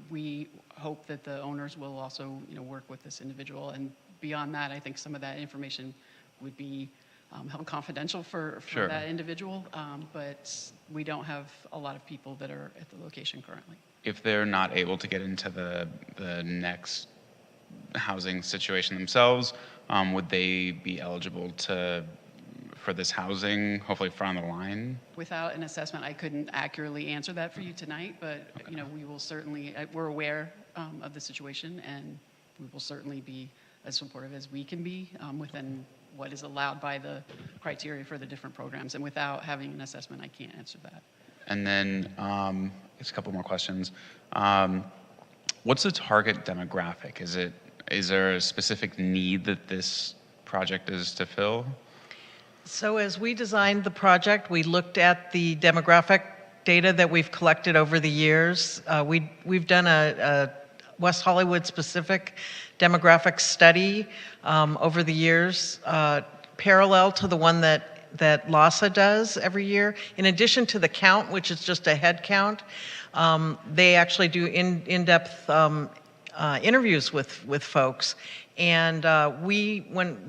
we hope that the owners will also, work with this individual. And beyond that, I think some of that information would be held confidential for Sure. that individual, but we don't have a lot of people that are at the location currently. If they're not able to get into the next housing situation themselves, would they be eligible for this housing, hopefully front of the line? Without an assessment, I couldn't accurately answer that for you tonight, but we will certainly, we're aware of the situation, and we will certainly be as supportive as we can be within what is allowed by the criteria for the different programs. And without having an assessment, I can't answer that. And then, just a couple more questions. What's the target demographic? Is there a specific need that this project is to fill? So as we designed the project, we looked at the demographic data that we've collected over the years. We've done a West Hollywood specific demographic study over the years, parallel to the one that LASA does every year. In addition to the count, which is just a head count, they actually do in-depth interviews with folks. And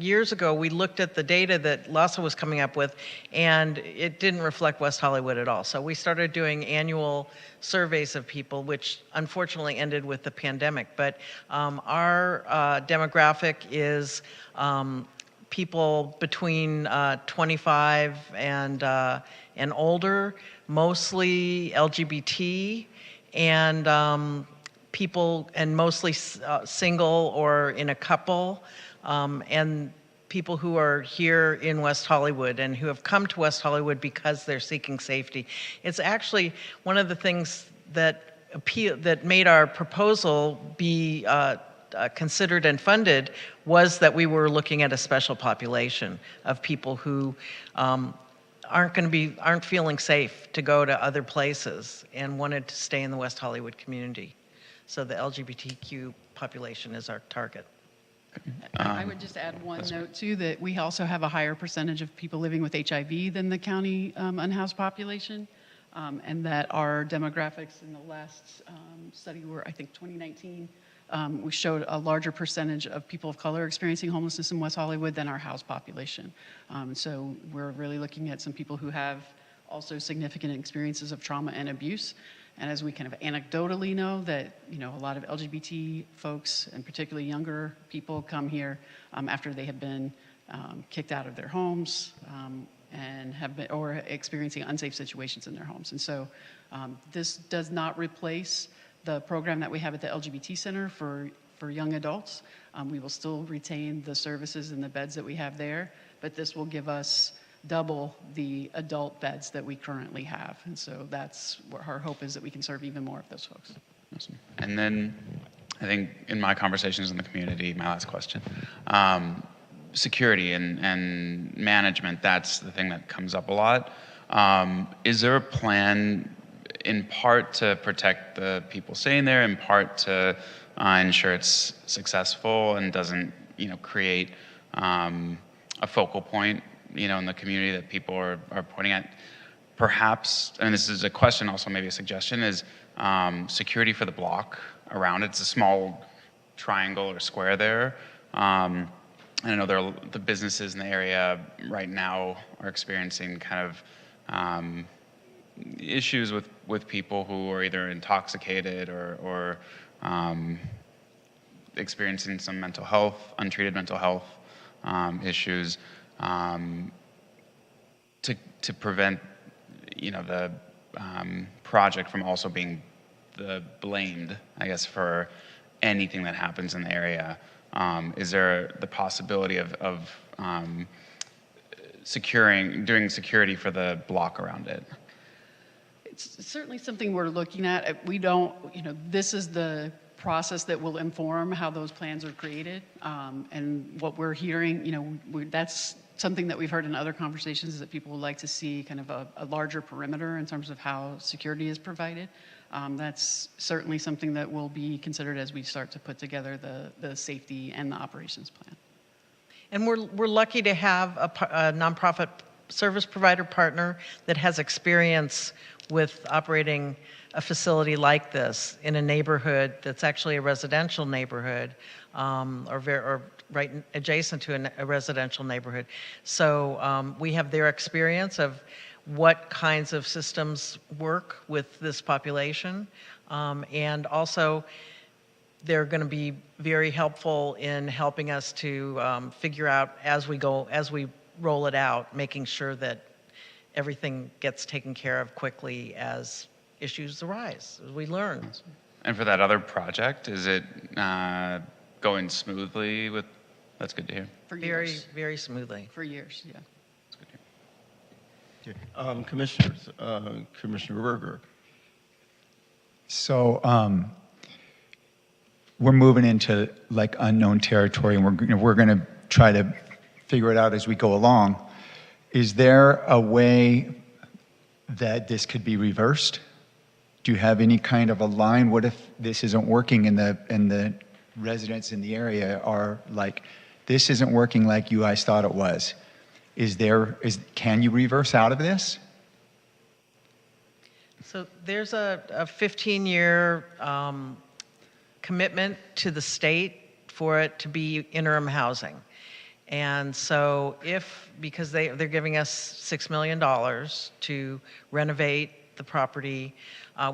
years ago, we looked at the data that LASA was coming up with, and it didn't reflect West Hollywood at all. So we started doing annual surveys of people, which unfortunately ended with the pandemic. But our demographic is people between 25 and older, mostly LGBT, and people, and mostly single or in a couple, and people who are here in West Hollywood and who have come to West Hollywood because they're seeking safety. It's actually one of the things that made our proposal be considered and funded was that we were looking at a special population of people who aren't feeling safe to go to other places and wanted to stay in the West Hollywood community. So the LGBTQ population is our target. I would just add one note too, that we also have a higher percentage of people living with HIV than the county unhoused population, and that our demographics in the last study were, I think, 2019, we showed a larger percentage of people of color experiencing homelessness in West Hollywood than our house population. So we're really looking at some people who have also significant experiences of trauma and abuse. And as we kind of anecdotally know that, a lot of LGBT folks, and particularly younger people, come here after they have been kicked out of their homes and have been, or experiencing unsafe situations in their homes. And so this does not replace the program that we have at the LGBT Center for young adults. We will still retain the services and the beds that we have there, but this will give us double the adult beds that we currently have. And so that's what our hope is, that we can serve even more of those folks. Awesome. And then I think in my conversations in the community, my last question, security and management, that's the thing that comes up a lot. Is there a plan in part to protect the people staying there, in part to ensure it's successful and doesn't, create a focal point, in the community that people are pointing at? Perhaps, and this is a question, also maybe a suggestion, is security for the block around it. It's a small triangle or square there. I know the businesses in the area right now are experiencing kind of issues with people who are either intoxicated or experiencing some mental health, untreated mental health issues, to prevent, the project from also being blamed, I guess, for anything that happens in the area. Is there the possibility of doing security for the block around it? It's certainly something we're looking at. We don't, this is the process that will inform how those plans are created. And what we're hearing, that's something that we've heard in other conversations, is that people would like to see kind of a larger perimeter in terms of how security is provided. That's certainly something that will be considered as we start to put together the safety and the operations plan. And we're lucky to have a nonprofit service provider partner that has experience with operating a facility like this in a neighborhood that's actually a residential neighborhood, or right adjacent to a residential neighborhood. So we have their experience of what kinds of systems work with this population, and also they're going to be very helpful in helping us to figure out as we roll it out, making sure that everything gets taken care of quickly as issues arise, as we learn. And for that other project, is it going smoothly with, that's good to hear. For very, years. very smoothly. For years, yeah. That's good to hear. Commissioners, Commissioner Berger. So we're moving into like unknown territory, and we're going to try to figure it out as we go along. Is there a way that this could be reversed? Do you have any kind of a line? What if this isn't working and the residents in the area are like, this isn't working like you guys thought it was? Can you reverse out of this? So there's a 15-year commitment to the state for it to be interim housing. And so because they're giving us $6 million to renovate the property,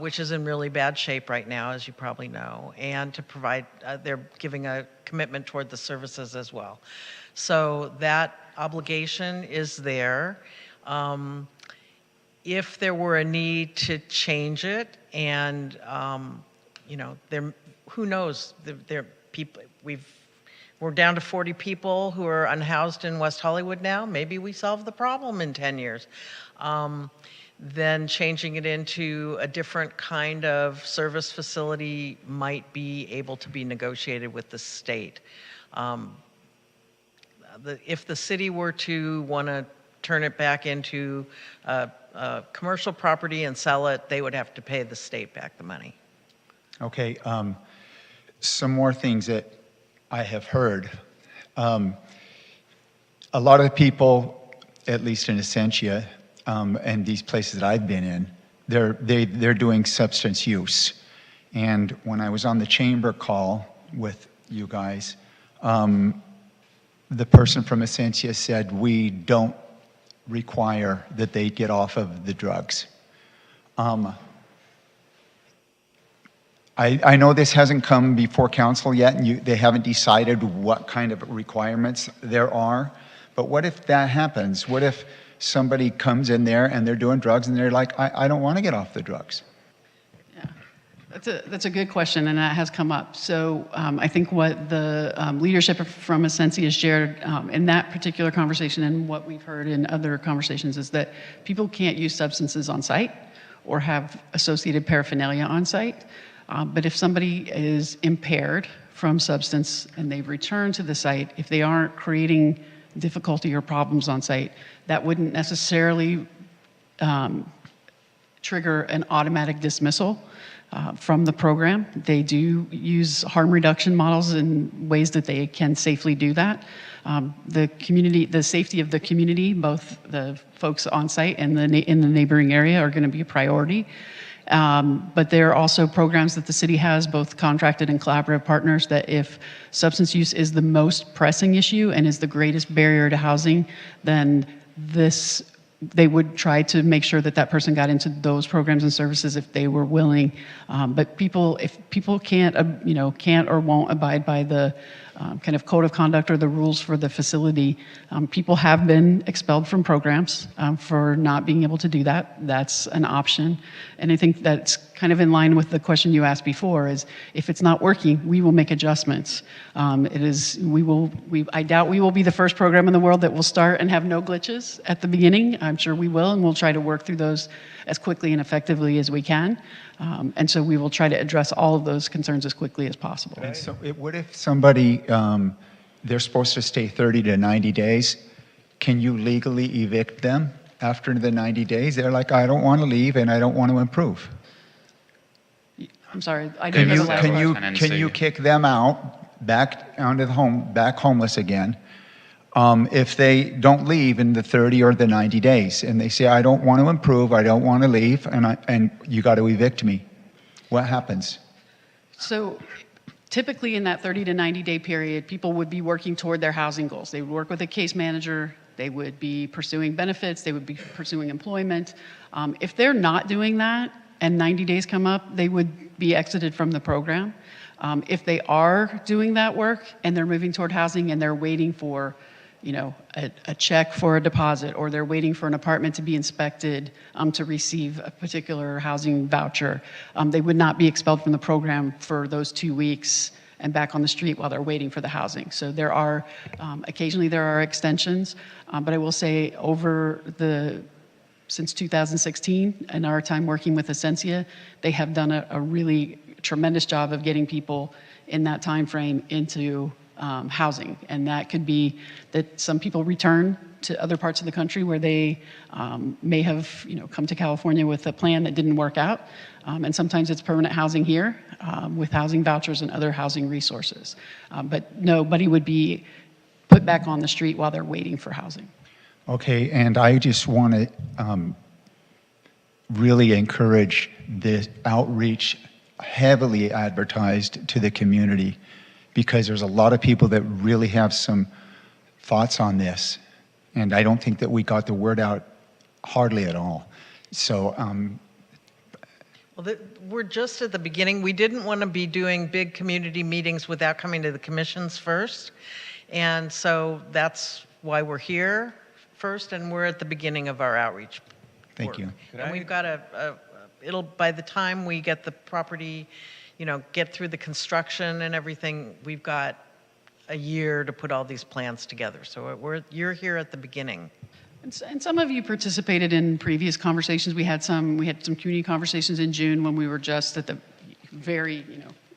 which is in really bad shape right now, as you probably know, and to provide, they're giving a commitment toward the services as well. So that obligation is there. If there were a need to change it, and who knows? We're down to 40 people who are unhoused in West Hollywood now. Maybe we solve the problem in 10 years. Then changing it into a different kind of service facility might be able to be negotiated with the state. If the city were to want to turn it back into a commercial property and sell it, they would have to pay the state back the money. Okay, some more things that I have heard. A lot of the people, at least in Essentia, and these places that I've been in, they're doing substance use. And when I was on the chamber call with you guys. The person from Essentia said we don't require that they get off of the drugs. I know this hasn't come before council yet, and they haven't decided what kind of requirements there are, but what if that happens? What if somebody comes in there and they're doing drugs and they're like, I don't want to get off the drugs? That's a good question, and that has come up. So I think what the leadership from Essentia has shared in that particular conversation and what we've heard in other conversations is that people can't use substances on site or have associated paraphernalia on site. But if somebody is impaired from substance and they return to the site, if they aren't creating difficulty or problems on site, that wouldn't necessarily trigger an automatic dismissal from the program. They do use harm reduction models in ways that they can safely do that. The community, the safety of the community, both the folks on site and in the neighboring area are going to be a priority. But there are also programs that the city has, both contracted and collaborative partners, that if substance use is the most pressing issue and is the greatest barrier to housing, then they would try to make sure that that person got into those programs and services if they were willing. But if people can't or won't abide by the kind of code of conduct or the rules for the facility, people have been expelled from programs for not being able to do that. That's an option. And I think that's kind of in line with the question you asked before, is if it's not working, we will make adjustments. I doubt we will be the first program in the world that will start and have no glitches at the beginning. I'm sure we will, and we'll try to work through those as quickly and effectively as we can. And so we will try to address all of those concerns as quickly as possible. And so what if somebody, they're supposed to stay 30 to 90 days, can you legally evict them after the 90 days? They're like, I don't want to leave and I don't want to improve. I'm sorry, I didn't hear the last question. Can you kick them out, back onto the home, back homeless again, if they don't leave in the 30 or the 90 days and they say, I don't want to improve, I don't want to leave, and you got to evict me? What happens? So typically in that 30 to 90 day period, people would be working toward their housing goals. They would work with a case manager, they would be pursuing benefits, they would be pursuing employment. If they're not doing that and 90 days come up, they would be exited from the program. If they are doing that work and they're moving toward housing and they're waiting for a check for a deposit, or they're waiting for an apartment to be inspected to receive a particular housing voucher, they would not be expelled from the program for those 2 weeks and back on the street while they're waiting for the housing. So there are, occasionally there are extensions, but I will say since 2016 and our time working with Essentia, they have done a really tremendous job of getting people in that time frame into housing. And that could be that some people return to other parts of the country where they may have come to California with a plan that didn't work out. And sometimes it's permanent housing here with housing vouchers and other housing resources. But nobody would be put back on the street while they're waiting for housing. Okay, and I just want to really encourage this outreach, heavily advertised to the community, because there's a lot of people that really have some thoughts on this, and I don't think that we got the word out hardly at all. So we're just at the beginning. We didn't want to be doing big community meetings without coming to the commissions first, and so that's why we're here first, and we're at the beginning of our outreach. Thank you. And we've got by the time we get the property, get through the construction and everything, we've got a year to put all these plans together. So you're here at the beginning. And some of you participated in previous conversations. We had some community conversations in June when we were just at the very,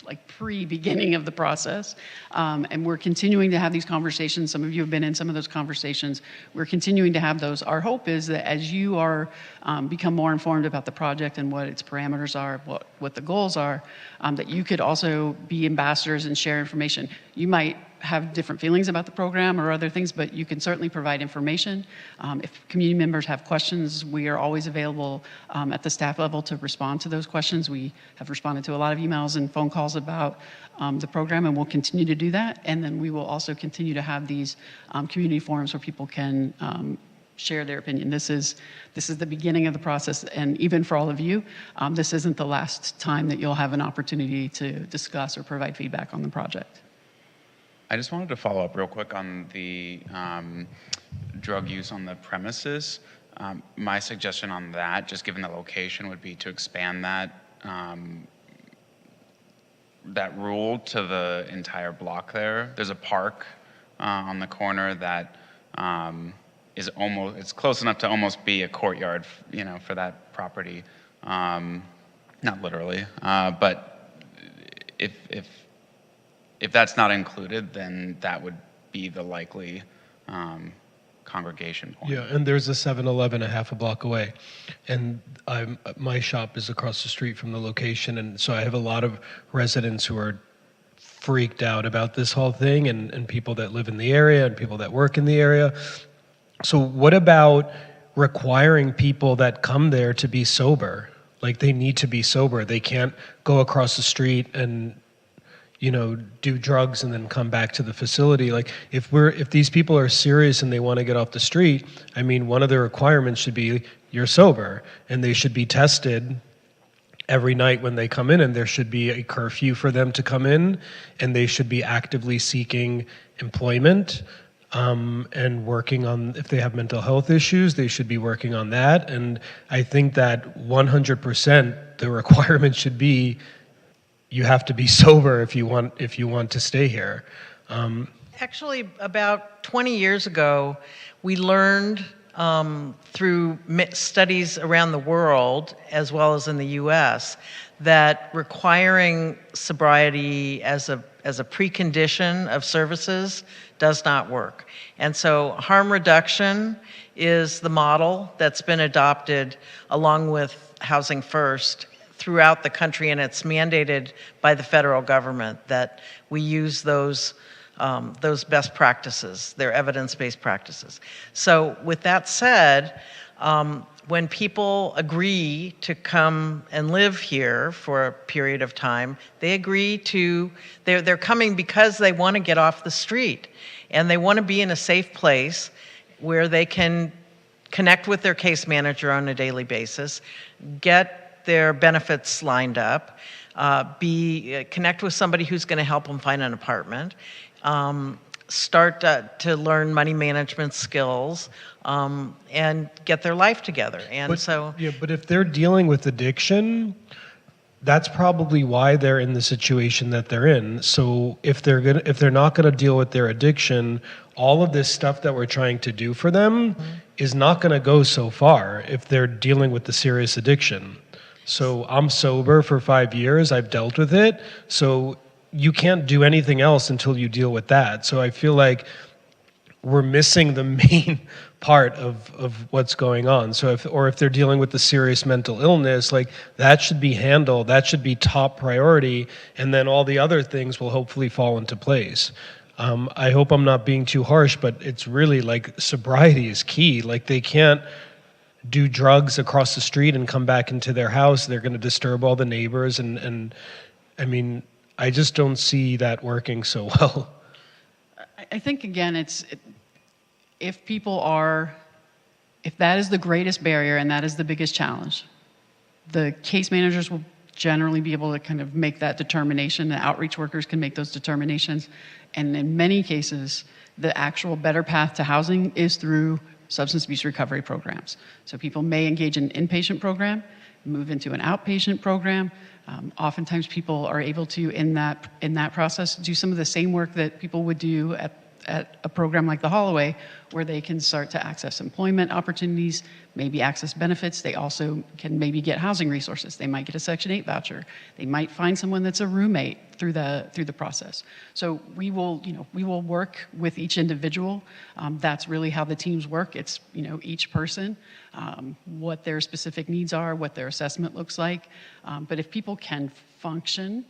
like pre-beginning of the process. And we're continuing to have these conversations. Some of you have been in some of those conversations. We're continuing to have those. Our hope is that as you are become more informed about the project and what its parameters are, what the goals are, that you could also be ambassadors and share information. You might have different feelings about the program or other things, but you can certainly provide information. If community members have questions, we are always available at the staff level to respond to those questions. We have responded to a lot of emails and phone calls about the program, and we'll continue to do that. And then we will also continue to have these community forums where people can share their opinion. This is the beginning of the process, and even for all of you, this isn't the last time that you'll have an opportunity to discuss or provide feedback on the project. I just wanted to follow up real quick on the drug use on the premises. My suggestion on that, just given the location, would be to expand that that rule to the entire block there. There's a park on the corner that is almost, it's close enough to almost be a courtyard, you know, for that property. Not literally, but if that's not included, then that would be the likely congregation point. Yeah, and there's a 7-Eleven a half a block away, and my shop is across the street from the location, and so I have a lot of residents who are freaked out about this whole thing, and people that live in the area and people that work in the area. So what about requiring people that come there to be sober? Like, they need to be sober. They can't go across the street and, you know, do drugs and then come back to the facility. Like, if these people are serious and they want to get off the street, I mean, one of the requirements should be you're sober, and they should be tested every night when they come in, and there should be a curfew for them to come in, and they should be actively seeking employment. And working on, if they have mental health issues, they should be working on that. And I think that 100% the requirement should be you have to be sober if you want to stay here. Actually, about 20 years ago, we learned through studies around the world, as well as in the US, that requiring sobriety as a precondition of services does not work. And so harm reduction is the model that's been adopted along with Housing First throughout the country, and it's mandated by the federal government that we use those best practices, they're evidence-based practices. So with that said, when people agree to come and live here for a period of time, they agree to, they're coming because they want to get off the street, and they want to be in a safe place where they can connect with their case manager on a daily basis, get their benefits lined up, connect with somebody who's going to help them find an apartment, start to learn money management skills, and get their life together. And but if they're dealing with addiction, that's probably why they're in the situation that they're in. So if they're not gonna deal with their addiction, all of this stuff that we're trying to do for them is not gonna go so far if they're dealing with the serious addiction. So I'm sober for 5 years, I've dealt with it, so you can't do anything else until you deal with that. So I feel like we're missing the main part of what's going on. So if they're dealing with the serious mental illness, like, that should be handled, that should be top priority, and then all the other things will hopefully fall into place. I hope I'm not being too harsh, but it's really like sobriety is key. Like, they can't do drugs across the street and come back into their house. They're going to disturb all the neighbors, and I mean, I just don't see that working so well. I think, again, if that is the greatest barrier and that is the biggest challenge, the case managers will generally be able to kind of make that determination. The outreach workers can make those determinations. And in many cases, the actual better path to housing is through substance abuse recovery programs. So people may engage in an inpatient program, move into an outpatient program. Oftentimes people are able to, in that process, do some of the same work that people would do at a program like the Holloway, where they can start to access employment opportunities, maybe access benefits. They also can maybe get housing resources. They might get a Section 8 voucher. They might find someone that's a roommate through the process. So we will work with each individual. That's really how the teams work. It's, each person, what their specific needs are, what their assessment looks like. But if people can function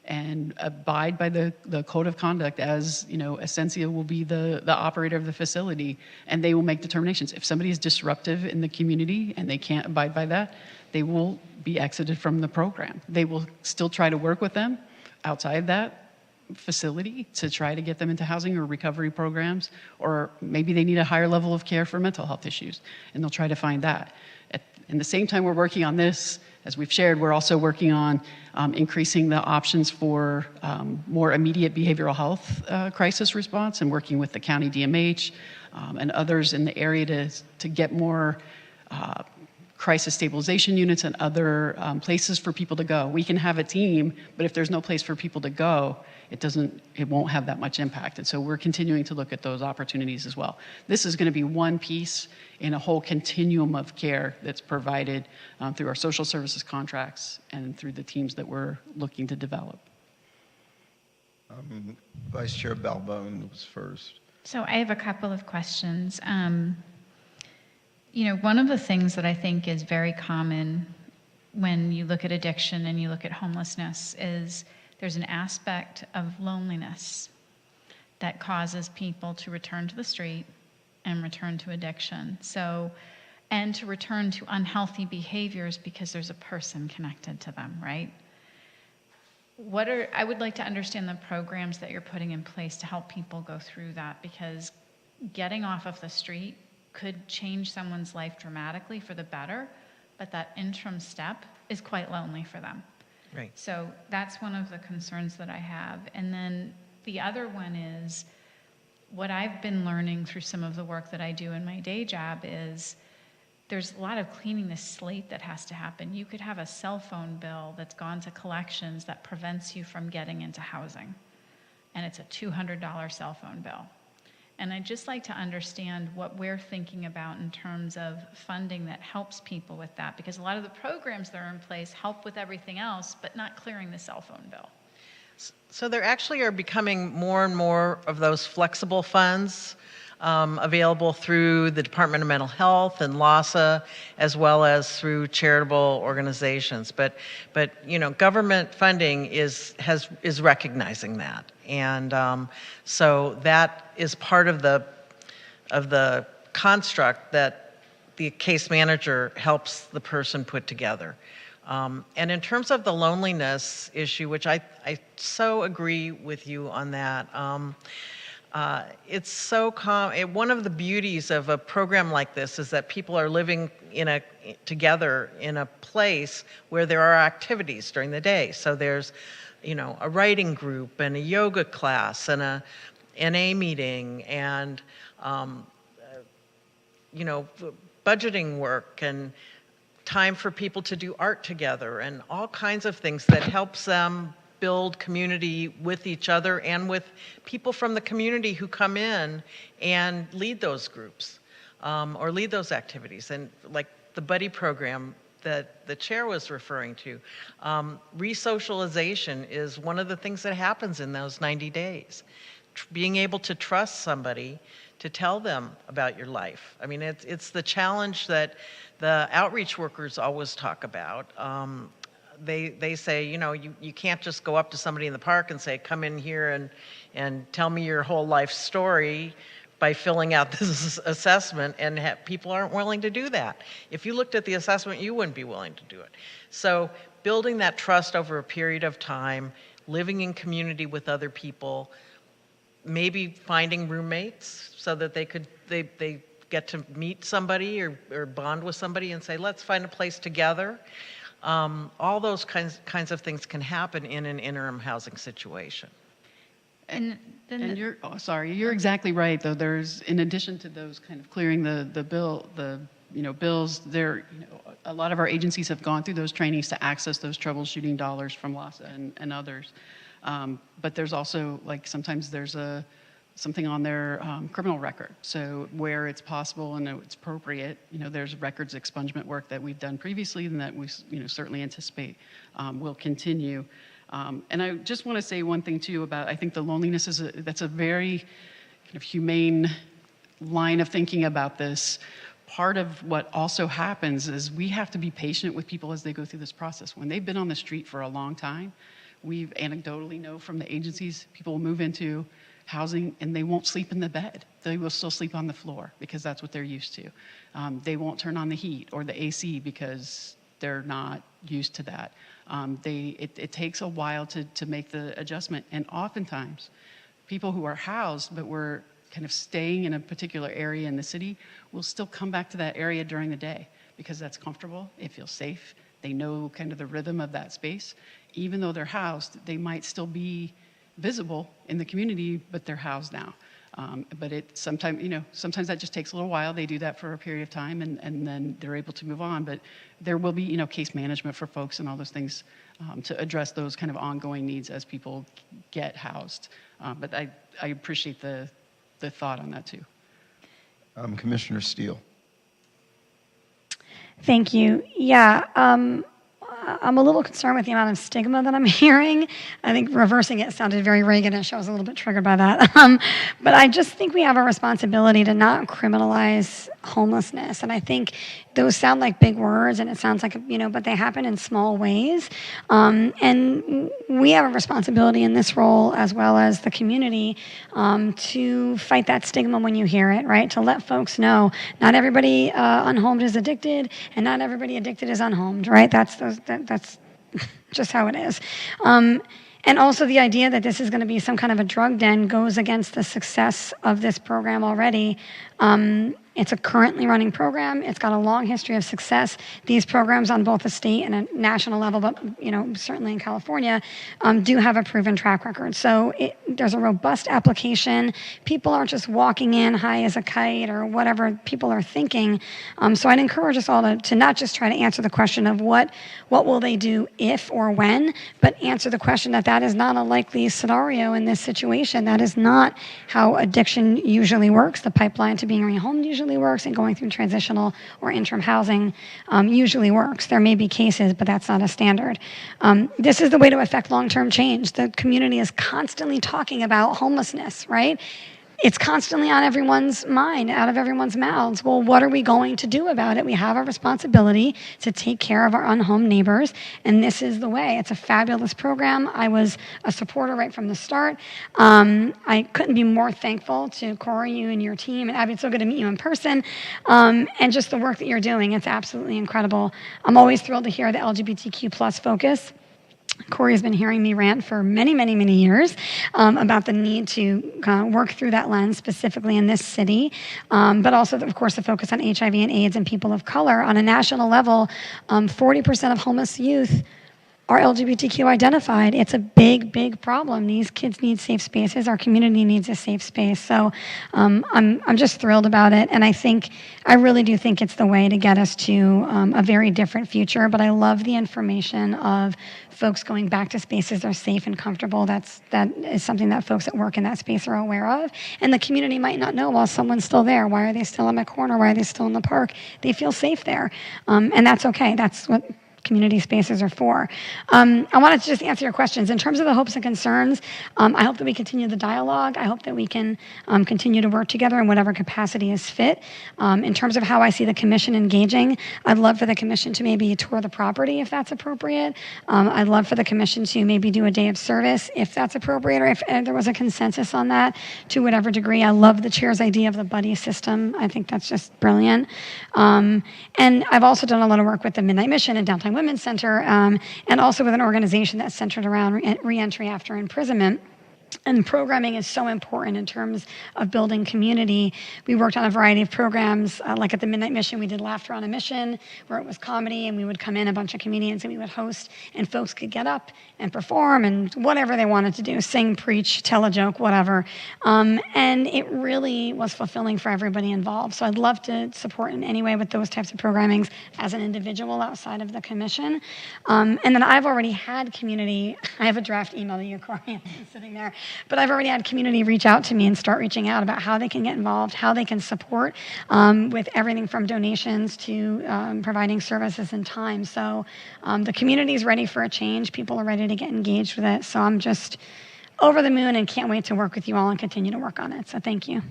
and abide by the code of conduct, as Essentia will be the operator of the facility, and they will make determinations. If somebody is disruptive in the community and they can't abide by that, they will be exited from the program. They will still try to work with them outside that facility to try to get them into housing or recovery programs, or maybe they need a higher level of care for mental health issues, and they'll try to find that. In the same time we're working on this, as we've shared, we're also working on increasing the options for more immediate behavioral health crisis response, and working with the county DMH and others in the area to get more crisis stabilization units and other places for people to go. We can have a team, but if there's no place for people to go, it won't have that much impact. And so we're continuing to look at those opportunities as well. This is going to be one piece in a whole continuum of care that's provided through our social services contracts and through the teams that we're looking to develop. Vice Chair Balbone was first. So I have a couple of questions. One of the things that I think is very common when you look at addiction and you look at homelessness is there's an aspect of loneliness that causes people to return to the street and return to addiction. And to return to unhealthy behaviors because there's a person connected to them, right? I would like to understand the programs that you're putting in place to help people go through that, because getting off of the street could change someone's life dramatically for the better, but that interim step is quite lonely for them. Right. So that's one of the concerns that I have. And then the other one is what I've been learning through some of the work that I do in my day job is there's a lot of cleaning the slate that has to happen. You could have a cell phone bill that's gone to collections that prevents you from getting into housing, and it's a $200 cell phone bill. And I'd just like to understand what we're thinking about in terms of funding that helps people with that, because a lot of the programs that are in place help with everything else, but not clearing the cell phone bill. So there actually are becoming more and more of those flexible funds available through the Department of Mental Health and LAHSA, as well as through charitable organizations. But government funding is recognizing that, and so that is part of the construct that the case manager helps the person put together. And in terms of the loneliness issue, which I so agree with you on that. It's so one of the beauties of a program like this is that people are living together in a place where there are activities during the day. So there's, a writing group and a yoga class and a NA meeting and, budgeting work and time for people to do art together and all kinds of things that helps them build community with each other and with people from the community who come in and lead those groups or lead those activities. And like the buddy program that the chair was referring to, re-socialization is one of the things that happens in those 90 days. Being able to trust somebody to tell them about your life. I mean, it's the challenge that the outreach workers always talk about. They say, you can't just go up to somebody in the park and say, come in here and tell me your whole life story by filling out this assessment, and people aren't willing to do that. If you looked at the assessment, you wouldn't be willing to do it. So building that trust over a period of time, living in community with other people, maybe finding roommates so that they get to meet somebody or bond with somebody and say, let's find a place together. All those kinds of things can happen in an interim housing situation. And you're exactly right, though. There's, in addition to those kind of clearing the bills, there, a lot of our agencies have gone through those trainings to access those troubleshooting dollars from LAHSA and others. But there's also, sometimes there's something on their criminal record. So where it's possible and it's appropriate, there's records expungement work that we've done previously and that we certainly anticipate will continue. And I just want to say one thing too about, I think the loneliness that's a very kind of humane line of thinking about this. Part of what also happens is we have to be patient with people as they go through this process. When they've been on the street for a long time, We've anecdotally know from the agencies, people will move into housing and they won't sleep in the bed. They will still sleep on the floor because that's what they're used to. They won't turn on the heat or the AC because they're not used to that. It takes a while to make the adjustment. And oftentimes, people who are housed but were kind of staying in a particular area in the city will still come back to that area during the day because that's comfortable, it feels safe, they know kind of the rhythm of that space. Even though they're housed, they might still be visible in the community, but they're housed now. But sometimes that just takes a little while. They do that for a period of time and then they're able to move on. But there will be, case management for folks and all those things to address those kind of ongoing needs as people get housed. But I appreciate the thought on that too. Commissioner Steele. Thank you. Yeah, I'm a little concerned with the amount of stigma that I'm hearing. I think reversing it sounded very Reaganish. I was a little bit triggered by that. But I just think we have a responsibility to not criminalize homelessness. And I think those sound like big words and it sounds like, but they happen in small ways. And we have a responsibility in this role as well as the community to fight that stigma when you hear it, right? To let folks know not everybody unhomed is addicted and not everybody addicted is unhomed, right? That's just how it is. And also the idea that this is going to be some kind of a drug den goes against the success of this program already. It's a currently running program. It's got a long history of success. These programs on both the state and a national level, but certainly in California, do have a proven track record. So there's a robust application. People aren't just walking in high as a kite or whatever people are thinking. So I'd encourage us all to not just try to answer the question of what will they do if or when, but answer the question that is not a likely scenario in this situation. That is not how addiction usually works. The pipeline to being rehomed usually works, and going through transitional or interim housing usually works. There may be cases, but that's not a standard. This is the way to affect long-term change. The community is constantly talking about homelessness, right? It's constantly on everyone's mind, out of everyone's mouths. Well, what are we going to do about it? We have a responsibility to take care of our unhomed neighbors, and this is the way. It's a fabulous program. I was a supporter right from the start. I couldn't be more thankful to Corey, you and your team, and Abby, it's so good to meet you in person, and just the work that you're doing. It's absolutely incredible. I'm always thrilled to hear the LGBTQ plus focus. Corey has been hearing me rant for many, many, many years about the need to work through that lens, specifically in this city, but also, of course, the focus on HIV and AIDS and people of color. On a national level, 40% of homeless youth are LGBTQ identified. It's a big, big problem. These kids need safe spaces. Our community needs a safe space. So I'm just thrilled about it. And I really do think it's the way to get us to a very different future. But I love the information of folks going back to spaces that are safe and comfortable. That is something that folks that work in that space are aware of. And the community might not know, well, someone's still there. Why are they still in my corner? Why are they still in the park? They feel safe there. And that's okay. That's what community spaces are for. I wanted to just answer your questions. In terms of the hopes and concerns, I hope that we continue the dialogue. I hope that we can continue to work together in whatever capacity is fit. In terms of how I see the commission engaging, I'd love for the commission to maybe tour the property if that's appropriate. I'd love for the commission to maybe do a day of service if that's appropriate, or if there was a consensus on that to whatever degree. I love the chair's idea of the buddy system. I think that's just brilliant. And I've also done a lot of work with the Midnight Mission and Downtown Women's Center, and also with an organization that's centered around reentry after imprisonment. And programming is so important in terms of building community. We worked on a variety of programs, like at the Midnight Mission, we did Laughter on a Mission, where it was comedy, and we would come in, a bunch of comedians, and we would host, and folks could get up and perform and whatever they wanted to do, sing, preach, tell a joke, whatever. And it really was fulfilling for everybody involved. So I'd love to support in any way with those types of programmings as an individual outside of the commission. And then I've already had community, I have a draft email to you, Corey, sitting there. But I've already had community reach out to me and start reaching out about how they can get involved, how they can support with everything from donations to providing services and time. So the community is ready for a change. People are ready to get engaged with it. So I'm just over the moon and can't wait to work with you all and continue to work on it. So thank you.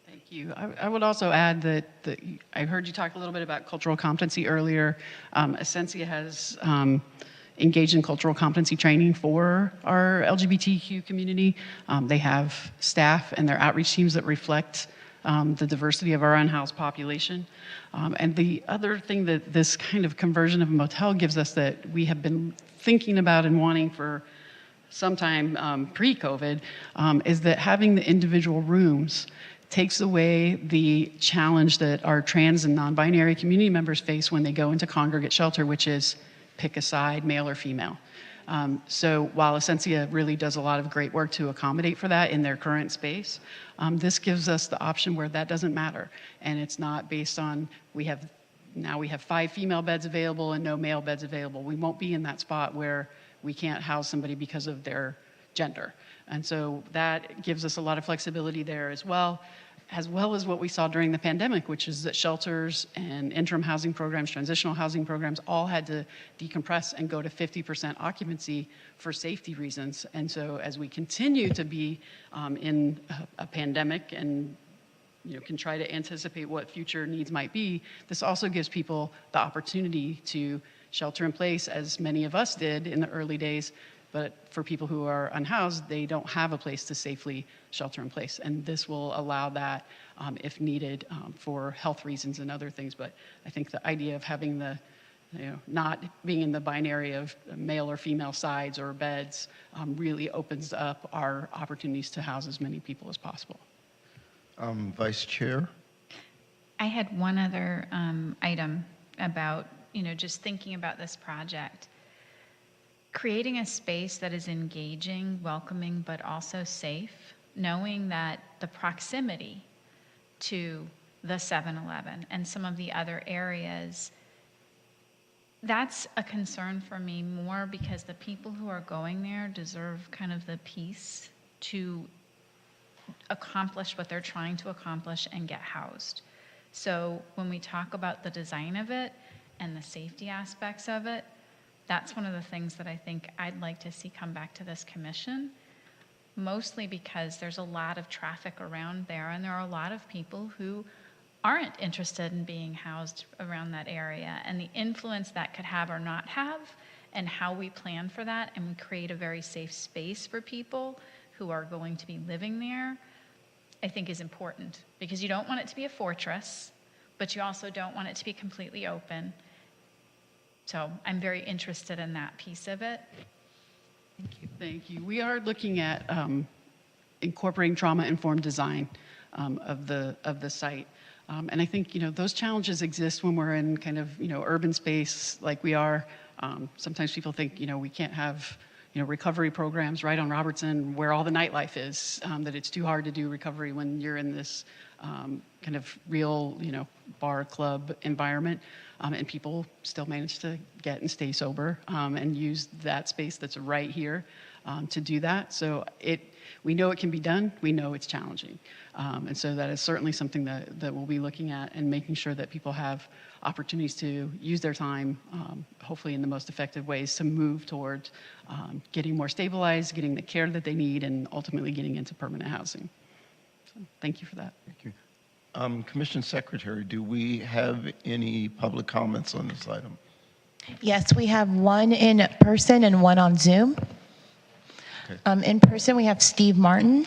Thank you. I would also add that I heard you talk a little bit about cultural competency earlier. Essentia has engaged in cultural competency training for our LGBTQ community. They have staff and their outreach teams that reflect the diversity of our unhoused population. And the other thing that this kind of conversion of a motel gives us that we have been thinking about and wanting for some time pre-COVID is that having the individual rooms takes away the challenge that our trans and non-binary community members face when they go into congregate shelter, which is pick a side, male or female. So while Essentia really does a lot of great work to accommodate for that in their current space, this gives us the option where that doesn't matter. And it's not based on, now we have 5 female beds available and no male beds available. We won't be in that spot where we can't house somebody because of their gender. And so that gives us a lot of flexibility there as well as what we saw during the pandemic, which is that shelters and interim housing programs, transitional housing programs, all had to decompress and go to 50% occupancy for safety reasons. And so as we continue to be in a pandemic and can try to anticipate what future needs might be, this also gives people the opportunity to shelter in place, as many of us did in the early days. But for people who are unhoused, they don't have a place to safely shelter in place. And this will allow that if needed for health reasons and other things. But I think the idea of having the, not being in the binary of male or female sides or beds really opens up our opportunities to house as many people as possible. Vice Chair? I had one other item about, just thinking about this project. Creating a space that is engaging, welcoming, but also safe, knowing that the proximity to the 7-Eleven and some of the other areas, that's a concern for me more because the people who are going there deserve kind of the peace to accomplish what they're trying to accomplish and get housed. So when we talk about the design of it and the safety aspects of it, that's one of the things that I think I'd like to see come back to this commission, mostly because there's a lot of traffic around there and there are a lot of people who aren't interested in being housed around that area, and the influence that could have or not have and how we plan for that and we create a very safe space for people who are going to be living there, I think is important, because you don't want it to be a fortress, but you also don't want it to be completely open. So I'm very interested in that piece of it. Thank you. Thank you. We are looking at incorporating trauma-informed design of the site. And I think, those challenges exist when we're in kind of, urban space like we are. Sometimes people think, we can't have, recovery programs right on Robertson where all the nightlife is, that it's too hard to do recovery when you're in this kind of real, bar club environment. And people still manage to get and stay sober and use that space that's right here to do that. So we know it can be done. We know it's challenging. And so that is certainly something that we'll be looking at and making sure that people have opportunities to use their time, hopefully in the most effective ways, to move toward getting more stabilized, getting the care that they need, and ultimately getting into permanent housing. So thank you for that. Thank you. Commission Secretary, do we have any public comments on this item? Yes, we have one in person and one on Zoom. Okay. In person, we have Steve Martin.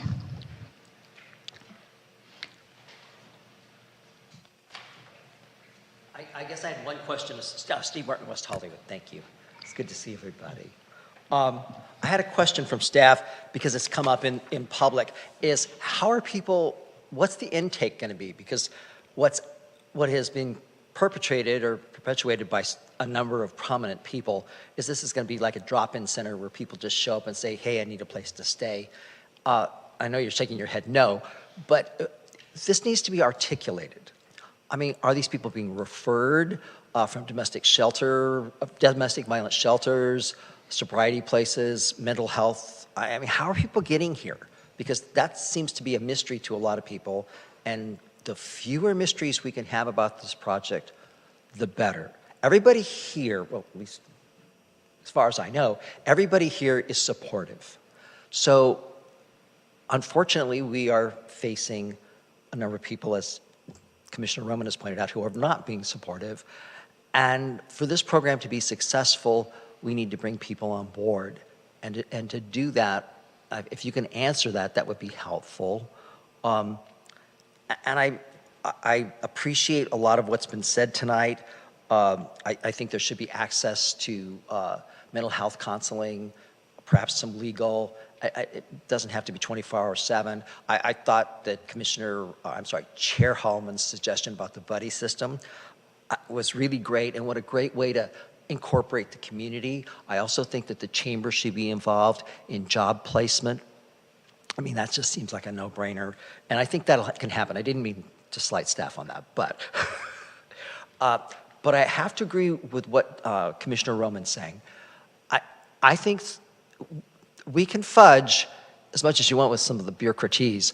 I guess I had one question. Steve Martin, West Hollywood. Thank you. It's good to see everybody. I had a question from staff because it's come up in public, is how are people, what's the intake going to be? Because what has been perpetrated or perpetuated by a number of prominent people is this is going to be like a drop-in center where people just show up and say, hey, I need a place to stay. I know you're shaking your head no, but this needs to be articulated. I mean, are these people being referred from domestic violence shelters, sobriety places, mental health? I mean, how are people getting here? Because that seems to be a mystery to a lot of people, and the fewer mysteries we can have about this project, the better. Everybody here, well, at least as far as I know, everybody here is supportive. So, unfortunately, we are facing a number of people, as Commissioner Roman has pointed out, who are not being supportive. And for this program to be successful, we need to bring people on board. And to do that, if you can answer that, that would be helpful. And I appreciate a lot of what's been said tonight. I think there should be access to mental health counseling, perhaps some legal. It doesn't have to be 24/7. I thought that Chair Hallman's suggestion about the buddy system was really great, and what a great way to incorporate the community. I also think that the chamber should be involved in job placement. I mean, that just seems like a no-brainer, and I think that can happen. I didn't mean to slight staff on that, but I have to agree with what Commissioner Roman's saying. I think we can fudge as much as you want with some of the bureaucraties,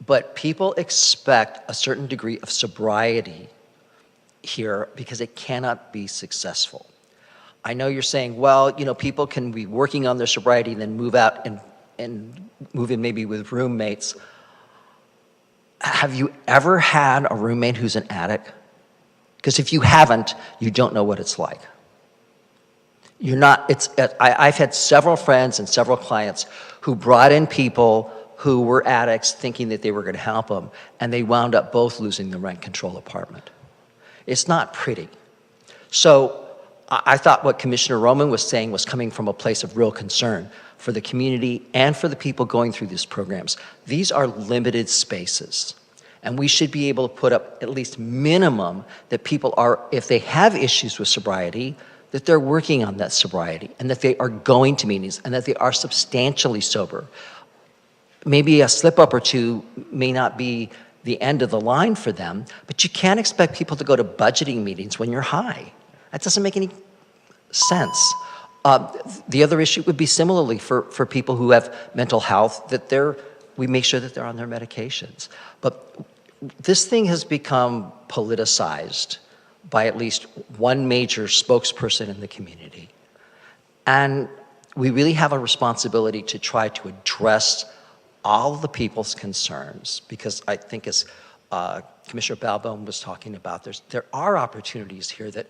but people expect a certain degree of sobriety here because it cannot be successful. I know you're saying, well, you know, people can be working on their sobriety and then move out and move in maybe with roommates. Have you ever had a roommate who's an addict? Because if you haven't, you don't know what it's like. You're not, I've had several friends and several clients who brought in people who were addicts thinking that they were going to help them, and they wound up both losing the rent control apartment. It's not pretty. So I thought what Commissioner Roman was saying was coming from a place of real concern for the community and for the people going through these programs. These are limited spaces, and we should be able to put up at least minimum that people are, if they have issues with sobriety, that they're working on that sobriety and that they are going to meetings and that they are substantially sober. Maybe a slip up or two may not be the end of the line for them, but you can't expect people to go to budgeting meetings when you're high. That doesn't make any sense. The other issue would be similarly for people who have mental health, that we make sure that they're on their medications. But this thing has become politicized by at least one major spokesperson in the community. And we really have a responsibility to try to address all of the people's concerns, because I think as Commissioner Balbone was talking about, there are opportunities here that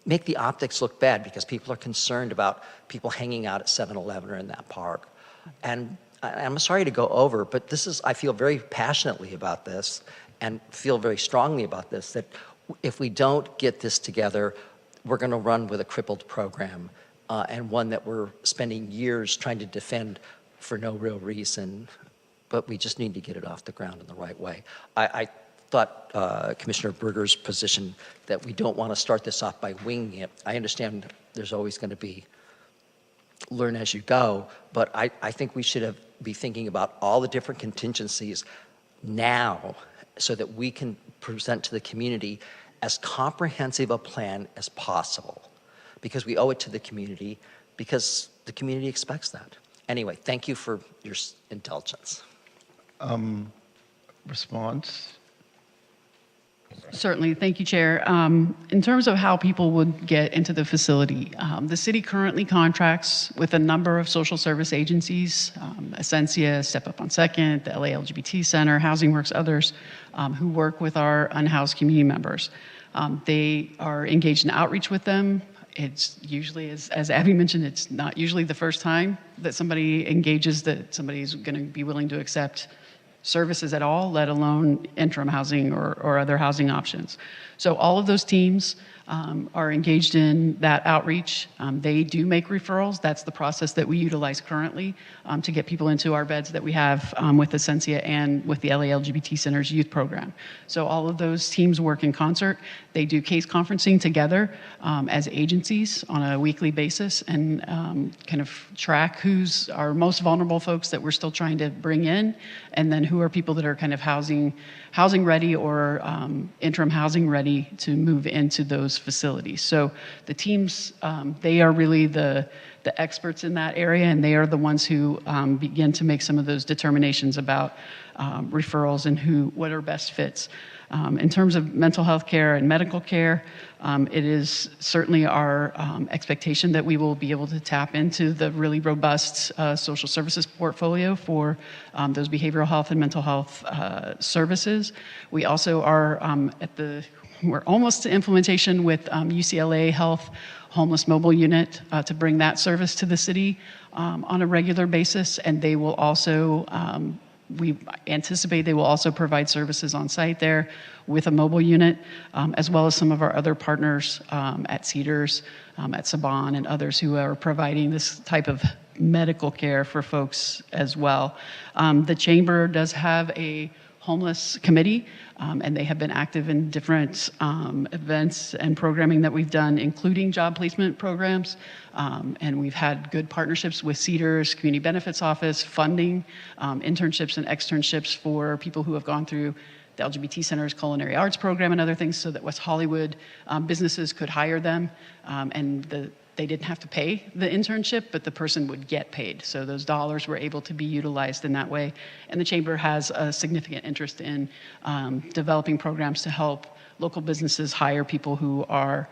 make the optics look bad because people are concerned about people hanging out at 7-Eleven or in that park. And I'm sorry to go over, but I feel very passionately about this and feel very strongly about this, that if we don't get this together, we're going to run with a crippled program and one that we're spending years trying to defend for no real reason, but we just need to get it off the ground in the right way. I thought Commissioner Berger's position that we don't want to start this off by winging it. I understand there's always going to be learn as you go, but I think we should be thinking about all the different contingencies now so that we can present to the community as comprehensive a plan as possible, because we owe it to the community, because the community expects that. Anyway, thank you for your indulgence. Response? Certainly, thank you, Chair. In terms of how people would get into the facility, the city currently contracts with a number of social service agencies, Essentia, Step Up on Second, the LA LGBT Center, Housing Works, others, who work with our unhoused community members. They are engaged in outreach with them. It's usually, as Abby mentioned, it's not usually the first time that somebody engages that somebody's going to be willing to accept services at all, let alone interim housing or other housing options. So all of those teams are engaged in that outreach. They do make referrals. That's the process that we utilize currently to get people into our beds that we have with Essentia and with the LA LGBT Center's youth program. So all of those teams work in concert. They do case conferencing together as agencies on a weekly basis and kind of track who's our most vulnerable folks that we're still trying to bring in, and then who are people that are kind of housing ready or interim housing ready to move into those facilities. So the teams, they are really the experts in that area, and they are the ones who begin to make some of those determinations about referrals and what are best fits. In terms of mental health care and medical care, it is certainly our expectation that we will be able to tap into the really robust social services portfolio for those behavioral health and mental health services. We also are at the we're almost to implementation with UCLA Health Homeless Mobile Unit to bring that service to the city on a regular basis, and they will also, we anticipate they will also provide services on site there with a mobile unit, as well as some of our other partners at Cedars, at Saban, and others who are providing this type of medical care for folks as well. The Chamber does have a homeless committee, and they have been active in different events and programming that we've done, including job placement programs. And we've had good partnerships with Cedars, Community Benefits Office, funding internships and externships for people who have gone through the LGBT Center's Culinary Arts Program and other things, so that West Hollywood businesses could hire them, and they didn't have to pay the internship, but the person would get paid. So those dollars were able to be utilized in that way. And the Chamber has a significant interest in developing programs to help local businesses hire people who are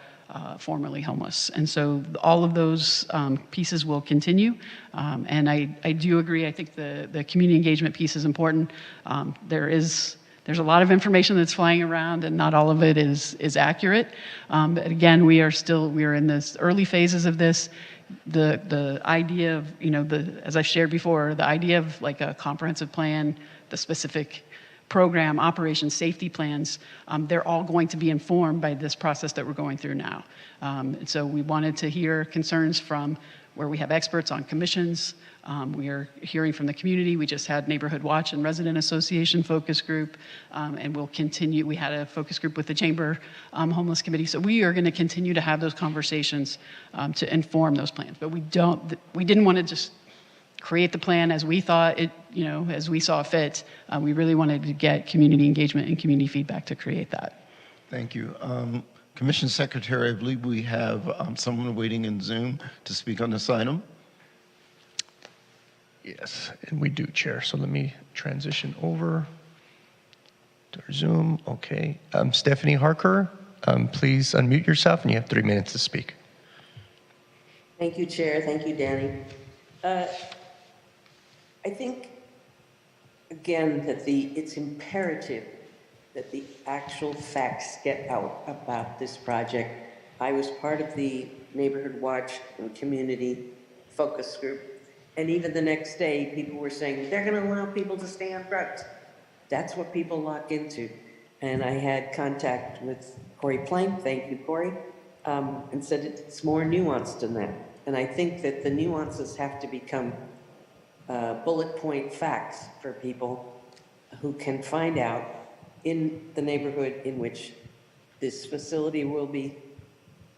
formerly homeless. And so all of those pieces will continue. And I do agree, I think the community engagement piece is important. There's a lot of information that's flying around, and not all of it is accurate. But again, we are in this early phases of this. The idea of, as I shared before, the idea of like a comprehensive plan, the specific program, operations, safety plans, they're all going to be informed by this process that we're going through now. And so we wanted to hear concerns from where we have experts on commissions. We are hearing from the community. We just had Neighborhood Watch and Resident Association focus group, and we'll continue. We had a focus group with the Chamber Homeless Committee. So we are going to continue to have those conversations to inform those plans. But we didn't want to just create the plan as we thought it, as we saw fit. We really wanted to get community engagement and community feedback to create that. Thank you. Commission Secretary, I believe we have someone waiting in Zoom to speak on this item. Yes, and we do, Chair. So let me transition over to our Zoom. Okay. Stephanie Harker, please unmute yourself, and you have 3 minutes to speak. Thank you, Chair. Thank you, Danny. I think, again, that it's imperative that the actual facts get out about this project. I was part of the Neighborhood Watch and Community Focus Group, and even the next day, people were saying, they're gonna allow people to stay on drugs. That's what people lock into. And I had contact with Corey Plank, thank you, Corey, and said it's more nuanced than that. And I think that the nuances have to become bullet point facts for people who can find out in the neighborhood in which this facility will be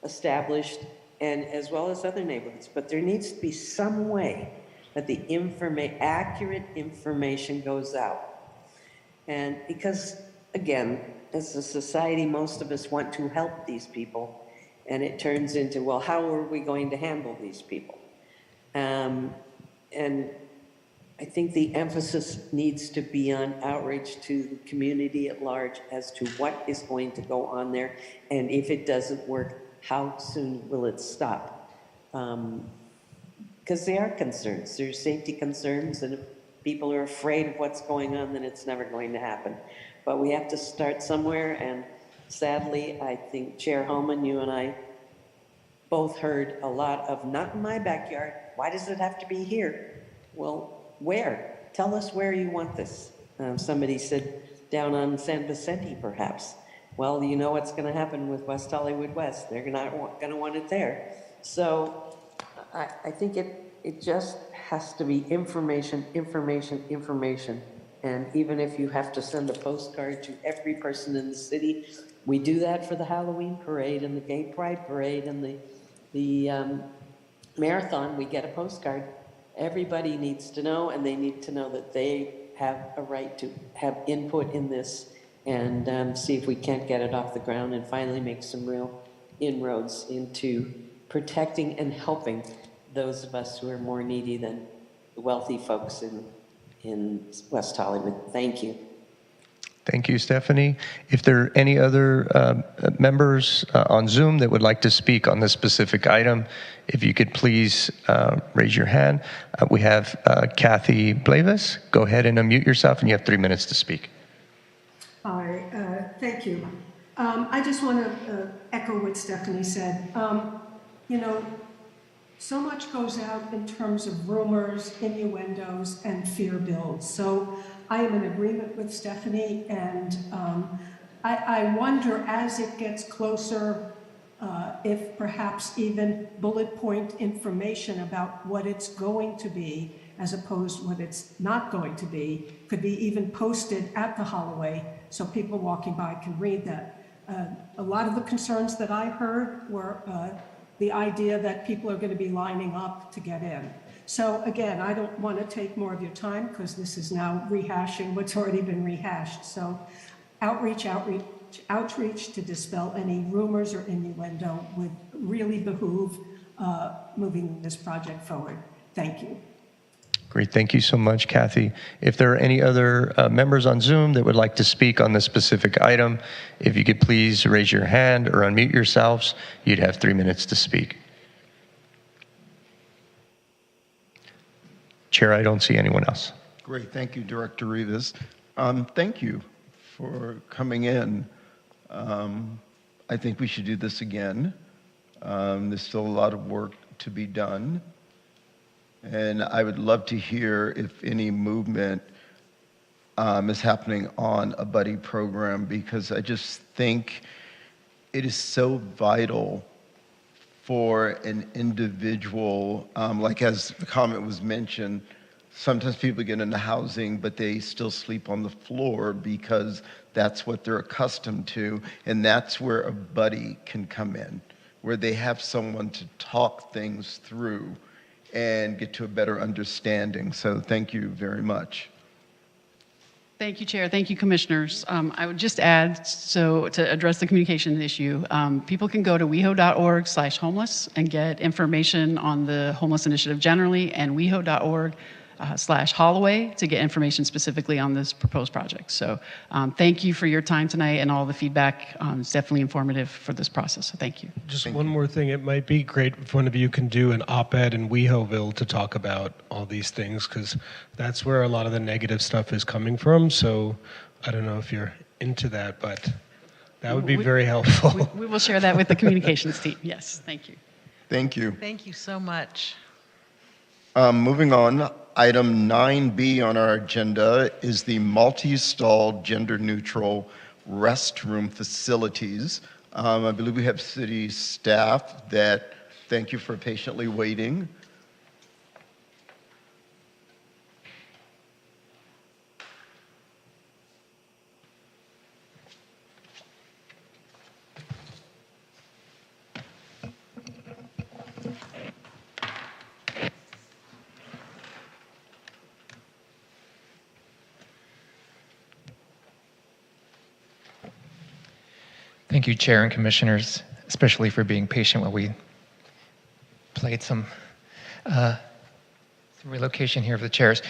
established, and as well as other neighborhoods. But there needs to be some way that the accurate information goes out. And because, again, as a society, most of us want to help these people, and it turns into, well, how are we going to handle these people? And I think the emphasis needs to be on outreach to the community at large as to what is going to go on there, and if it doesn't work, how soon will it stop? Because there are concerns. There's safety concerns, and if people are afraid of what's going on, then it's never going to happen. But we have to start somewhere, and sadly, I think Chair Holman, you and I both heard a lot of, not in my backyard, why does it have to be here? Well, where? Tell us where you want this. Somebody said down on San Vicente, perhaps. Well, you know what's going to happen with West Hollywood West. They're not going to want it there. So I think it just has to be information, information, information. And even if you have to send a postcard to every person in the city, we do that for the Halloween parade and the Gay Pride parade and the marathon. We get a postcard. Everybody needs to know, and they need to know that they have a right to have input in this, and see if we can't get it off the ground and finally make some real inroads into protecting and helping those of us who are more needy than the wealthy folks in West Hollywood. Thank you. Thank you, Stephanie. If there are any other members on Zoom that would like to speak on this specific item, if you could please raise your hand. We have Kathy Blavis. Go ahead and unmute yourself, and you have 3 minutes to speak. Hi, thank you. I just want to echo what Stephanie said. You know, so much goes out in terms of rumors, innuendos, and fear builds. So I am in agreement with Stephanie, and I wonder as it gets closer, if perhaps even bullet point information about what it's going to be, as opposed to what it's not going to be, could be even posted at the Holloway so people walking by can read that. A lot of the concerns that I heard were the idea that people are going to be lining up to get in. So again, I don't want to take more of your time because this is now rehashing what's already been rehashed. So outreach to dispel any rumors or innuendo would really behoove moving this project forward. Thank you. Great, thank you so much, Kathy. If there are any other members on Zoom that would like to speak on this specific item, if you could please raise your hand or unmute yourselves, you'd have 3 minutes to speak. Chair, I don't see anyone else. Great, thank you, Director Rivas. Thank you for coming in. I think we should do this again. There's still a lot of work to be done. And I would love to hear if any movement is happening on a buddy program, because I just think it is so vital for an individual, like as the comment was mentioned, sometimes people get into housing, but they still sleep on the floor because that's what they're accustomed to, and that's where a buddy can come in, where they have someone to talk things through and get to a better understanding. So thank you very much. Thank you, Chair. Thank you, Commissioners. I would just add, so to address the communication issue, people can go to weho.org/homeless and get information on the homeless initiative generally, and weho.org/Holloway to get information specifically on this proposed project. So thank you for your time tonight and all the feedback. It's definitely informative for this process, so thank you. Just one more thing, it might be great if one of you can do an op-ed in WehoVille to talk about all these things, because that's where a lot of the negative stuff is coming from. So I don't know if you're into that, but that would be very helpful. We will share that with the communications team. Yes, thank you. Thank you. Thank you so much. Moving on, item 9B on our agenda is the multi-stall gender-neutral restroom facilities. I believe we have city staff that, thank you for patiently waiting. Thank you, Chair and Commissioners, especially for being patient while we played some relocation here of the chairs.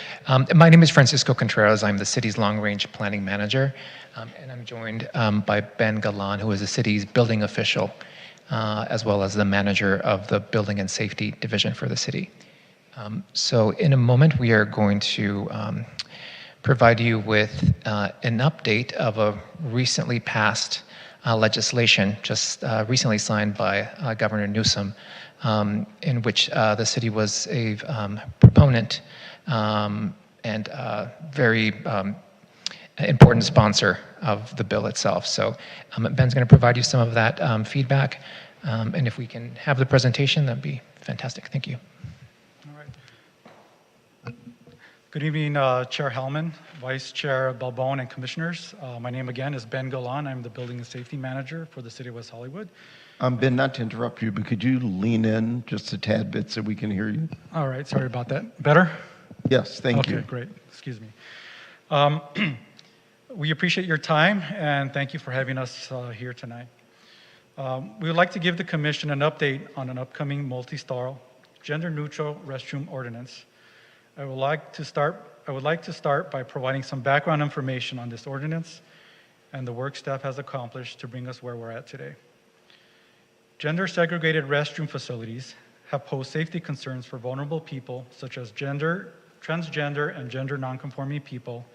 My name is Francisco Contreras. I'm the city's long-range planning manager, and I'm joined by Ben Galan, who is the city's building official, as well as the manager of the Building and Safety Division for the city. So in a moment, we are going to provide you with an update of a recently passed legislation just recently signed by Governor Newsom, in which the city was a proponent and very important sponsor of the bill itself. So Ben's going to provide you some of that feedback, and if we can have the presentation, that'd be fantastic. Thank you. Good evening, Chair Hellman, Vice Chair Balbone, and Commissioners. My name again is Ben Galan. I'm the Building and Safety Manager for the City of West Hollywood. Ben, not to interrupt you, but could you lean in just a tad bit so we can hear you? All right, sorry about that. Better? Yes, thank you. Okay, great. Excuse me. We appreciate your time, and thank you for having us here tonight. We would like to give the Commission an update on an upcoming multi-stall, gender-neutral restroom ordinance. I would like to start by providing some background information on this ordinance and the work staff has accomplished to bring us where we're at today. Gender-segregated restroom facilities have posed safety concerns for vulnerable people such as gender, transgender, and gender nonconforming people,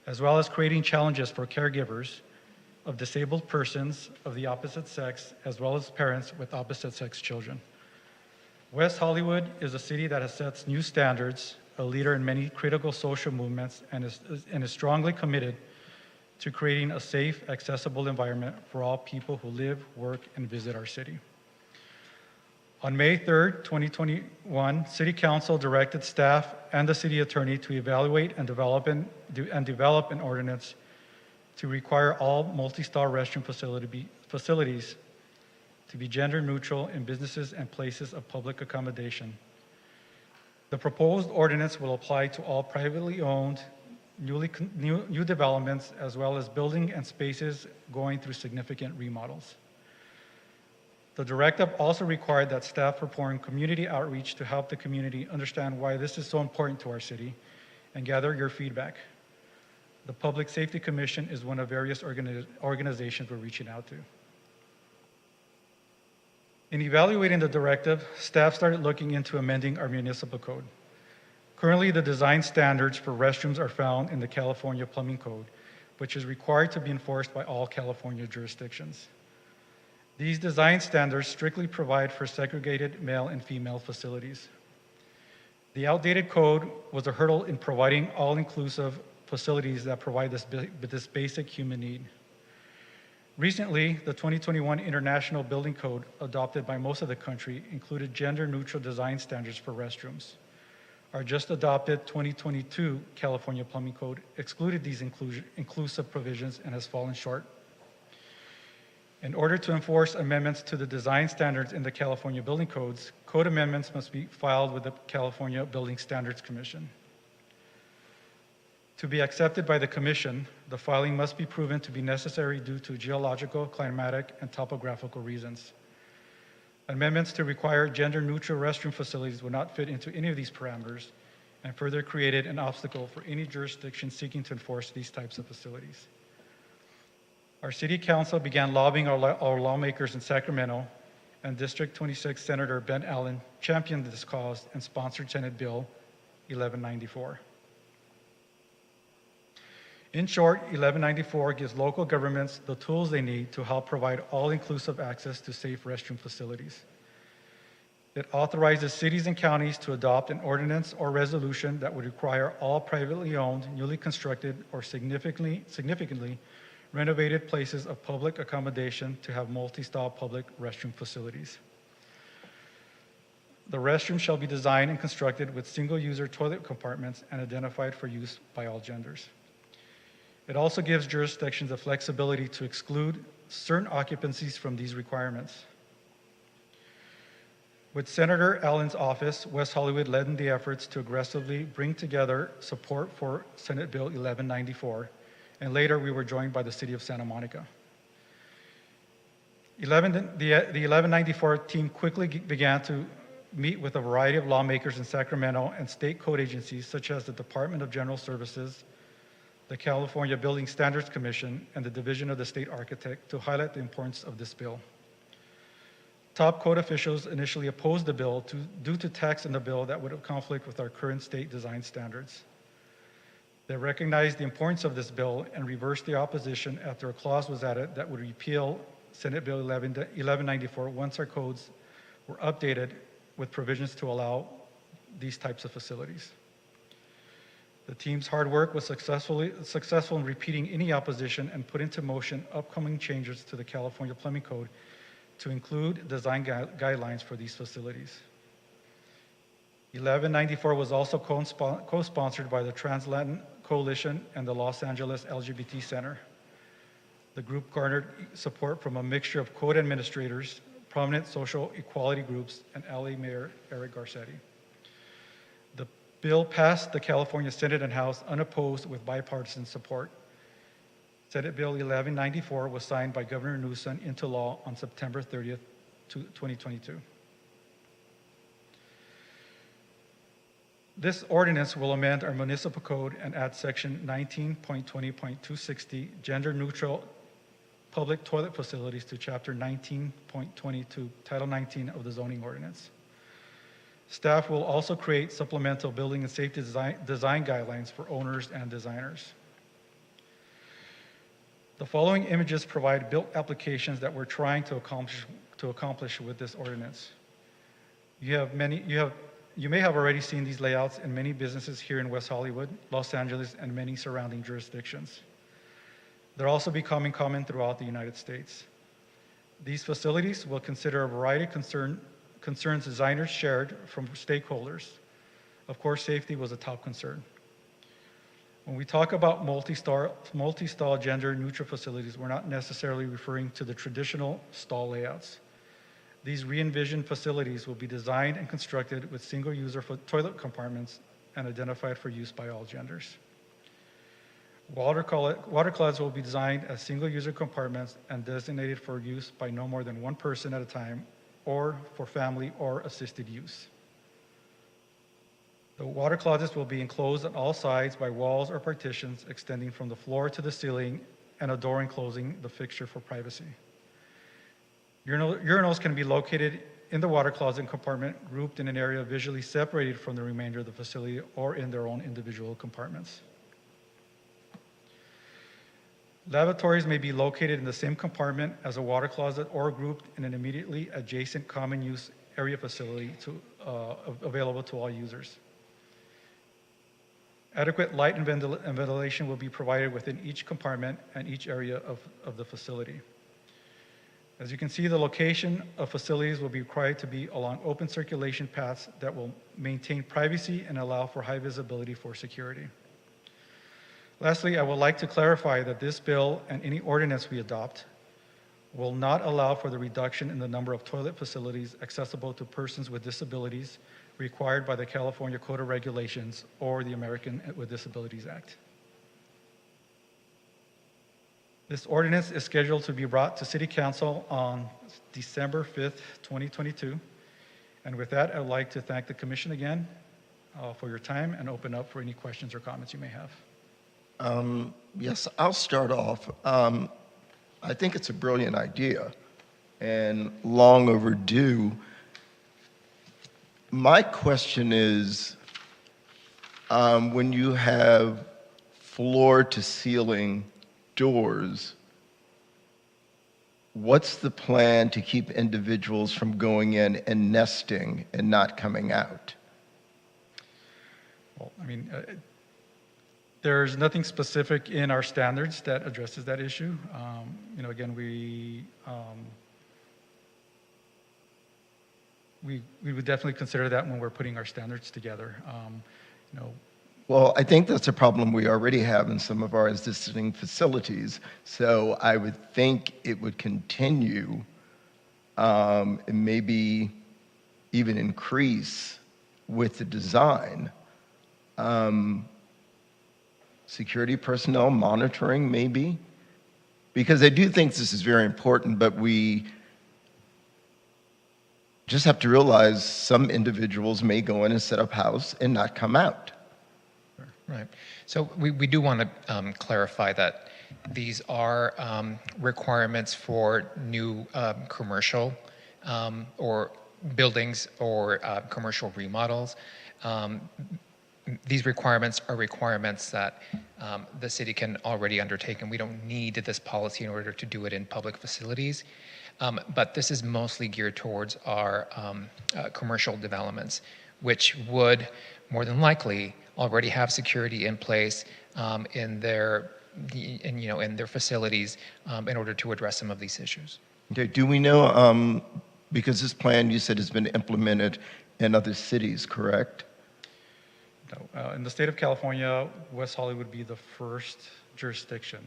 as well as creating challenges for caregivers, of disabled persons of the opposite sex, as well as parents with opposite sex children. West Hollywood is a city that has set new standards, a leader in many critical social movements, and is strongly committed to creating a safe, accessible environment for all people who live, work, and visit our city. On May 3rd, 2021, City Council directed staff and the city attorney to evaluate and develop an ordinance to require all multi-star restroom facilities to be gender neutral in businesses and places of public accommodation. The proposed ordinance will apply to all privately owned, new developments, as well as building and spaces going through significant remodels. The directive also required that staff perform community outreach to help the community understand why this is so important to our city and gather your feedback. The Public Safety Commission is one of various organizations we're reaching out to. In evaluating the directive, staff started looking into amending our municipal code. Currently, the design standards for restrooms are found in the California Plumbing Code, which is required to be enforced by all California jurisdictions. These design standards strictly provide for segregated male and female facilities. The outdated code was a hurdle in providing all-inclusive facilities that provide this basic human need. Recently, the 2021 International Building Code, adopted by most of the country, included gender-neutral design standards for restrooms. Our just adopted 2022 California Plumbing Code excluded these inclusive provisions and has fallen short. In order to enforce amendments to the design standards in the California building codes, code amendments must be filed with the California Building Standards Commission. To be accepted by the commission, the filing must be proven to be necessary due to geological, climatic, and topographical reasons. Amendments to require gender-neutral restroom facilities would not fit into any of these parameters and further created an obstacle for any jurisdiction seeking to enforce these types of facilities. Our City Council began lobbying our lawmakers in Sacramento, and District 26 Senator Ben Allen championed this cause and sponsored Senate Bill 1194. In short, 1194 gives local governments the tools they need to help provide all-inclusive access to safe restroom facilities. It authorizes cities and counties to adopt an ordinance or resolution that would require all privately owned, newly constructed, or significantly renovated places of public accommodation to have multi-stall public restroom facilities. The restroom shall be designed and constructed with single-user toilet compartments and identified for use by all genders. It also gives jurisdictions the flexibility to exclude certain occupancies from these requirements. With Senator Allen's office, West Hollywood led in the efforts to aggressively bring together support for Senate Bill 1194, and later we were joined by the City of Santa Monica. The 1194 team quickly began to meet with a variety of lawmakers in Sacramento and state code agencies such as the Department of General Services, the California Building Standards Commission, and the Division of the State Architect to highlight the importance of this bill. Top code officials initially opposed the bill due to text in the bill that would have conflict with our current state design standards. They recognized the importance of this bill and reversed the opposition after a clause was added that would repeal Senate Bill 1194 once our codes were updated with provisions to allow these types of facilities. The team's hard work was successful in repeating any opposition and put into motion upcoming changes to the California Plumbing Code to include design guidelines for these facilities. 1194 was also co-sponsored by the Trans-Latin Coalition and the Los Angeles LGBT Center. The group garnered support from a mixture of code administrators, prominent social equality groups, and LA Mayor Eric Garcetti. The bill passed the California Senate and House unopposed with bipartisan support. Senate Bill 1194 was signed by Governor Newsom into law on September 30th, 2022. This ordinance will amend our municipal code and add section 19.20.260, gender-neutral public toilet facilities, to chapter 19.22, title 19 of the zoning ordinance. Staff will also create supplemental building and safety design guidelines for owners and designers. The following images provide built applications that we're trying to accomplish with this ordinance. You may have already seen these layouts in many businesses here in West Hollywood, Los Angeles, and many surrounding jurisdictions. They're also becoming common throughout the United States. These facilities will consider a variety of concerns designers shared from stakeholders. Of course, safety was a top concern. When we talk about multi-stall gender-neutral facilities, we're not necessarily referring to the traditional stall layouts. These re-envisioned facilities will be designed and constructed with single-user toilet compartments and identified for use by all genders. Water closets will be designed as single-user compartments and designated for use by no more than one person at a time, or for family or assisted use. The water closets will be enclosed on all sides by walls or partitions extending from the floor to the ceiling and a door enclosing the fixture for privacy. Urinals can be located in the water closet compartment, grouped in an area visually separated from the remainder of the facility or in their own individual compartments. Lavatories may be located in the same compartment as a water closet or grouped in an immediately adjacent common use area facility available to all users. Adequate light and ventilation will be provided within each compartment and each area of the facility. As you can see, the location of facilities will be required to be along open circulation paths that will maintain privacy and allow for high visibility for security. Lastly, I would like to clarify that this bill and any ordinance we adopt will not allow for the reduction in the number of toilet facilities accessible to persons with disabilities required by the California Code of Regulations or the American with Disabilities Act. This ordinance is scheduled to be brought to City Council on December 5th, 2022. And with that, I'd like to thank the Commission again for your time and open up for any questions or comments you may have. Yes, I'll start off. I think it's a brilliant idea and long overdue. My question is, when you have floor-to-ceiling doors, what's the plan to keep individuals from going in and nesting and not coming out? Well, I mean, there's nothing specific in our standards that addresses that issue. Again, we would definitely consider that when we're putting our standards together. Well, I think that's a problem we already have in some of our existing facilities. So I would think it would continue and maybe even increase with the design. Security personnel monitoring, maybe? Because I do think this is very important, but we just have to realize some individuals may go in and set up house and not come out. Right. So we do want to clarify that these are requirements for new commercial or buildings or commercial remodels. These requirements are requirements that the city can already undertake, and we don't need this policy in order to do it in public facilities. But this is mostly geared towards our commercial developments, which would more than likely already have security in place in their facilities in order to address some of these issues. Okay. Do we know, because this plan you said has been implemented in other cities, correct? No. In the state of California, West Hollywood would be the first jurisdiction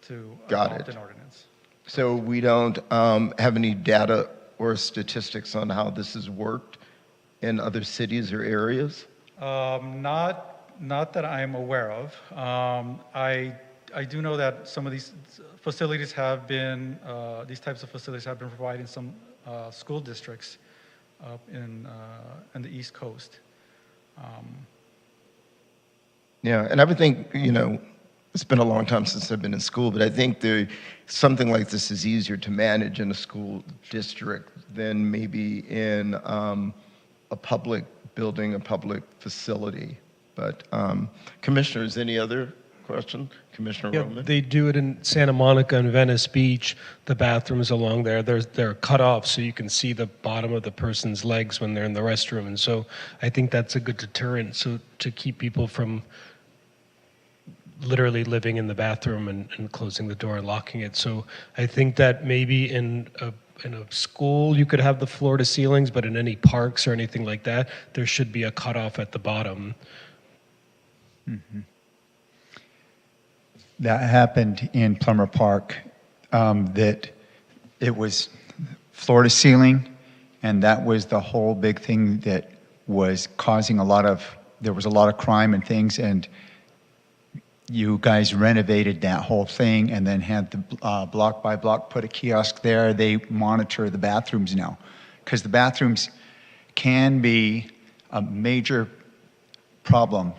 to adopt an ordinance. So we don't have any data or statistics on how this has worked in other cities or areas? Not that I'm aware of. I do know that some of these facilities have been, these types of facilities have been provided in some school districts up in the East Coast. Yeah, and I would think, it's been a long time since I've been in school, but I think something like this is easier to manage in a school district than maybe in a public building, a public facility. But commissioners, any other question, Commissioner Yeah, Roman? they do it in Santa Monica and Venice Beach. The bathrooms along there, they're cut off so you can see the bottom of the person's legs when they're in the restroom. And so I think that's a good deterrent so to keep people from literally living in the bathroom and closing the door and locking it. So I think that maybe in a school you could have the floor to ceilings, but in any parks or anything like that, there should be a cutoff at the bottom. Mm-hmm. That happened in Plummer Park, that it was floor to ceiling, and that was the whole big thing that was causing there was a lot of crime and things, and you guys renovated that whole thing and then had the block by block put a kiosk there. They monitor the bathrooms now, because the bathrooms can be a major problem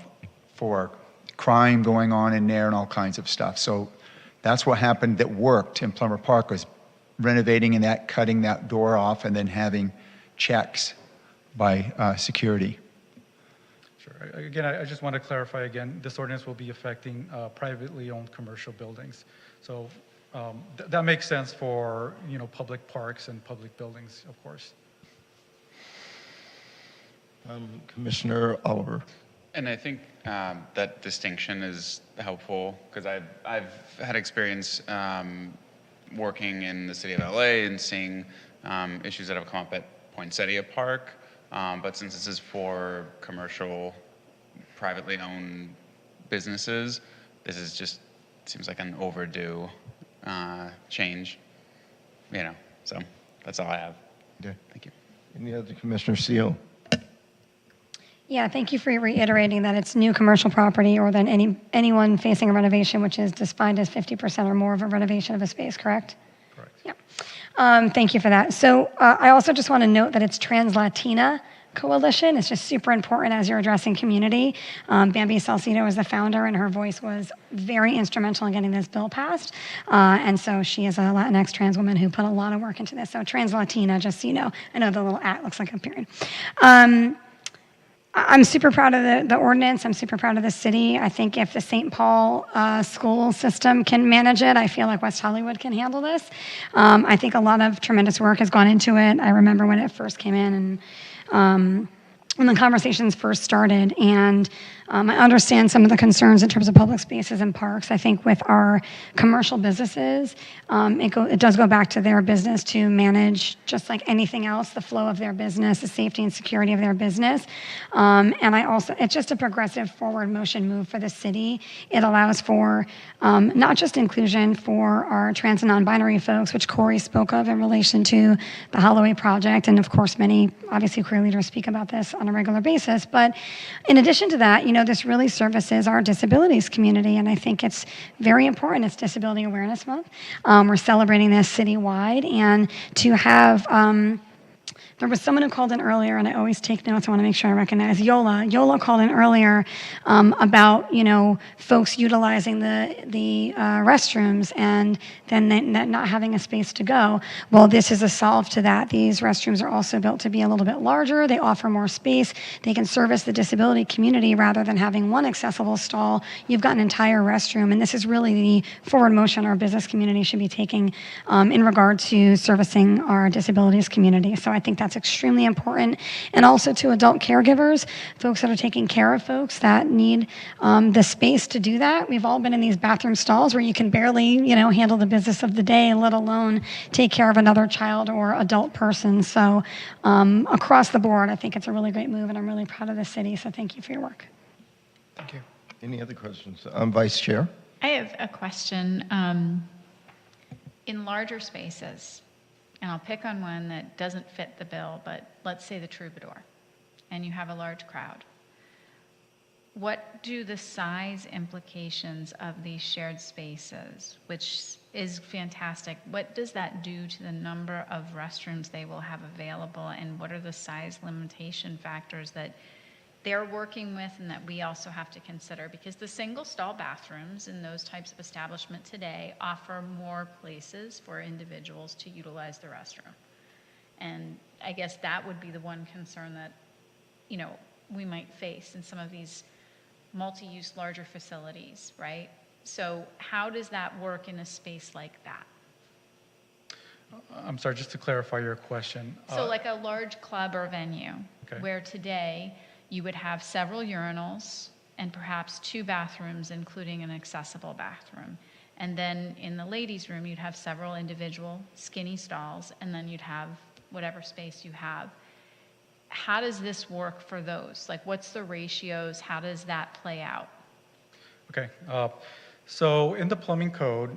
for crime going on in there and all kinds of stuff. So that's what happened that worked in Plummer Park, was renovating and that, cutting that door off and then having checks by security. Sure. Again, I just want to clarify again, this ordinance will be affecting privately owned commercial buildings. So that makes sense for, public parks and public buildings, of course. Commissioner Oliver. And I think that distinction is helpful because I've had experience working in the city of LA and seeing issues that have come up at Poinsettia Park. But since this is for commercial, privately owned businesses, this is just seems like an overdue change. So that's all I have. Okay. Thank you. Any other Commissioner Seal? Yeah, thank you for reiterating that it's new commercial property or then anyone facing a renovation, which is defined as 50% or more of a renovation of a space, correct? Correct. Yeah. Thank you for that. So I also just want to note that it's Trans-Latina Coalition. It's just super important as you're addressing community. Bambi Salcido is the founder, and her voice was very instrumental in getting this bill passed. And so she is a Latinx trans woman who put a lot of work into this. So Trans-Latina, just so you know. I know the little at looks like a period. I'm super proud of the ordinance. I'm super proud of the city. I think if the St. Paul school system can manage it, I feel like West Hollywood can handle this. I think a lot of tremendous work has gone into it. I remember when it first came in and when the conversations first started, and I understand some of the concerns in terms of public spaces and parks. I think with our commercial businesses, it does go back to their business to manage, just like anything else, the flow of their business, the safety and security of their business. And it's just a progressive forward motion move for the city. It allows for not just inclusion for our trans and non-binary folks, which Corey spoke of in relation to the Holloway Project, and of course many, obviously, queer leaders speak about this on a regular basis. But in addition to that, this really services our disabilities community, and I think it's very important. It's Disability Awareness Month. We're celebrating this citywide, and to have there was someone who called in earlier, and I always take notes. I want to make sure I recognize Yola. Yola called in earlier about folks utilizing the restrooms and then not having a space to go. Well, this is a solve to that. These restrooms are also built to be a little bit larger. They offer more space. They can service the disability community rather than having one accessible stall. You've got an entire restroom, and this is really the forward motion our business community should be taking in regard to servicing our disabilities community. So I think that's extremely important. And also to adult caregivers, folks that are taking care of folks that need the space to do that. We've all been in these bathroom stalls where you can barely, handle the business of the day, let alone take care of another child or adult person. So across the board, I think it's a really great move, and I'm really proud of the city. So thank you for your work. Thank you. Any other questions? Vice Chair? I have a question. In larger spaces, and I'll pick on one that doesn't fit the bill, but let's say the Troubadour, and you have a large crowd. What do the size implications of these shared spaces, which is fantastic, what does that do to the number of restrooms they will have available, and what are the size limitation factors that they're working with and that we also have to consider? Because the single stall bathrooms in those types of establishment today offer more places for individuals to utilize the restroom. And I guess that would be the one concern that, we might face in some of these multi-use larger facilities, right? So how does that work in a space like that? I'm sorry, just to clarify your question. So like a large club or venue, Okay. where today you would have several urinals and perhaps 2 bathrooms, including an accessible bathroom. And then in the ladies' room, you'd have several individual skinny stalls, and then you'd have whatever space you have. How does this work for those? Like, what's the ratios? How does that play out? Okay. So in the plumbing code,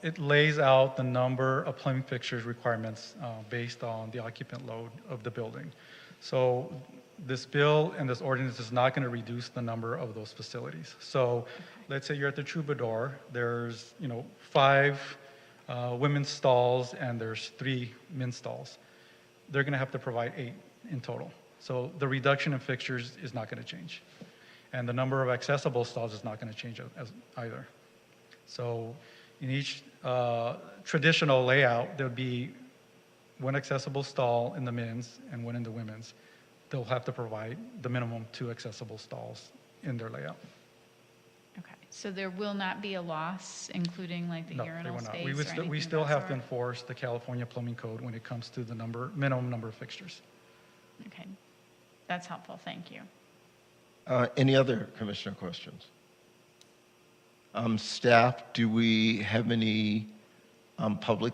it lays out the number of plumbing fixtures requirements based on the occupant load of the building. So this bill and this ordinance is not going to reduce the number of those facilities. So let's say you're at the Troubadour, there's 5 women's stalls and there's 3 men's stalls. They're going to have to provide 8 in total. So the reduction in fixtures is not going to change. And the number of accessible stalls is not going to change either. So in each traditional layout, there'll be 1 accessible stall in the men's and 1 in the women's. They'll have to provide the minimum 2 accessible stalls in their layout. Okay, so there will not be a loss, including like the No, urinal they will not. space We or would anything we of still that have to sort? enforce the California plumbing code when it comes to the minimum number of fixtures. Okay, that's helpful, thank you. Any other commissioner questions? Staff, do we have any public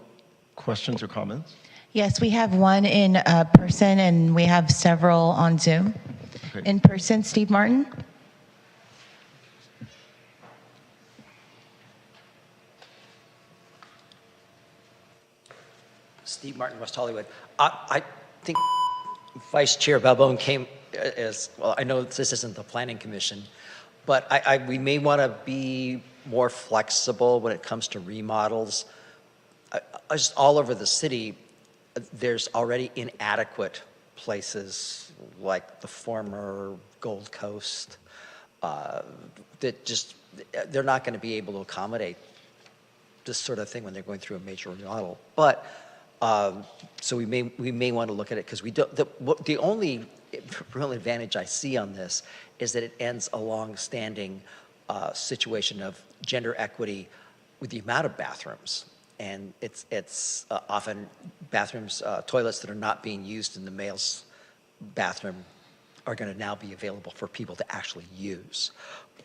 questions or comments? Yes, we have one in person and we have several on Zoom. Okay. In person, Steve Martin. Steve Martin, West Hollywood. I think Vice Chair Balbone came as, well, I know this isn't the Planning Commission, but we may want to be more flexible when it comes to remodels. Just all over the city, there's already inadequate places like the former Gold Coast that just, they're not going to be able to accommodate this sort of thing when they're going through a major remodel. But so we may want to look at it because we don't. The only real advantage I see on this is that it ends a long-standing situation of gender equity with the amount of bathrooms, and it's often bathrooms, toilets that are not being used in the male's bathroom are going to now be available for people to actually use.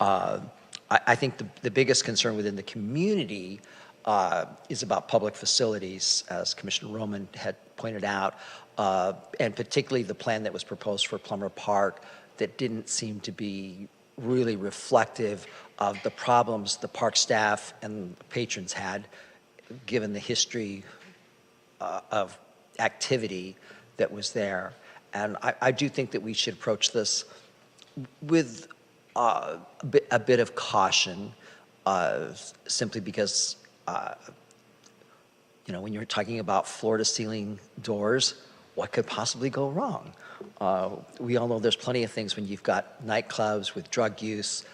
I think the biggest concern within the community is about public facilities, as Commissioner Roman had pointed out, and particularly the plan that was proposed for Plummer Park that didn't seem to be really reflective of the problems the park staff and patrons had, given the history of activity that was there. And I do think that we should approach this with a bit of caution, simply because when you're talking about floor-to-ceiling doors, what could possibly go wrong? We all know there's plenty of things when you've got nightclubs with drug use,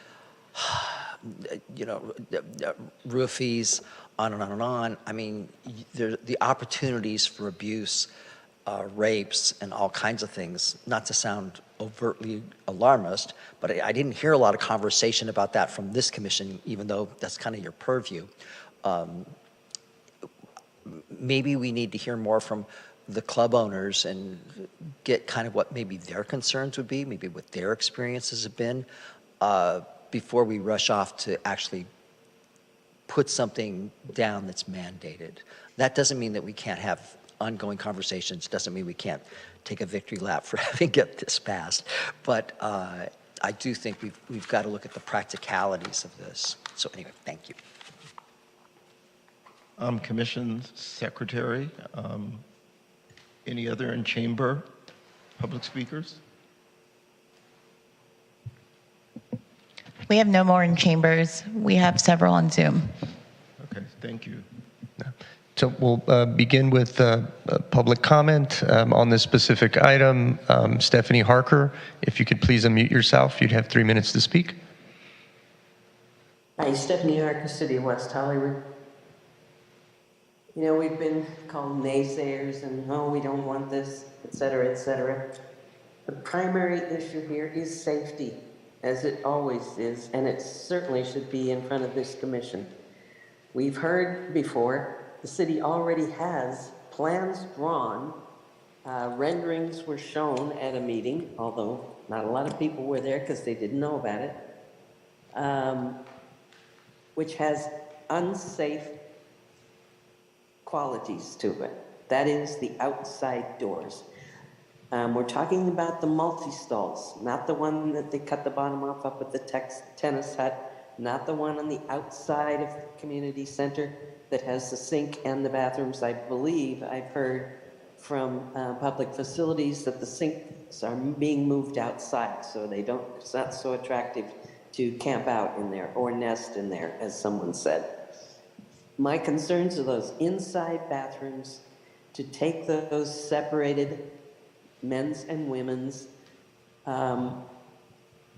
roofies, on and on and on. I mean, the opportunities for abuse, rapes, and all kinds of things, not to sound overtly alarmist, but I didn't hear a lot of conversation about that from this commission, even though that's kind of your purview. Maybe we need to hear more from the club owners and get kind of what maybe their concerns would be, maybe what their experiences have been, before we rush off to actually put something down that's mandated. That doesn't mean that we can't have ongoing conversations, doesn't mean we can't take a victory lap for having get this passed, but I do think we've got to look at the practicalities of this. So anyway, thank you. Commission Secretary, any other in chamber public speakers? We have no more in chambers. We have several on Zoom. Okay, thank you. So we'll begin with public comment on this specific item. Stephanie Harker, if you could please unmute yourself, you'd have 3 minutes to speak. Hi, Stephanie Harker, City of West Hollywood. We've been called naysayers and, oh, we don't want this, et cetera, et cetera. The primary issue here is safety. as it always is, and it certainly should be in front of this commission. We've heard before, the city already has plans drawn, renderings were shown at a meeting, although not a lot of people were there because they didn't know about it, which has unsafe qualities to it. That is the outside doors. We're talking about the multi-stalls, not the one that they cut the bottom off up at the tennis hut, not the one on the outside of the community center that has the sink and the bathrooms. I believe I've heard from public facilities that the sinks are being moved outside, so it's not so attractive to camp out in there or nest in there, as someone said. My concerns are those inside bathrooms, to take those separated men's and women's,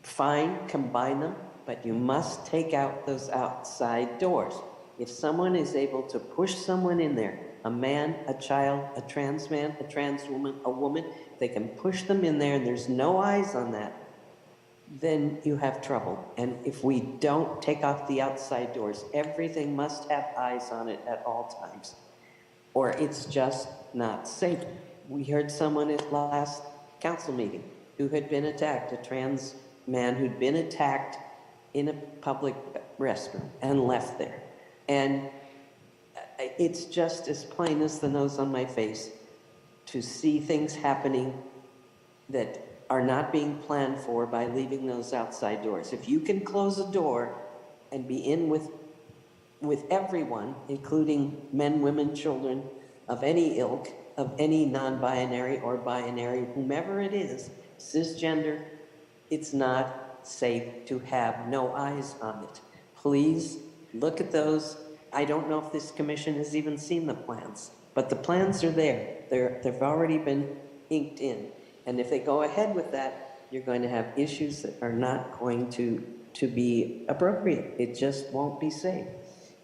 fine, combine them, but you must take out those outside doors. If someone is able to push someone in there, a man, a child, a trans man, a trans woman, a woman, they can push them in there and there's no eyes on that, then you have trouble. And if we don't take off the outside doors, everything must have eyes on it at all times, or it's just not safe. We heard someone at last council meeting who had been attacked, a trans man who'd been attacked in a public restroom and left there. And it's just as plain as the nose on my face to see things happening that are not being planned for by leaving those outside doors. If you can close a door and be in with everyone, including men, women, children of any ilk, of any non-binary or binary, whomever it is, cisgender, it's not safe to have no eyes on it. Please look at those. I don't know if this commission has even seen the plans, but the plans are there. They've already been inked in. And if they go ahead with that, you're going to have issues that are not going to be appropriate. It just won't be safe.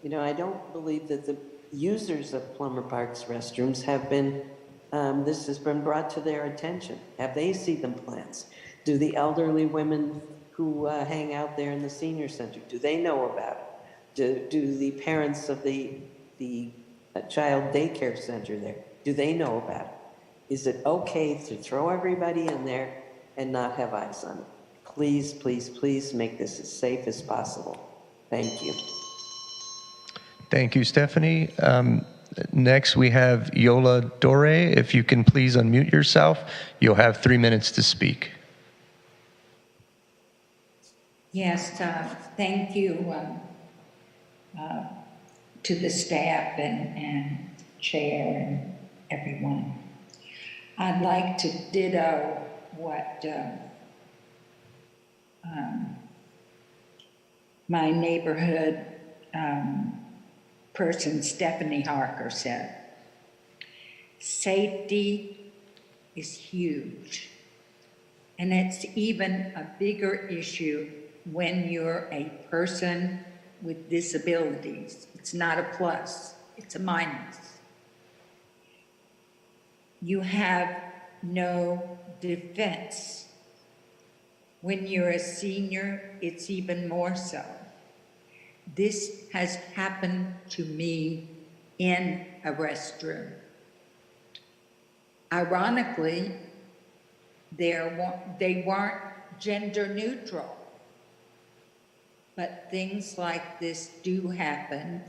You know, I don't believe that the users of Plummer Park's restrooms have been, this has been brought to their attention. Have they seen the plans? Do the elderly women who hang out there in the senior center, do they know about it? Do the parents of the child daycare center there, do they know about it? Is it okay to throw everybody in there and not have eyes on it? Please, please, please make this as safe as possible. Thank you. Thank you, Stephanie. Next, we have Yola Dore. If you can please unmute yourself, you'll have 3 minutes to speak. Yes, thank you to the staff and chair and everyone. I'd like to ditto what my neighborhood person, Stephanie Harker, said. Safety is huge. And it's even a bigger issue when you're a person with disabilities. It's not a plus, it's a minus. You have no defense. When you're a senior, it's even more so. This has happened to me in a restroom. Ironically, they weren't gender neutral, but things like this do happen,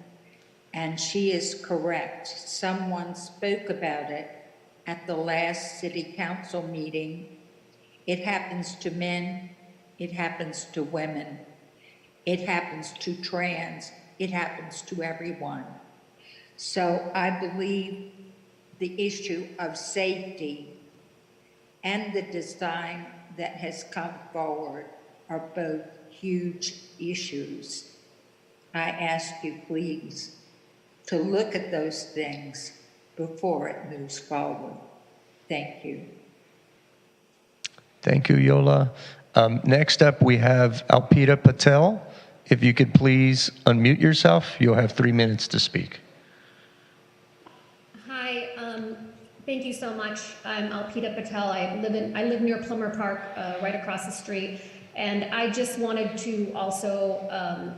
and she is correct. Someone spoke about it at the last city council meeting. It happens to men, it happens to women, it happens to trans, it happens to everyone. So I believe the issue of safety and the design that has come forward are both huge issues. I ask you, please, to look at those things before it moves forward. Thank you. Thank you, Yola. Next up, we have Alpita Patel. If you could please unmute yourself, you'll have 3 minutes to speak. Hi, thank you so much. I'm Alpita Patel. I live near Plummer Park, right across the street. And I just wanted to also,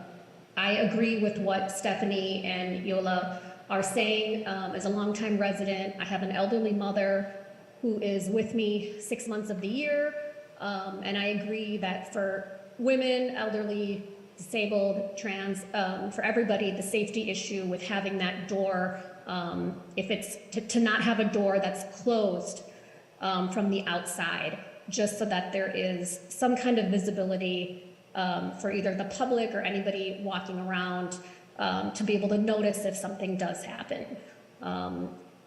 I agree with what Stephanie and Yola are saying. As a longtime resident, I have an elderly mother who is with me 6 months of the year. And I agree that for women, elderly, disabled, trans, for everybody, the safety issue with having that door, if it's to not have a door that's closed from the outside, just so that there is some kind of visibility for either the public or anybody walking around to be able to notice if something does happen.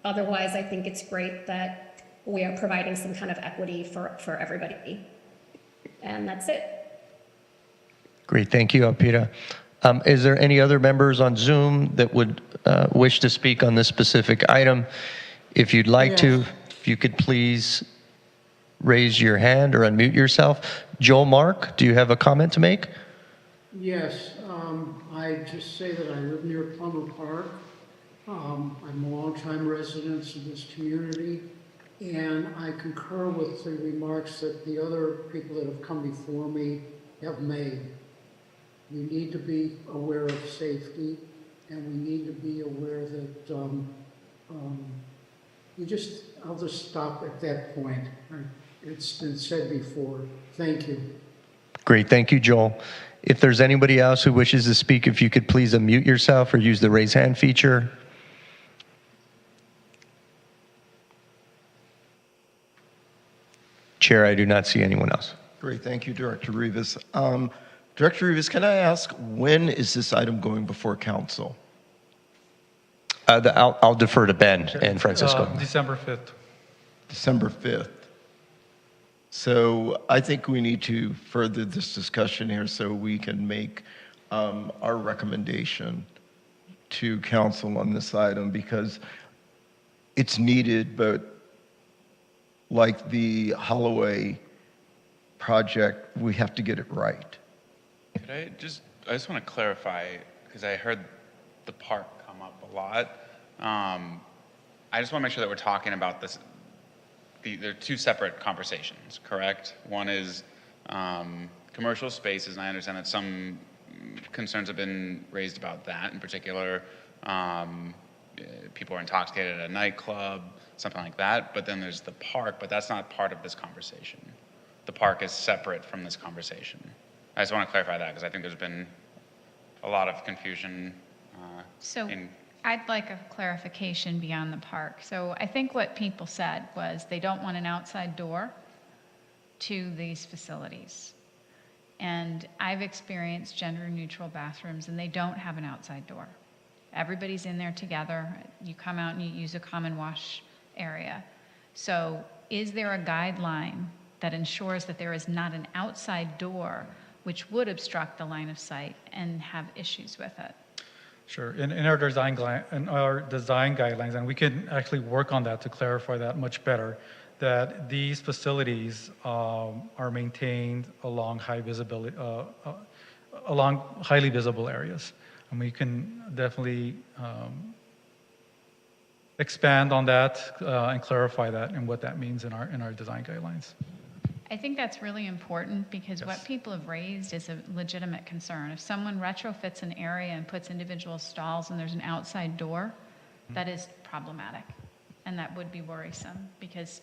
Otherwise, I think it's great that we are providing some kind of equity for everybody. And that's it. Great, thank you, Alpita. Is there any other members on Zoom that would wish to speak on this specific item? If you'd like to, if you could please raise your hand or unmute yourself. Joel Mark, do you have a comment to make? Yes, I just say that I live near Plummer Park. I'm a longtime resident of this community, and I concur with the remarks that the other people that have come before me have made. We need to be aware of safety, and we need to be aware that I'll just stop at that point. It's been said before. Thank you. Great, thank you, Joel. If there's anybody else who wishes to speak, if you could please unmute yourself or use the raise hand feature. Chair, I do not see anyone else. Great, thank you, Director Rivas. Director Rivas, can I ask, when is this item going before council? I'll defer to Ben and Francisco. December 5th. December 5th. So I think we need to further this discussion here so we can make our recommendation to council on this item, because it's needed, but like the Holloway project, we have to get it right. I just want to clarify, because I heard the park come up a lot. I just want to make sure that we're talking about this. They're two separate conversations, correct? One is commercial spaces, and I understand that some concerns have been raised about that in particular. People are intoxicated at a nightclub, something like that. But then there's the park, but that's not part of this conversation. The park is separate from this conversation. I just want to clarify that, because I think there's been a lot of confusion. I'd like a clarification beyond the park. So I think what people said was they don't want an outside door to these facilities. And I've experienced gender-neutral bathrooms, and they don't have an outside door. Everybody's in there together. You come out and you use a common wash area. So is there a guideline that ensures that there is not an outside door which would obstruct the line of sight and have issues with it? Sure. In our design guidelines, and we can actually work on that to clarify that much better, that these facilities are maintained along highly visible areas. And we can definitely expand on that and clarify that and what that means in our design guidelines. I think that's really important, because what people have raised is a legitimate concern. If someone retrofits an area and puts individual stalls and there's an outside door, that is problematic. And that would be worrisome, because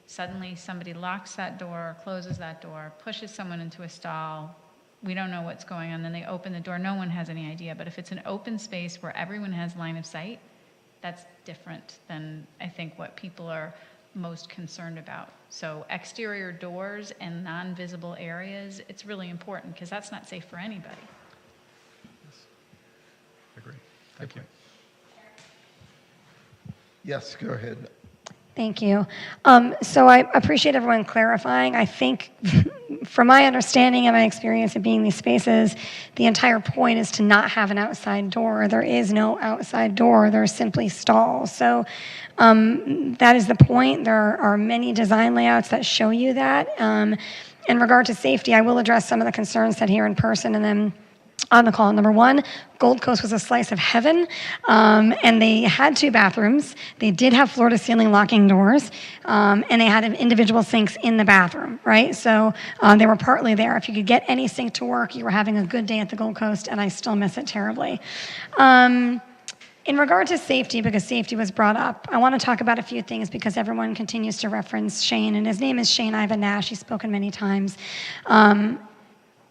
suddenly somebody locks that door, closes that door, pushes someone into a stall. We don't know what's going on. Then they open the door. No one has any idea. But if it's an open space where everyone has line of sight, that's different than I think what people are most concerned about. So exterior doors and non-visible areas, it's really important, because that's not safe for anybody. Yes. I agree. Thank you. Yes, go ahead. Thank you. So I appreciate everyone clarifying. I think from my understanding and my experience of being in these spaces, the entire point is to not have an outside door. There is no outside door. There are simply stalls. So that is the point. There are many design layouts that show you that. In regard to safety, I will address some of the concerns said here in person, and then on the call. Number one, Gold Coast was a slice of heaven, and they had 2 bathrooms. They did have floor-to-ceiling locking doors, and they had individual sinks in the bathroom, right? So they were partly there. If you could get any sink to work, you were having a good day at the Gold Coast, and I still miss it terribly. In regard to safety, because safety was brought up, I want to talk about a few things because everyone continues to reference Shane, and his name is Shane Ivan Nash. He's spoken many times.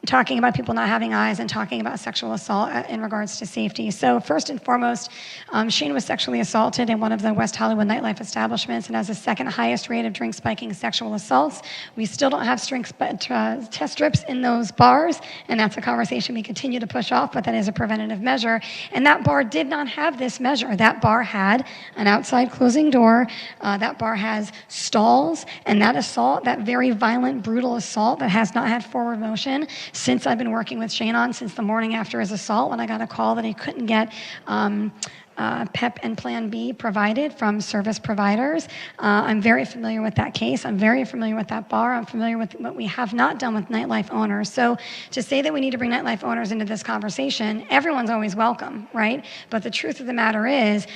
Talking about people not having eyes and talking about sexual assault in regards to safety. So first and foremost, Shane was sexually assaulted in one of the West Hollywood nightlife establishments and has the 2nd highest rate of drink spiking sexual assaults. We still don't have test strips in those bars, and that's a conversation we continue to push off, but that is a preventative measure. And that bar did not have this measure. That bar had an outside closing door. That bar has stalls, and that assault, that very violent, brutal assault that has not had forward motion, since I've been working with Shane on, since the morning after his assault, when I got a call that he couldn't get PEP and Plan B provided from service providers. I'm very familiar with that case. I'm very familiar with that bar. I'm familiar with what we have not done with nightlife owners. So to say that we need to bring nightlife owners into this conversation, everyone's always welcome, right? But the truth of the matter is,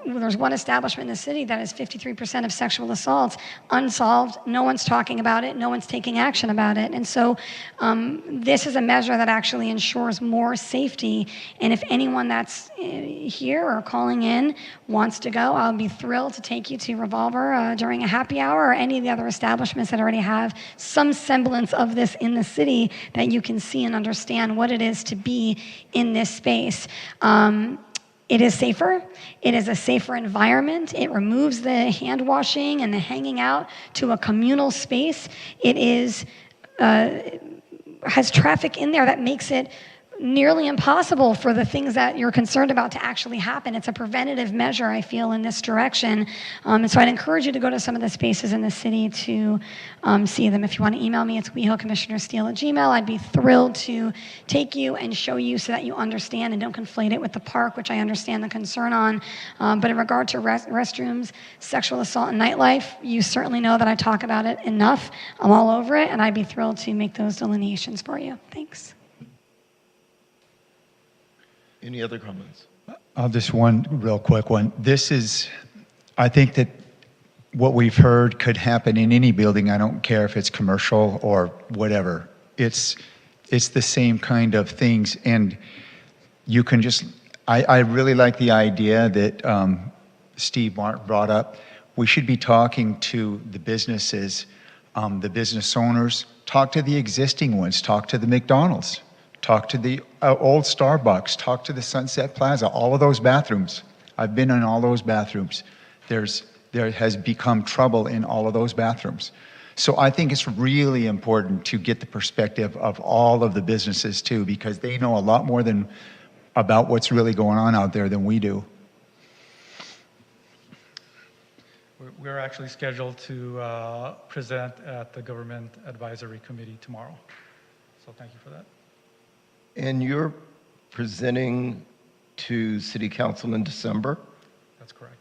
there's one establishment in the city that is 53% of sexual assaults unsolved. No one's talking about it. No one's taking action about it. And so this is a measure that actually ensures more safety. And if anyone that's here or calling in wants to go, I'll be thrilled to take you to Revolver during a happy hour or any of the other establishments that already have some semblance of this in the city that you can see and understand what it is to be in this space. It is safer. It is a safer environment. It removes the hand washing and the hanging out to a communal space. It is has traffic in there that makes it nearly impossible for the things that you're concerned about to actually happen. It's a preventative measure, I feel, in this direction. And so I'd encourage you to go to some of the spaces in the city to see them. If you want to email me, it's WehoCommissionerSteele@gmail.com. I'd be thrilled to take you and show you so that you understand and don't conflate it with the park, which I understand the concern on. But in regard to restrooms, sexual assault, and nightlife, you certainly know that I talk about it enough. I'm all over it, and I'd be thrilled to make those delineations for you. Thanks. Any other comments? Just one real quick one. I think that what we've heard could happen in any building. I don't care if it's commercial or whatever. It's the same kind of things. And you can just, I really like the idea that Steve Martin brought up. We should be talking to the businesses, the business owners, talk to the existing ones, talk to the McDonald's. Talk to the old Starbucks, talk to the Sunset Plaza, all of those bathrooms. I've been in all those bathrooms. There has become trouble in all of those bathrooms. So I think it's really important to get the perspective of all of the businesses too, because they know a lot more about what's really going on out there than we do. We're actually scheduled to present at the Government Advisory Committee tomorrow. So thank you for that. And you're presenting to City Council in December? That's correct.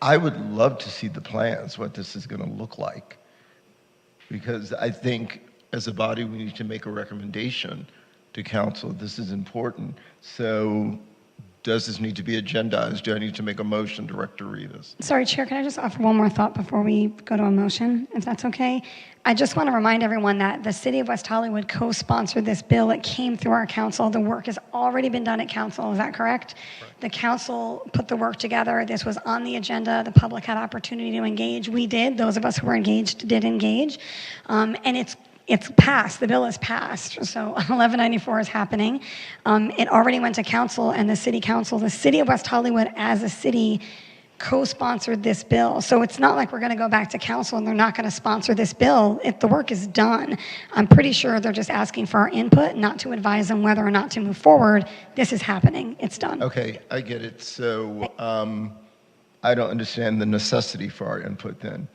I would love to see the plans, what this is going to look like. Because I think as a body, we need to make a recommendation to council. This is important. So does this need to be agendized? Do I need to make a motion, Director Rivas? Sorry, Chair, can I just offer one more thought before we go to a motion, if that's okay? I just want to remind everyone that the City of West Hollywood co-sponsored this bill. It came through our council. The work has already been done at council. Is that correct? Right. The council put the work together. This was on the agenda. The public had opportunity to engage. We did. Those of us who were engaged did engage. And it's passed. The bill is passed. So 1194 is happening. It already went to council and the city council. The City of West Hollywood as a city co-sponsored this bill. So it's not like we're going to go back to council and they're not going to sponsor this bill. The work is done. I'm pretty sure they're just asking for our input, not to advise them whether or not to move forward. This is happening. It's done. Okay, I get it. So I don't understand the necessity for our input then.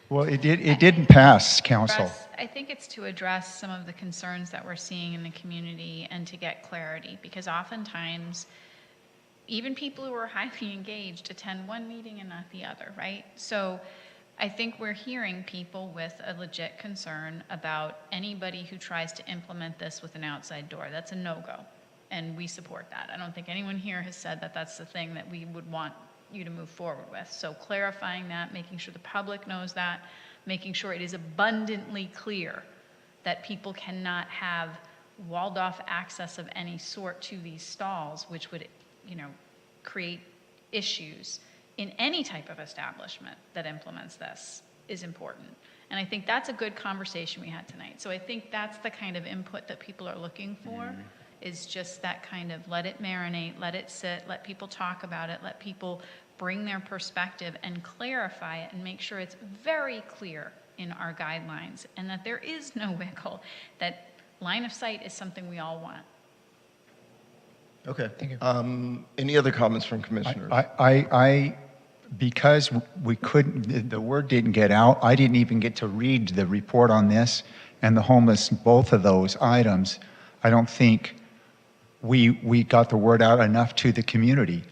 Well, it didn't pass council. I think it's to address some of the concerns that we're seeing in the community and to get clarity, because oftentimes even people who are highly engaged attend one meeting and not the other, right? So I think we're hearing people with a legit concern about anybody who tries to implement this with an outside door. That's a no-go, and we support that. I don't think anyone here has said that that's the thing that we would want you to move forward with. So clarifying that, making sure the public knows that, making sure it is abundantly clear that people cannot have walled off access of any sort to these stalls, which would, create issues in any type of establishment that implements this, is important. And I think that's a good conversation we had tonight. So I think that's the kind of input that people are looking for, is just that kind of let it marinate, let it sit, let people talk about it, let people bring their perspective and clarify it and make sure it's very clear in our guidelines and that there is no wiggle, that line of sight is something we all want. Okay. Thank you. Any other comments from commissioners? Because we couldn't, the word didn't get out, I didn't even get to read the report on this and the homeless, both of those items. I don't think we got the word out enough to the community.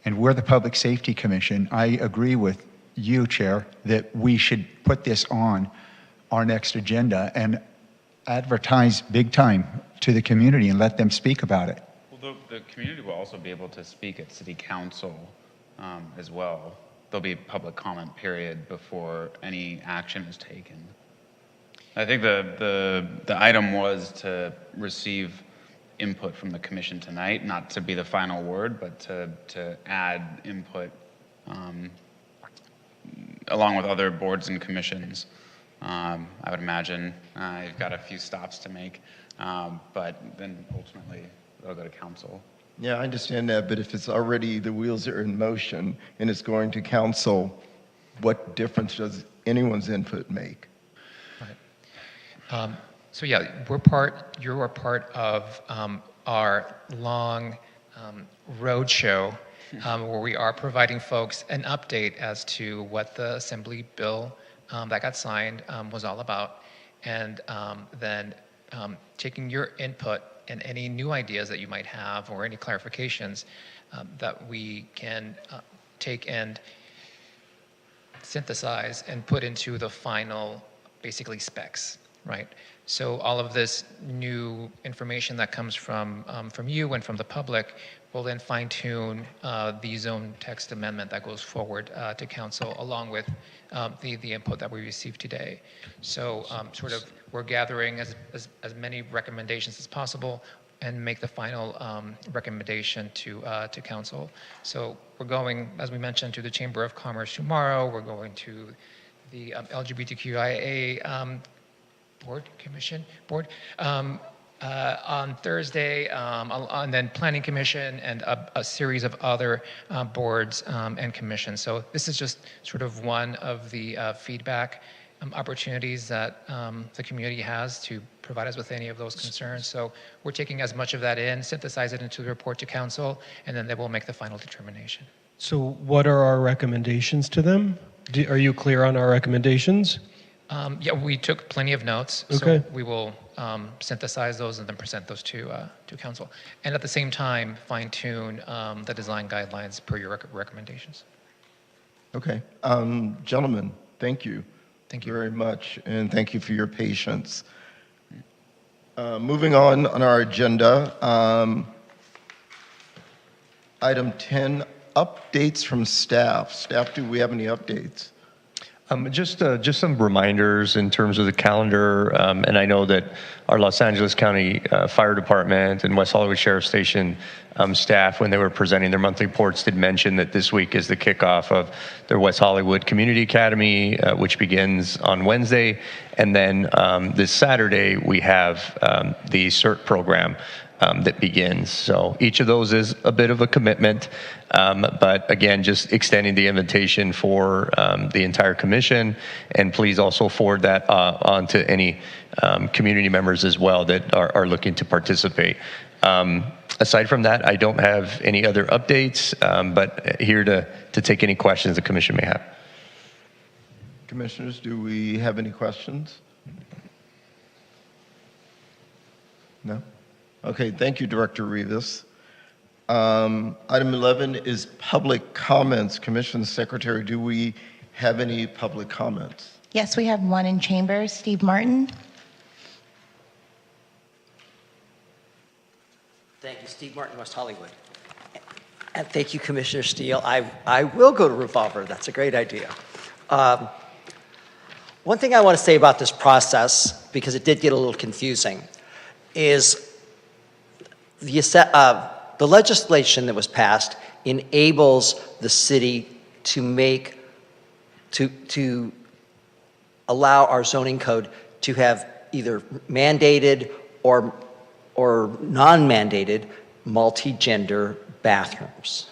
And we're the Public Safety Commission. I agree with you, Chair, that we should put this on our next agenda and advertise big time to the community and let them speak about it. Well, the community will also be able to speak at City Council as well. There'll be a public comment period before any action is taken. I think the item was to receive input from the commission tonight, not to be the final word, but to add input along with other boards and commissions. I would imagine you've got a few stops to make, but then ultimately they'll go to council. Yeah, I understand that, but if it's already, the wheels are in motion and it's going to council, what difference does anyone's input make? Right. So yeah, you're a part of our long road show where we are providing folks an update as to what the Assembly bill that got signed was all about, and then taking your input and any new ideas that you might have or any clarifications that we can take and synthesize and put into the final, basically, specs, right? So all of this new information that comes from you and from the public will then fine-tune the zone text amendment that goes forward to council, along with the input that we received today. So sort of we're gathering as many recommendations as possible and make the final recommendation to council. So we're going, as we mentioned, to the Chamber of Commerce tomorrow. We're going to the LGBTQIA board on Thursday, and then Planning Commission and a series of other boards and commissions. So this is just sort of one of the feedback opportunities that the community has to provide us with any of those concerns. So we're taking as much of that in, synthesize it into the report to council, and then they will make the final determination. So what are our recommendations to them? Are you clear on our recommendations? Yeah, we took plenty of notes, okay. So we will synthesize those and then present those to council. And at the same time, fine-tune the design guidelines per your recommendations. Okay. Gentlemen, thank you. Thank you very much, and thank you for your patience. Moving on our agenda, item 10, updates from staff. Staff, do we have any updates? Just some reminders in terms of the calendar, and I know that our Los Angeles County Fire Department and West Hollywood Sheriff Station staff, when they were presenting their monthly reports, did mention that this week is the kickoff of their West Hollywood Community Academy, which begins on Wednesday, and then this Saturday we have the CERT program that begins. So each of those is a bit of a commitment, but again, just extending the invitation for the entire commission, and please also forward that on to any community members as well that are looking to participate. Aside from that, I don't have any other updates, but here to take any questions the commission may have. Commissioners, do we have any questions? No? Okay, thank you, Director Rivas. Item 11 is public comments. Commission Secretary, do we have any public comments? Yes, we have one in chambers, Steve Martin. Thank you, Steve Martin, West Hollywood. And thank you, Commissioner Steele. I will go to Revolver. That's a great idea. One thing I want to say about this process, because it did get a little confusing, is the legislation that was passed enables the city to allow our zoning code to have either mandated or non-mandated multi-gender bathrooms.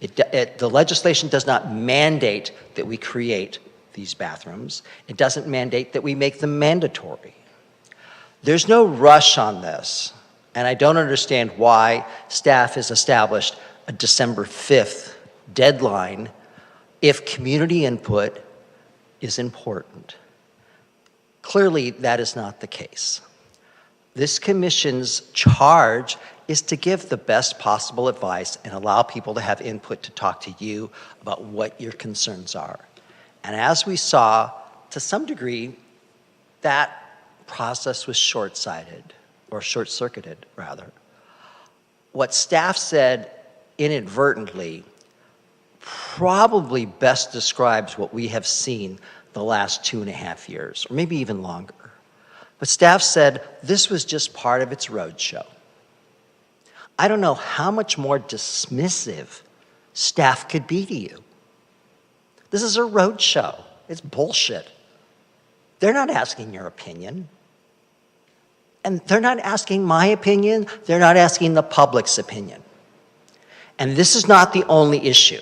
The legislation does not mandate that we create these bathrooms. It doesn't mandate that we make them mandatory. There's no rush on this, and I don't understand why staff has established a December 5th deadline if community input is important. Clearly, that is not the case. This commission's charge is to give the best possible advice and allow people to have input to talk to you about what your concerns are. And as we saw, to some degree, that process was short-sighted, or short-circuited, rather. What staff said inadvertently probably best describes what we have seen the last 2.5 years, or maybe even longer. But staff said this was just part of its roadshow. I don't know how much more dismissive staff could be to you. This is a roadshow. It's bullshit. They're not asking your opinion. And they're not asking my opinion. They're not asking the public's opinion. And this is not the only issue.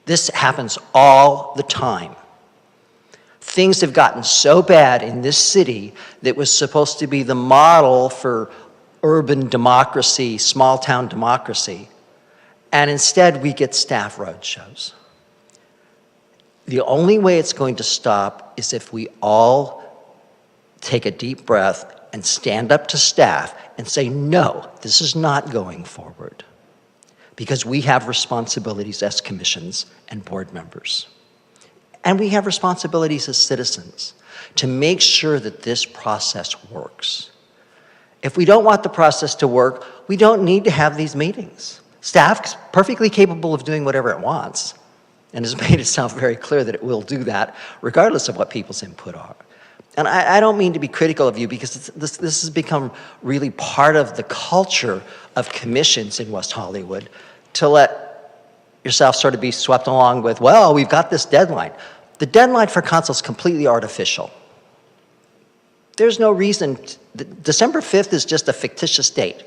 This happens all the time. Things have gotten so bad in this city that was supposed to be the model for urban democracy, small town democracy, and instead we get staff roadshows. The only way it's going to stop is if we all take a deep breath and stand up to staff and say, no, this is not going forward, because we have responsibilities as commissions and board members. And we have responsibilities as citizens to make sure that this process works. If we don't want the process to work, we don't need to have these meetings. Staff's perfectly capable of doing whatever it wants, and has made it sound very clear that it will do that regardless of what people's input are. And I don't mean to be critical of you, because this has become really part of the culture of commissions in West Hollywood, to let yourself sort of be swept along with, well, we've got this deadline. The deadline for council is completely artificial. There's no reason, December 5th is just a fictitious date.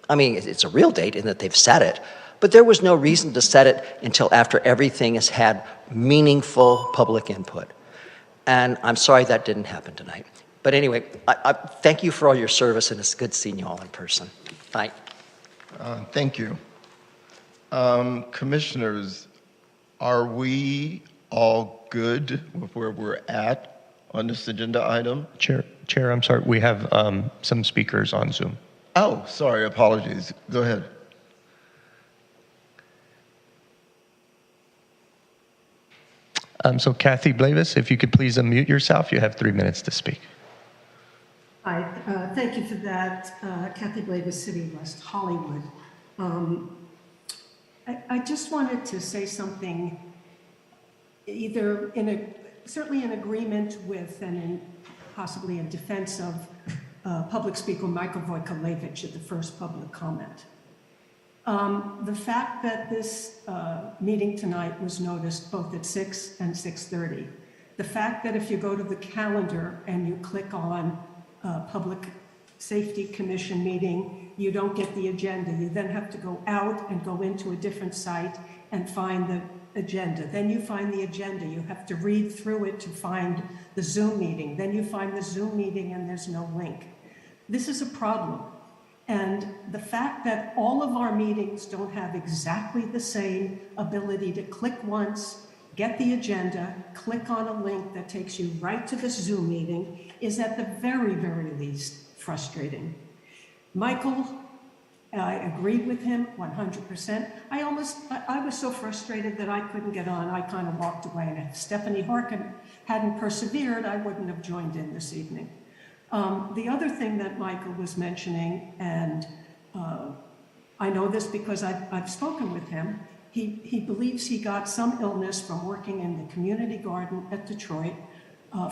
I mean, it's a real date in that they've set it, but there was no reason to set it until after everything has had meaningful public input. And I'm sorry that didn't happen tonight. But anyway, I thank you for all your service, and it's good seeing you all in person. Bye. Thank you. Commissioners, are we all good with where we're at on this agenda item? Chair, I'm sorry, we have some speakers on Zoom. Oh, sorry, apologies. Go ahead. So Kathy Blavis, if you could please unmute yourself, you have 3 minutes to speak. Hi, thank you for that. Kathy Blavis, City of West Hollywood. I just wanted to say something either certainly in agreement with and possibly in defense of Public Speaker Michael Vojkolevich at the first public comment. The fact that this meeting tonight was noticed both at 6 and 6:30, the fact that if you go to the calendar and you click on Public Safety Commission meeting, you don't get the agenda. You then have to go out and go into a different site and find the agenda. Then you find the agenda. You have to read through it to find the Zoom meeting. Then you find the Zoom meeting and there's no link. This is a problem. And the fact that all of our meetings don't have exactly the same ability to click once, get the agenda, click on a link that takes you right to the Zoom meeting is at the very, very least frustrating. Michael, I agreed with him 100%. I was so frustrated that I couldn't get on. I kind of walked away, and if Stephanie Harkin hadn't persevered, I wouldn't have joined in this evening. The other thing that Michael was mentioning, and I know this because I've spoken with him, he believes he got some illness from working in the community garden at Detroit,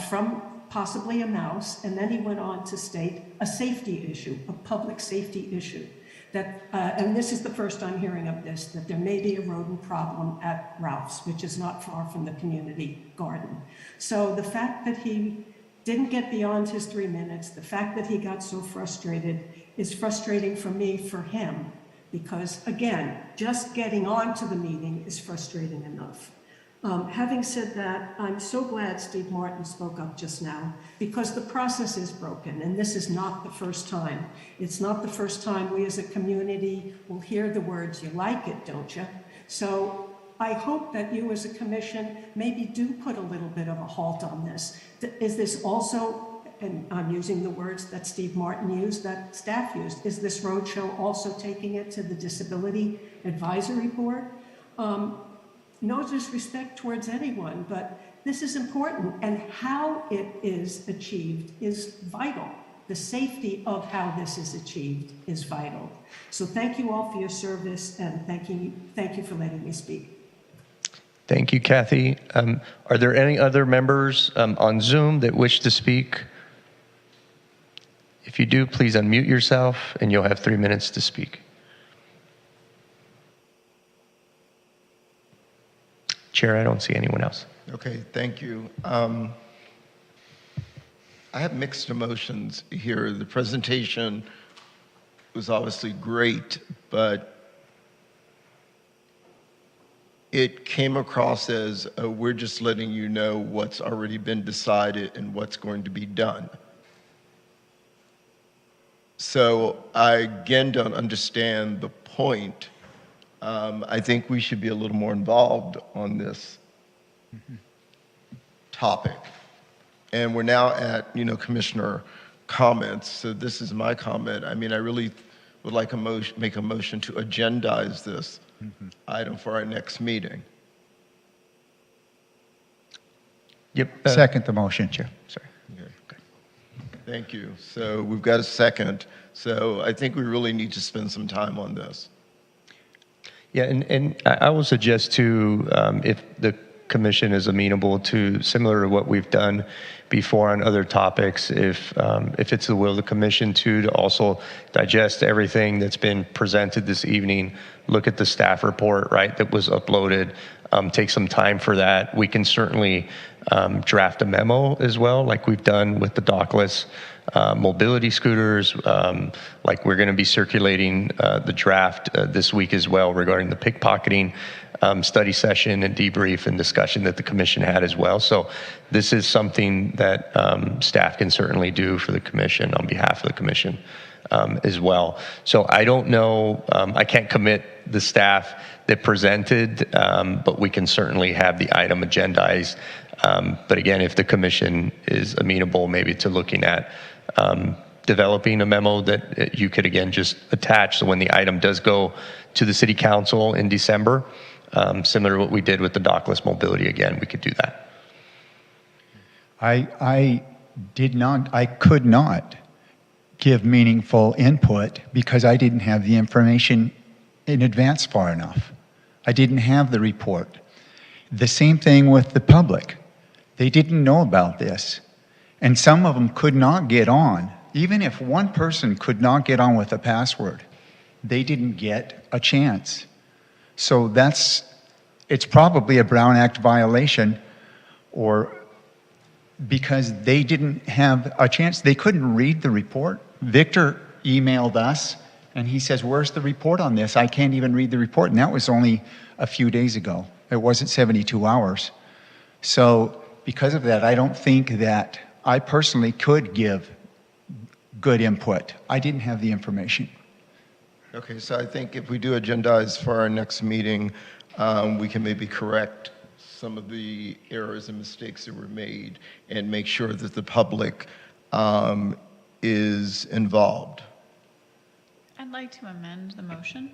from possibly a mouse, and then he went on to state a safety issue, a public safety issue. That, and this is the first I'm hearing of this, that there may be a rodent problem at Ralph's, which is not far from the community garden. So the fact that he didn't get beyond his 3 minutes, the fact that he got so frustrated is frustrating for me, for him, because again, just getting on to the meeting is frustrating enough. Having said that, I'm so glad Steve Martin spoke up just now, because the process is broken, and this is not the first time. It's not the first time we as a community will hear the words, "You like it, don't you?" So I hope that you as a commission maybe do put a little bit of a halt on this. Is this also, and I'm using the words that Steve Martin used, that staff used, is this roadshow also taking it to the Disability Advisory Board? No disrespect towards anyone, but this is important, and how it is achieved is vital. The safety of how this is achieved is vital. So thank you all for your service, and thank you for letting me speak. Thank you, Kathy. Are there any other members on Zoom that wish to speak? If you do, please unmute yourself, and you'll have 3 minutes to speak. Chair, I don't see anyone else. Okay, thank you. I have mixed emotions here. The presentation was obviously great, but it came across as we're just letting you know what's already been decided and what's going to be done. So I again don't understand the point. I think we should be a little more involved on this topic. And we're now at, commissioner comments. So this is my comment. I mean, I really would like make a motion to agendize this item for our next meeting. Yep. Second the motion, Chair. Sorry. Okay. Thank you. So we've got a second. So I think we really need to spend some time on this. Yeah, and I will suggest too, if the commission is amenable to similar to what we've done before on other topics, if it's the will of the commission to also digest everything that's been presented this evening, look at the staff report, right, that was uploaded, take some time for that. We can certainly draft a memo as well, like we've done with the dockless mobility scooters, like we're going to be circulating the draft this week as well regarding the pickpocketing study session and debrief and discussion that the commission had as well. So this is something that staff can certainly do for the commission on behalf of the commission as well. So I don't know, I can't commit the staff that presented, but we can certainly have the item agendized. But again, if the commission is amenable maybe to looking at developing a memo that you could again just attach, so when the item does go to the city council in December, similar to what we did with the dockless mobility, again, we could do that. I could not give meaningful input because I didn't have the information in advance far enough. I didn't have the report. The same thing with the public. They didn't know about this. And some of them could not get on. Even if one person could not get on with a password, they didn't get a chance. So it's probably a Brown Act violation, or because they didn't have a chance. They couldn't read the report. Victor emailed us and he says, "Where's the report on this? I can't even read the report." And that was only a few days ago. It wasn't 72 hours. So because of that, I don't think that I personally could give good input. I didn't have the information. Okay, so I think if we do agendize for our next meeting, we can maybe correct some of the errors and mistakes that were made and make sure that the public is involved. And would like to amend the motion.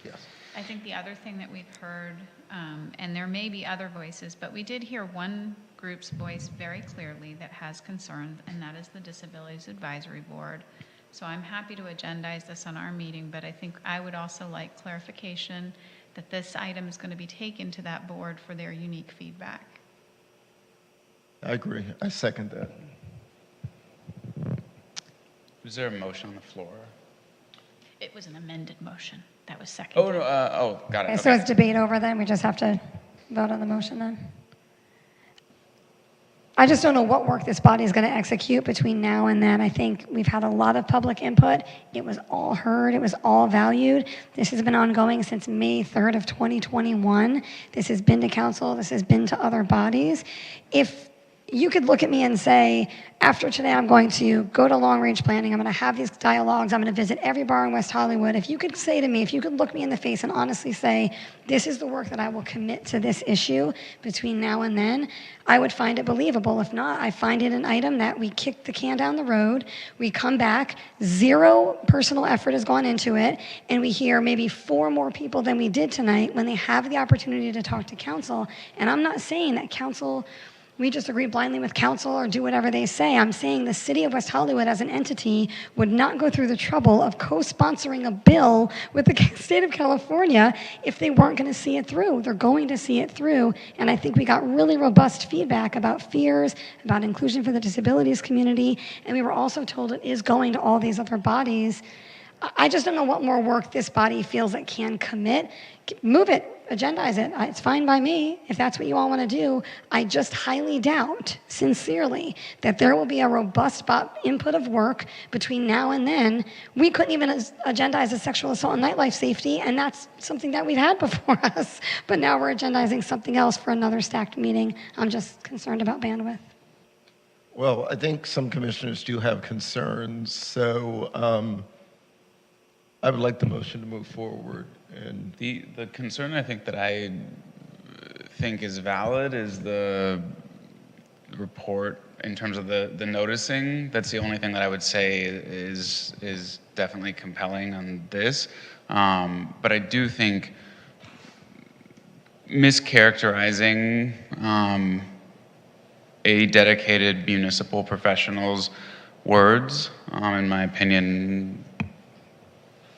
Yes. I think the other thing that we've heard, and there may be other voices, but we did hear one group's voice very clearly that has concerns, and that is the Disabilities Advisory Board. So I'm happy to agendize this on our meeting, but I think I would also like clarification that this item is going to be taken to that board for their unique feedback. I agree. I second that. Is there a motion on the floor? It was an amended motion. That was seconded. Oh, no, got it. Okay, so it's debate over then, we just have to vote on the motion then? I just don't know what work this body is going to execute between now and then. I think we've had a lot of public input. It was all heard. It was all valued. This has been ongoing since May 3rd of 2021. This has been to council. This has been to other bodies. If you could look at me and say, after today, I'm going to go to long-range planning. I'm going to have these dialogues. I'm going to visit every bar in West Hollywood. If you could say to me, if you could look me in the face and honestly say, this is the work that I will commit to this issue between now and then, I would find it believable. If not, I find it an item that we kick the can down the road, we come back, zero personal effort has gone into it, and we hear maybe 4 more people than we did tonight when they have the opportunity to talk to council. And I'm not saying that council, we just agree blindly with council or do whatever they say. I'm saying the city of West Hollywood as an entity would not go through the trouble of co-sponsoring a bill with the state of California if they weren't going to see it through. They're going to see it through. And I think we got really robust feedback about fears, about inclusion for the disabilities community. And we were also told it is going to all these other bodies. I just don't know what more work this body feels it can commit. Move it, agendize it. It's fine by me if that's what you all want to do. I just highly doubt, sincerely, that there will be a robust input of work between now and then. We couldn't even agendize a sexual assault and nightlife safety, and that's something that we've had before us. But now we're agendizing something else for another stacked meeting. I'm just concerned about bandwidth. Well, I think some commissioners do have concerns, so I would like the motion to move forward. And the concern I think that I think is valid is the report in terms of the noticing. That's the only thing that I would say is definitely compelling on this. But I do think mischaracterizing a dedicated municipal professional's words, in my opinion,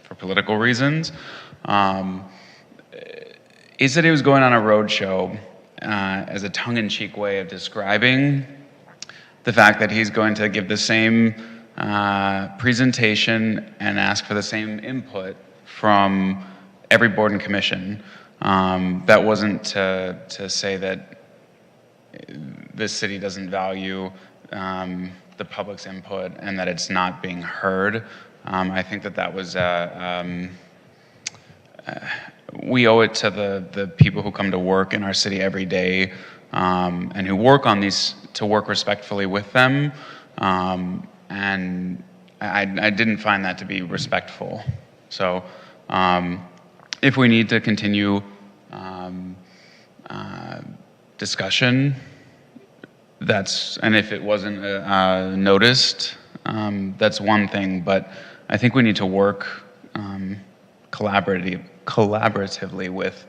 for political reasons, is that he was going on a roadshow as a tongue-in-cheek way of describing the fact that he's going to give the same presentation and ask for the same input from every board and commission. That wasn't to say that this city doesn't value the public's input and that it's not being heard. I think that was we owe it to the people who come to work in our city every day and who work on these to work respectfully with them. And I didn't find that to be respectful. So if we need to continue discussion, and if it wasn't noticed, that's one thing, but I think we need to work collaboratively with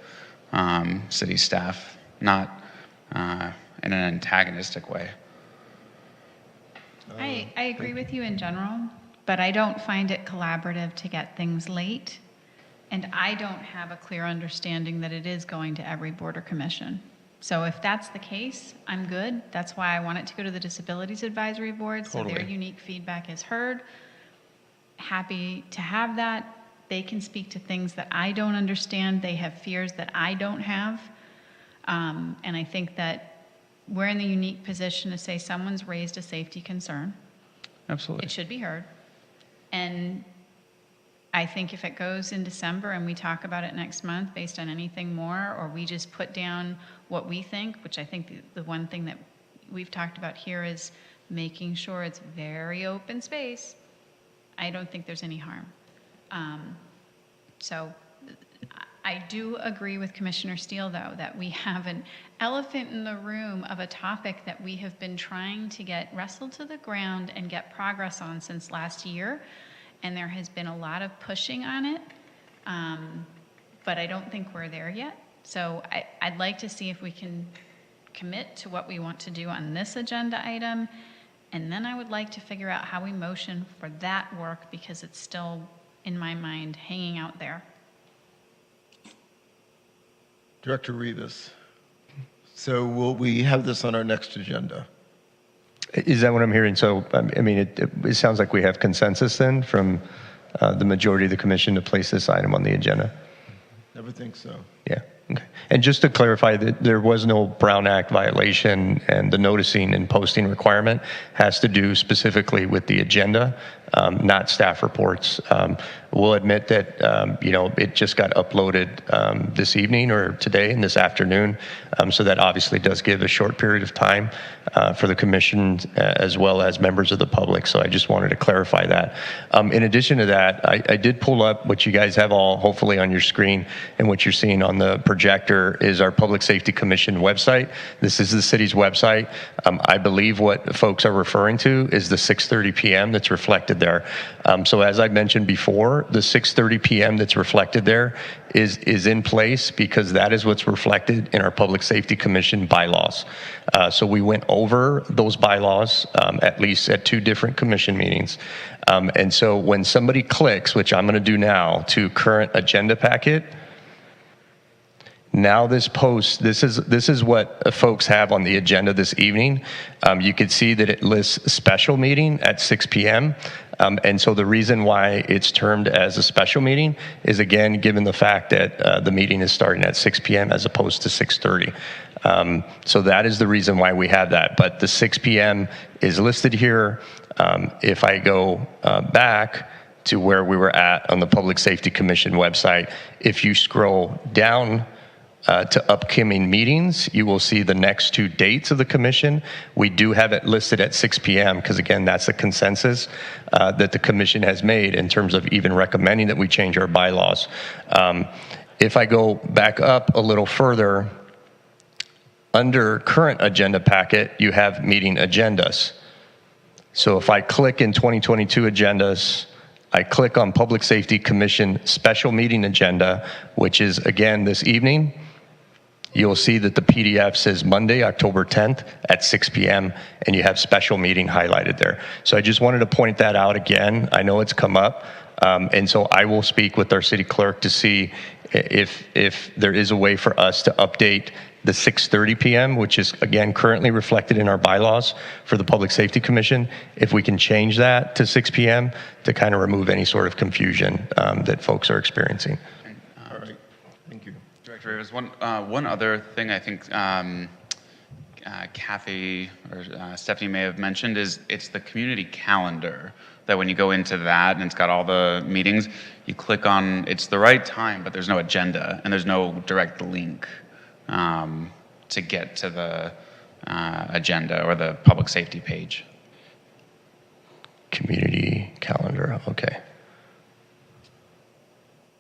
city staff, not in an antagonistic way. I agree with you in general, but I don't find it collaborative to get things late, and I don't have a clear understanding that it is going to every board or commission. So if that's the case, I'm good. That's why I want it to go to the Disabilities Advisory Board, so their unique feedback is heard. Happy to have that. They can speak to things that I don't understand. They have fears that I don't have. And I think that we're in the unique position to say someone's raised a safety concern. Absolutely. It should be heard. And I think if it goes in December and we talk about it next month based on anything more, or we just put down what we think, which I think the one thing that we've talked about here is making sure it's very open space, I don't think there's any harm. So I do agree with Commissioner Steele, though, that we have an elephant in the room of a topic that we have been trying to get wrestled to the ground and get progress on since last year. and there has been a lot of pushing on it, but I don't think we're there yet. So I'd like to see if we can commit to what we want to do on this agenda item, and then I would like to figure out how we motion for that work, because it's still, in my mind, hanging out there. Director Rivas. So will we have this on our next agenda? Is that what I'm hearing? So, I mean, it sounds like we have consensus then from the majority of the commission to place this item on the agenda. Never think so. Yeah. Okay. And just to clarify, that there was no Brown Act violation, and the noticing and posting requirement has to do specifically with the agenda, not staff reports. We'll admit that, you know, it just got uploaded this evening or today and this afternoon. So that obviously does give a short period of time for the commission as well as members of the public. So I just wanted to clarify that. In addition to that, I did pull up what you guys have all hopefully on your screen, and what you're seeing on the projector is our Public Safety Commission website. This is the city's website. I believe what folks are referring to is the 6:30 p.m. that's reflected there. So as I mentioned before, the 6:30 p.m. that's reflected there is in place because that is what's reflected in our Public Safety Commission bylaws. So we went over those bylaws at least at 2 different commission meetings. And so when somebody clicks, which I'm going to do now, to current agenda packet, now this post, this is what folks have on the agenda this evening. You can see that it lists a special meeting at 6 p.m. And so the reason why it's termed as a special meeting is, again, given the fact that the meeting is starting at 6 p.m. as opposed to 6:30. So that is the reason why we have that. But the 6 p.m. is listed here. If I go back to where we were at on the Public Safety Commission website, if you scroll down to upcoming meetings, you will see the next 2 dates of the commission. We do have it listed at 6 p.m. because, again, that's a consensus that the commission has made in terms of even recommending that we change our bylaws. If I go back up a little further, under current agenda packet, you have meeting agendas. So if I click in 2022 agendas, I click on Public Safety Commission special meeting agenda, which is, again, this evening, you'll see that the PDF says Monday, October 10th at 6 p.m., and you have special meeting highlighted there. So I just wanted to point that out again. I know it's come up, and so I will speak with our city clerk to see if there is a way for us to update the 6:30 p.m., which is, again, currently reflected in our bylaws for the Public Safety Commission, if we can change that to 6 p.m. to kind of remove any sort of confusion that folks are experiencing. All right. Thank you. Director Rivas, one other thing I think Kathy or Stephanie may have mentioned is it's the community calendar, that when you go into that and it's got all the meetings, you click on, it's the right time, but there's no agenda and there's no direct link to get to the agenda or the public safety page. Community calendar, okay.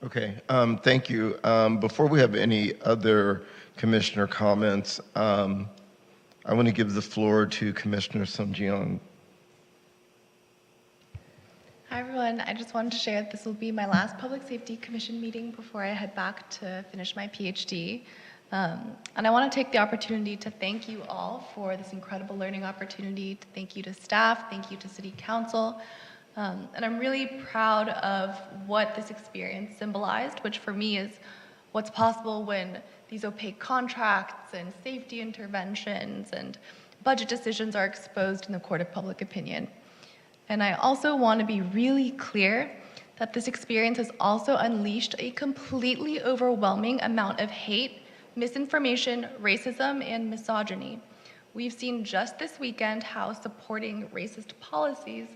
Okay, thank you. Before we have any other commissioner comments, I want to give the floor to Commissioner Sungyeon. Hi everyone, I just wanted to share that this will be my last Public Safety Commission meeting before I head back to finish my PhD. And I want to take the opportunity to thank you all for this incredible learning opportunity, to thank you to staff, thank you to City Council. And I'm really proud of what this experience symbolized, which for me is what's possible when these opaque contracts and safety interventions and budget decisions are exposed in the court of public opinion. And I also want to be really clear that this experience has also unleashed a completely overwhelming amount of hate, misinformation, racism, and misogyny. We've seen just this weekend how supporting racist policies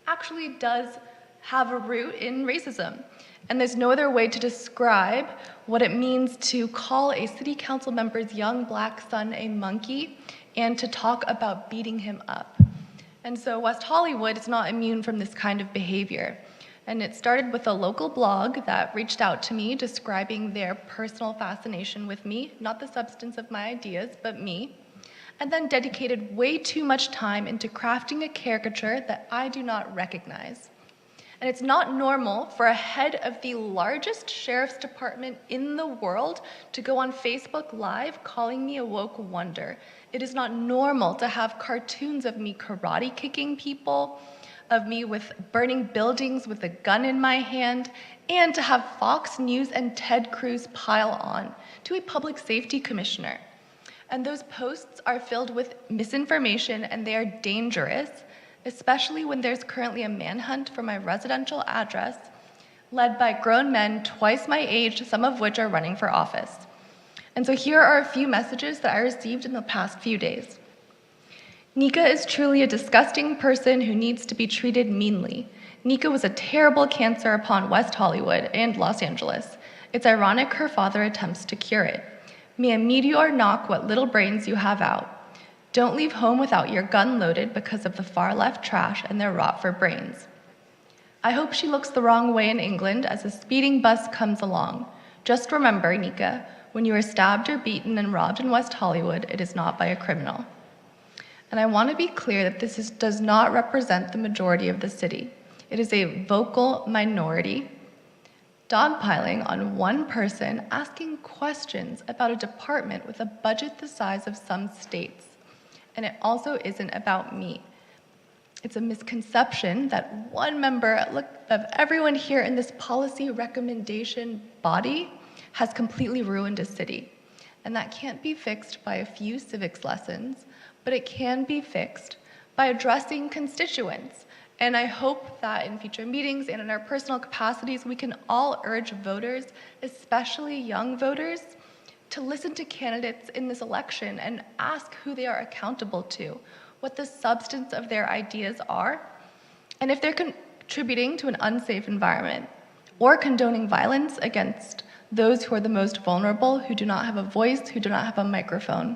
actually does have a root in racism. And there's no other way to describe what it means to call a city council member's young black son a monkey and to talk about beating him up. And so West Hollywood is not immune from this kind of behavior. And it started with a local blog that reached out to me describing their personal fascination with me, not the substance of my ideas, but me, and then dedicated way too much time into crafting a caricature that I do not recognize. And it's not normal for a head of the largest sheriff's department in the world to go on Facebook Live calling me a woke wonder. It is not normal to have cartoons of me karate kicking people, of me with burning buildings with a gun in my hand, and to have Fox News and Ted Cruz pile on to a public safety commissioner. And those posts are filled with misinformation, and they are dangerous, especially when there's currently a manhunt for my residential address led by grown men twice my age, some of which are running for office. And so here are a few messages that I received in the past few days. Nika is truly a disgusting person who needs to be treated meanly. Nika was a terrible cancer upon West Hollywood and Los Angeles. It's ironic her father attempts to cure it. May a meteor knock what little brains you have out. Don't leave home without your gun loaded because of the far left trash and their rot for brains. I hope she looks the wrong way in England as a speeding bus comes along. Just remember, Nika, when you are stabbed or beaten and robbed in West Hollywood, it is not by a criminal. And I want to be clear that this does not represent the majority of the city. It is a vocal minority dogpiling on one person asking questions about a department with a budget the size of some states. And it also isn't about me. It's a misconception that one member of everyone here in this policy recommendation body has completely ruined a city. And that can't be fixed by a few civics lessons, but it can be fixed by addressing constituents. And I hope that in future meetings and in our personal capacities, we can all urge voters, especially young voters, to listen to candidates in this election and ask who they are accountable to, what the substance of their ideas are, and if they're contributing to an unsafe environment or condoning violence against those who are the most vulnerable, who do not have a voice, who do not have a microphone.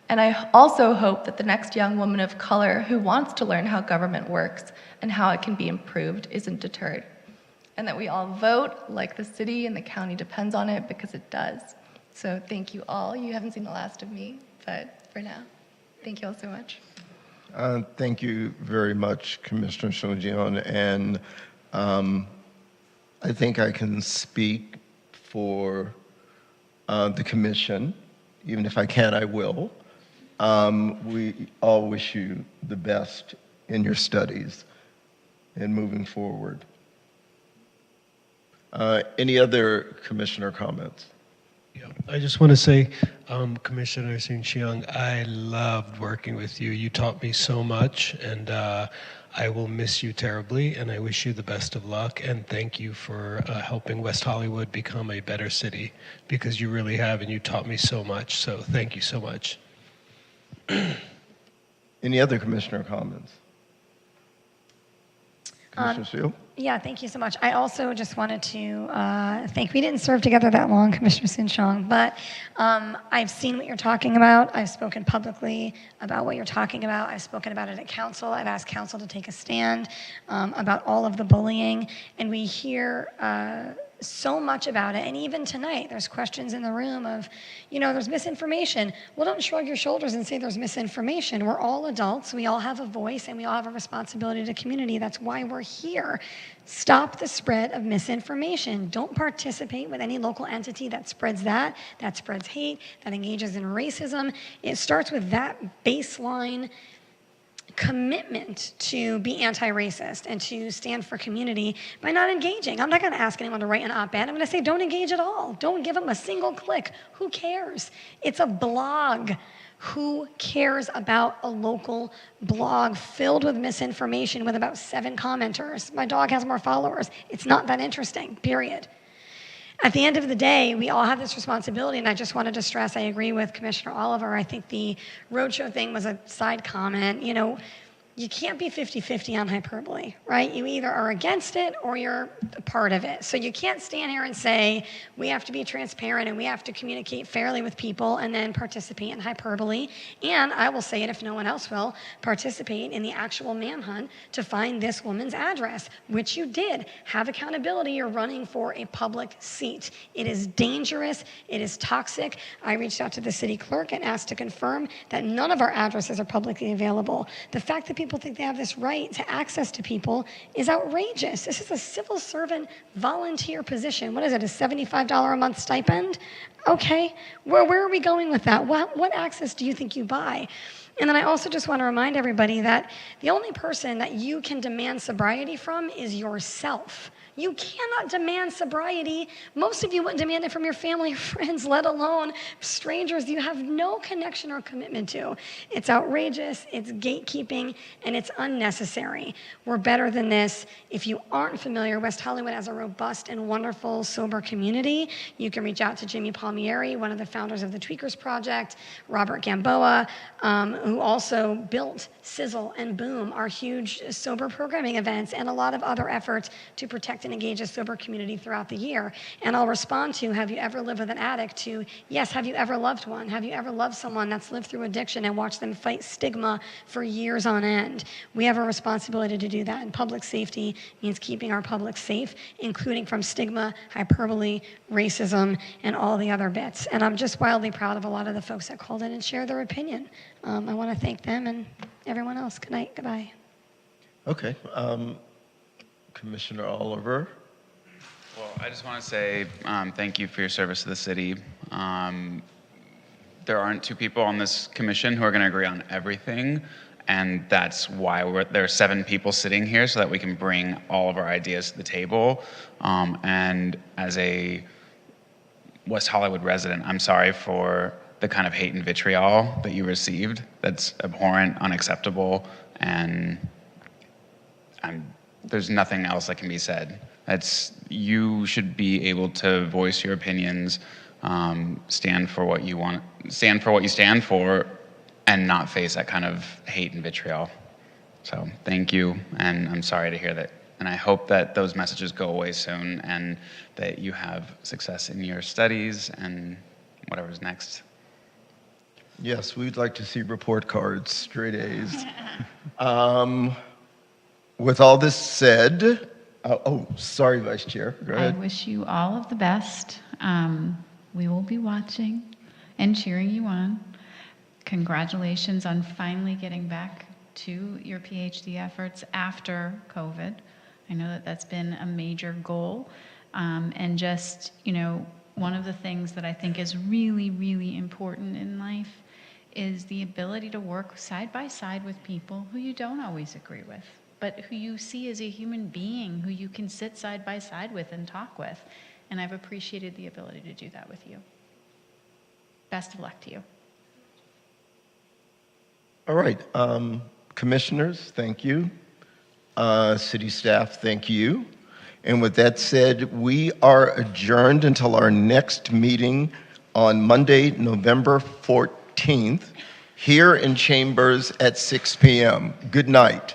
And I also hope that the next young woman of color who wants to learn how government works and how it can be improved isn't deterred. And that we all vote like the city and the county depends on it, because it does. So thank you all. You haven't seen the last of me, but for now, thank you all so much. Thank you very much, Commissioner Sojian. And I think I can speak for the commission. Even if I can't, I will. We all wish you the best in your studies and moving forward. Any other commissioner comments? Yeah, I just want to say, Commissioner Soon-Shiong, I loved working with you. You taught me so much, and I will miss you terribly, and I wish you the best of luck, and thank you for helping West Hollywood become a better city, because you really have, and you taught me so much, so thank you so much. Any other commissioner comments? Commissioner Seal? Yeah, thank you so much. I also just wanted to thank, we didn't serve together that long, Commissioner Soon-Shiong, but I've seen what you're talking about. I've spoken publicly about what you're talking about. I've spoken about it at council. I've asked council to take a stand about all of the bullying, and we hear so much about it. And even tonight, there's questions in the room of, you know, there's misinformation. Well, don't shrug your shoulders and say there's misinformation. We're all adults. We all have a voice, and we all have a responsibility to community. That's why we're here. Stop the spread of misinformation. Don't participate with any local entity that spreads that spreads hate, that engages in racism. It starts with that baseline commitment to be anti-racist and to stand for community by not engaging. I'm not going to ask anyone to write an op-ed. I'm going to say don't engage at all. Don't give them a single click. Who cares? It's a blog. Who cares about a local blog filled with misinformation with about 7 commenters? My dog has more followers. It's not that interesting, period. At the end of the day, we all have this responsibility, and I just wanted to stress, I agree with Commissioner Oliver. I think the roadshow thing was a side comment. You know, you can't be 50-50 on hyperbole, right? You either are against it or you're a part of it. So you can't stand here and say, we have to be transparent and we have to communicate fairly with people and then participate in hyperbole. And I will say it if no one else will, participate in the actual manhunt to find this woman's address, which you did. Have accountability. You're running for a public seat. It is dangerous. It is toxic. I reached out to the city clerk and asked to confirm that none of our addresses are publicly available. The fact that people people think they have this right to access to people is outrageous. This is a civil servant volunteer position. What is it, a $75 a month stipend? Okay, where are we going with that? What access do you think you buy? And then I also just want to remind everybody that the only person that you can demand sobriety from is yourself. You cannot demand sobriety. Most of you wouldn't demand it from your family or friends, let alone strangers you have no connection or commitment to. It's outrageous, it's gatekeeping, and it's unnecessary. We're better than this. If you aren't familiar, West Hollywood has a robust and wonderful sober community. You can reach out to Jimmy Palmieri, one of the founders of the Tweakers Project, Robert Gamboa, who also built Sizzle and Boom, our huge sober programming events, and a lot of other efforts to protect and engage a sober community throughout the year. And I'll respond to, have you ever lived with an addict, to, yes, have you ever loved one? Have you ever loved someone that's lived through addiction and watched them fight stigma for years on end? We have a responsibility to do that, and public safety means keeping our public safe, including from stigma, hyperbole, racism, and all the other bits. And I'm just wildly proud of a lot of the folks that called in and shared their opinion. I want to thank them and everyone else. Good night, goodbye. Okay. Commissioner Oliver. Well, I just want to say thank you for your service to the city. There aren't two people on this commission who are going to agree on everything, and that's why there are 7 people sitting here, so that we can bring all of our ideas to the table. And as a West Hollywood resident, I'm sorry for the kind of hate and vitriol that you received. That's abhorrent, unacceptable, and there's nothing else that can be said. You should be able to voice your opinions, stand for what you want, stand for what you stand for, and not face that kind of hate and vitriol. So thank you, and I'm sorry to hear that. And I hope that those messages go away soon, and that you have success in your studies and whatever's next. Yes, we'd like to see report cards, straight A's. With all this said, sorry, Vice Chair, go ahead. I wish you all of the best. We will be watching and cheering you on. Congratulations on finally getting back to your PhD efforts after COVID. I know that that's been a major goal. And just, one of the things that I think is really, really important in life is the ability to work side by side with people who you don't always agree with, but who you see as a human being, who you can sit side by side with and talk with. And I've appreciated the ability to do that with you. Best of luck to you. All right, commissioners, thank you. City staff, thank you. And with that said, we are adjourned until our next meeting on Monday, November 14th, here in Chambers at 6 p.m. Good night.